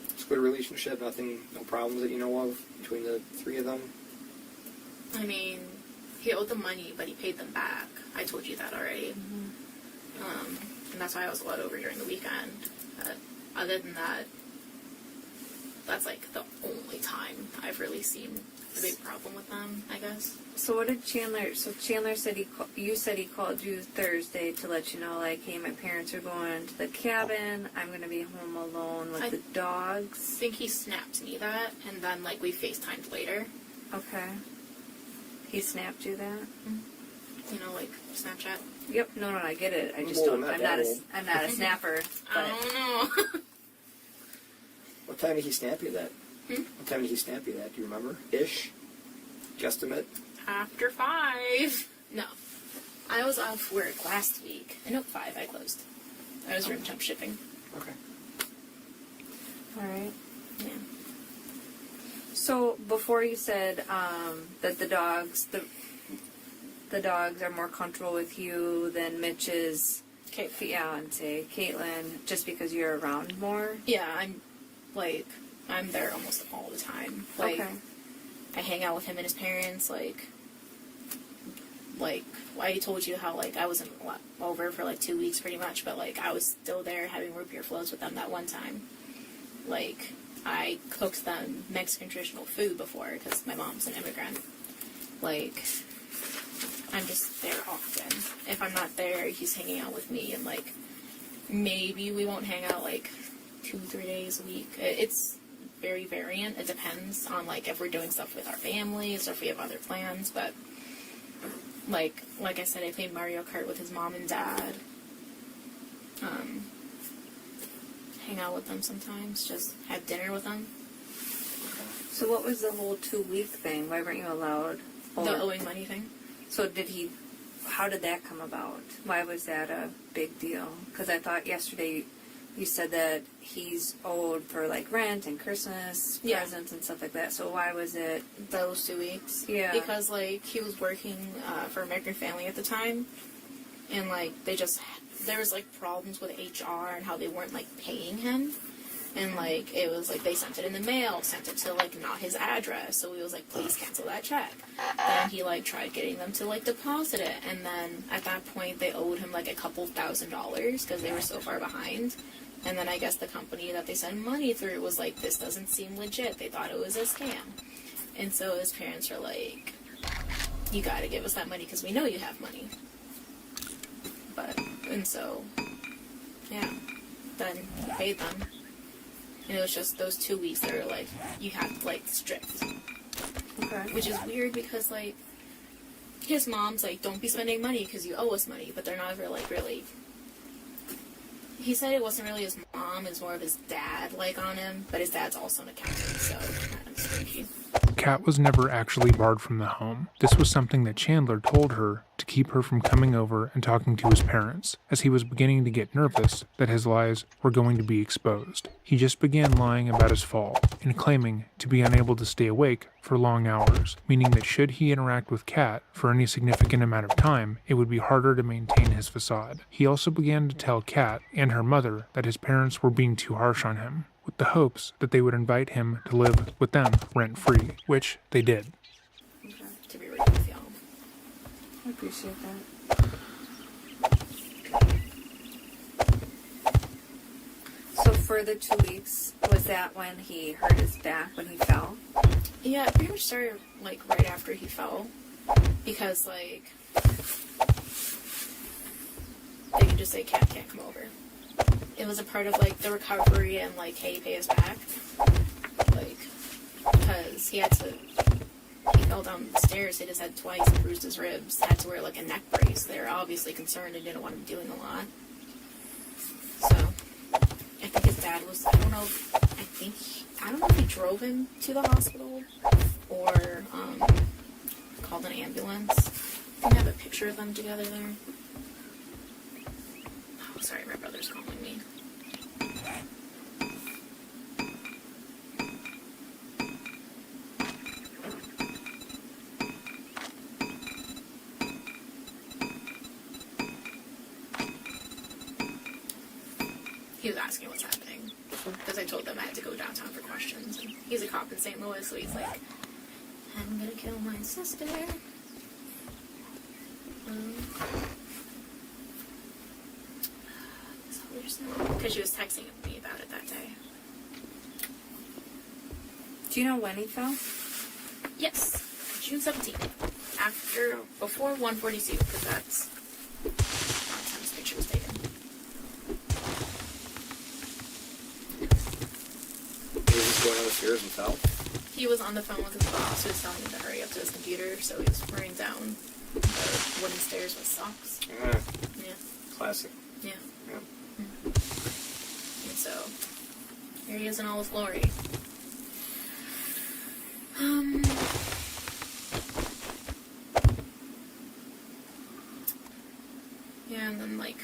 It's a good relationship. Nothing, no problems that you know of between the three of them. I mean, he owed them money, but he paid them back. I told you that already. And that's why I was let over during the weekend. But other than that, that's like the only time I've really seen a big problem with them, I guess. So what did Chandler? So Chandler said you said he called you Thursday to let you know, like, hey, my parents are going to the cabin. I'm gonna be home alone with the dogs. I think he snapped me that, and then like we FaceTimed later. Okay. He snapped you that? You know, like Snapchat. Yep. No, I get it. I just don't. I'm not a snapper. I don't know. What time did he snap you that? What time did he snap you that? Do you remember? Ish? Guesstimate? After 5. No. I was off work last week. No, 5 I closed. I was room temp shipping. Okay. All right. Yeah. So before you said that the dogs are more comfortable with you than Mitch's fiance, Caitlin, just because you're around more? Yeah, I'm there almost all the time. Like, okay. I hang out with him and his parents, like I told you how, like, I wasn't over for, like, 2 weeks pretty much, but, like, I was still there having root beer floats with them that one time. Like, I cooked them Mexican traditional food before, because my mom's an immigrant. Like, I'm just there often. If I'm not there, he's hanging out with me, and, like, maybe we won't hang out, like, 2-3 days a week. It's very variant. It depends on, like, if we're doing stuff with our families or if we have other plans, but like I said, I played Mario Kart with his mom and dad. Hang out with them sometimes, just have dinner with them. So what was the whole 2-week thing? Why weren't you allowed? The owing money thing. So how did that come about? Why was that a big deal? Because I thought yesterday you said that he's owed for, like, rent and Christmas presents and stuff like that. So why was it those 2 weeks? Yeah. Because, like, he was working for American Family at the time, and, like, there was, like, problems with HR and how they weren't, like, paying him. And, like, it was, like, they sent it in the mail, sent it to, like, not his address. So he was like, please cancel that check. Then he, like, tried getting them to, like, deposit it. And then at that point, they owed him, like, a couple $1,000s because they were so far behind. And then I guess the company that they sent money through was like, this doesn't seem legit. They thought it was a scam. And so his parents are like, you gotta give us that money because we know you have money. And so, yeah, then he paid them. And it was just those 2 weeks that are like, you have to, like, strict. Okay. Which is weird because, like, his mom's like, don't be spending money because you owe us money. But they're not really... He said it wasn't really his mom, it was more of his dad, like, on him. But his dad's also an accountant, so kind of stinky. Kat was never actually barred from the home. This was something that Chandler told her to keep her from coming over and talking to his parents, as he was beginning to get nervous that his lies were going to be exposed. He just began lying about his fall and claiming to be unable to stay awake for long hours, meaning that should he interact with Kat for any significant amount of time, it would be harder to maintain his facade. He also began to tell Kat and her mother that his parents were being too harsh on him, with the hopes that they would invite him to live with them rent-free, which they did. Okay. To be real with y'all. I appreciate that. So for the 2 weeks, was that when he hurt his back, when he fell? Yeah, it pretty much started, like, right after he fell. Because, like, they can just say, Kat can't come over. It was a part of, like, the recovery and, like, hey, pay us back. Like, because he fell down the stairs, hit his head twice, bruised his ribs, had to wear, like, a neck brace. They were obviously concerned and didn't want him doing a lot. So, I think his dad was, I don't know if he drove him to the hospital or, called an ambulance. I think I have a picture of them together there. Oh, sorry, my brother's calling me. He was asking what's happening because I told them I had to go downtown for questions. And he's a cop in St. Louis, so he's like, I'm gonna kill my sister. Because she was texting me about it that day. Do you know when he fell? Yes, June 17th. Before 1:42, because that's the time this picture was taken. He was just going on the stairs himself? He was on the phone with his boss who was telling him to hurry up to his computer, so he was running down the wooden stairs with socks. Yeah. Classic. Yeah. Yeah. And so, here he is in all his glory. Yeah, and then, like,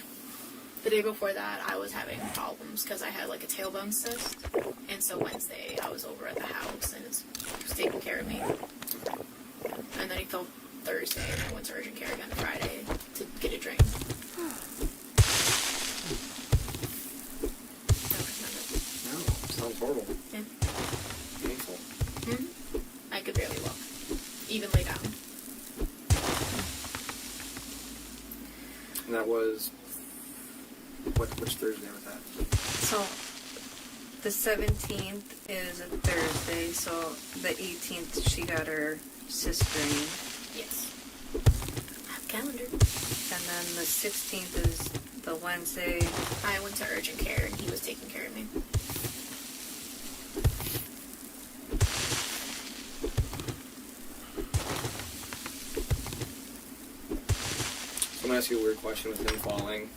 the day before that, I was having problems because I had, like, a tailbone cyst. And so Wednesday, I was over at the house, and he was taking care of me. And then he fell Thursday, and I went to urgent care again Friday to get it drained. No, sounds horrible. Yeah. Painful. I could barely walk. Even lay down. And that was... Which Thursday was that? So, the 17th is a Thursday, so the 18th she got her cyst drained. Yes. I have a calendar. And then the 16th is the Wednesday. I went to urgent care, and he was taking care of me. So I'm going to ask you a weird question with him falling.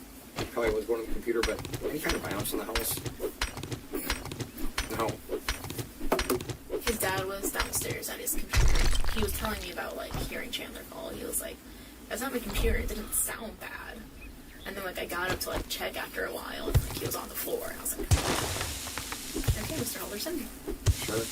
Probably was going to the computer, but any kind of violence in the house? No. His dad was downstairs at his computer. He was telling me about, like, hearing Chandler fall. He was like, that's not my computer. It didn't sound bad. And then, like, I got up to, like, check after a while, and, like, he was on the floor. And I was like, okay, Mr. Alderson. Sure.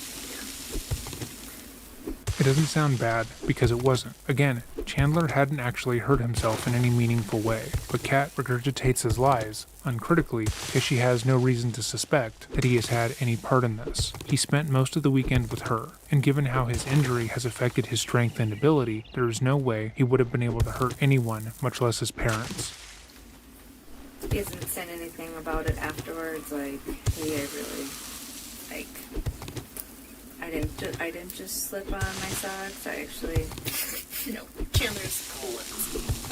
It doesn't sound bad because it wasn't. Again, Chandler hadn't actually hurt himself in any meaningful way, but Kat regurgitates his lies, uncritically, because she has no reason to suspect that he has had any part in this. He spent most of the weekend with her, and given how his injury has affected his strength and ability, there is no way he would have been able to hurt anyone, much less his parents. He hasn't said anything about it afterwards, like, he really, like... I didn't just slip on my socks. I actually... No, Chandler's cool.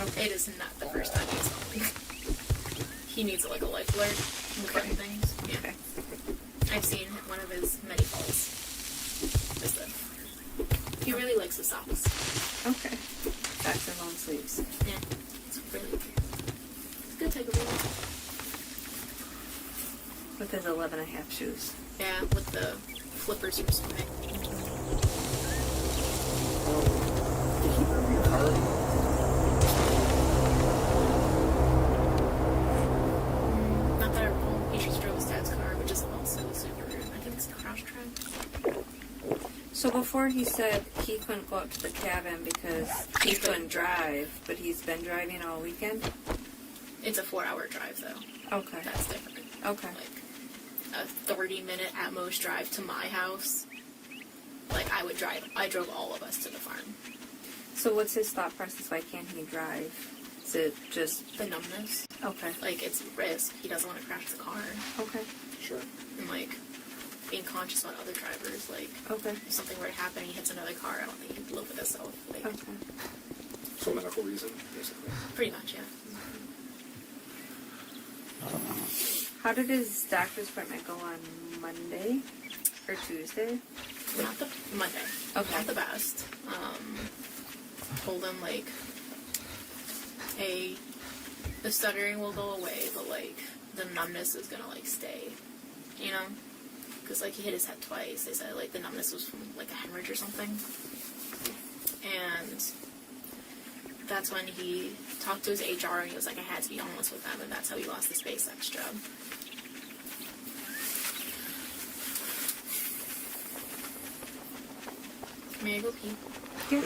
Okay. It is not the first time he's falling. He needs, like, a life alert and certain things. Yeah. Okay. I've seen one of his many falls. Just that. He really likes the socks. Okay. Socks and long sleeves. Yeah. It's really cute. It's a good type of boy. With his 11.5 shoes. Yeah, with the flippers from swimming. Not that I recall. He just drove his dad's car, which is also a Subaru. I think it's a Crosstrek. So before he said he couldn't go up to the cabin because he couldn't drive, but he's been driving all weekend? It's a 4-hour drive, though. Okay. That's different. Okay. Like, a 30-minute at most drive to my house. Like, I drove all of us to the farm. So what's his thought process? Why can't he drive? Is it just... The numbness. Okay. Like, it's risk. He doesn't want to crash the car. Okay. Sure. And, like, being conscious about other drivers. Like, okay. If something were to happen and he hits another car, I don't think he'd live with himself. Like, okay. So medical reason, basically. Pretty much, yeah. How did his doctor's appointment go on Monday or Tuesday? Not the Monday. Okay. Not the best. Told him, like, hey, the stuttering will go away, but, like, the numbness is gonna, like, stay. You know? Because, like, he hit his head twice. They said, like, the numbness was from, like, a hemorrhage or something. And that's when he talked to his HR and he was like, I had to be honest with them, and that's how he lost the SpaceX job. May I go pee? Yeah.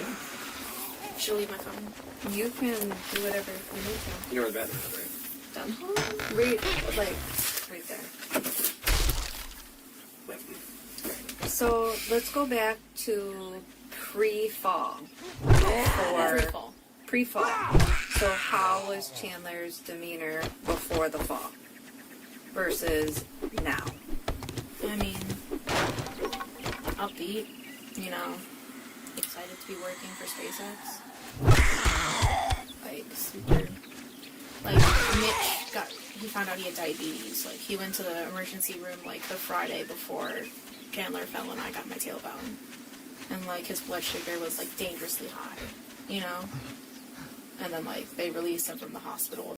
She'll leave my phone. You can do whatever you need to. You know where the bathroom is, right? Done? Right, like, right there. So, let's go back to pre-fall. Pre-fall. Pre-fall. So, how was Chandler's demeanor before the fall versus now? I mean, upbeat, you know, excited to be working for SpaceX. Like, super. Like, Mitch he found out he had diabetes. Like, he went to the emergency room, like, the Friday before Chandler fell and I got my tailbone. And, like, his blood sugar was, like, dangerously high, you know? And then, like, they released him from the hospital.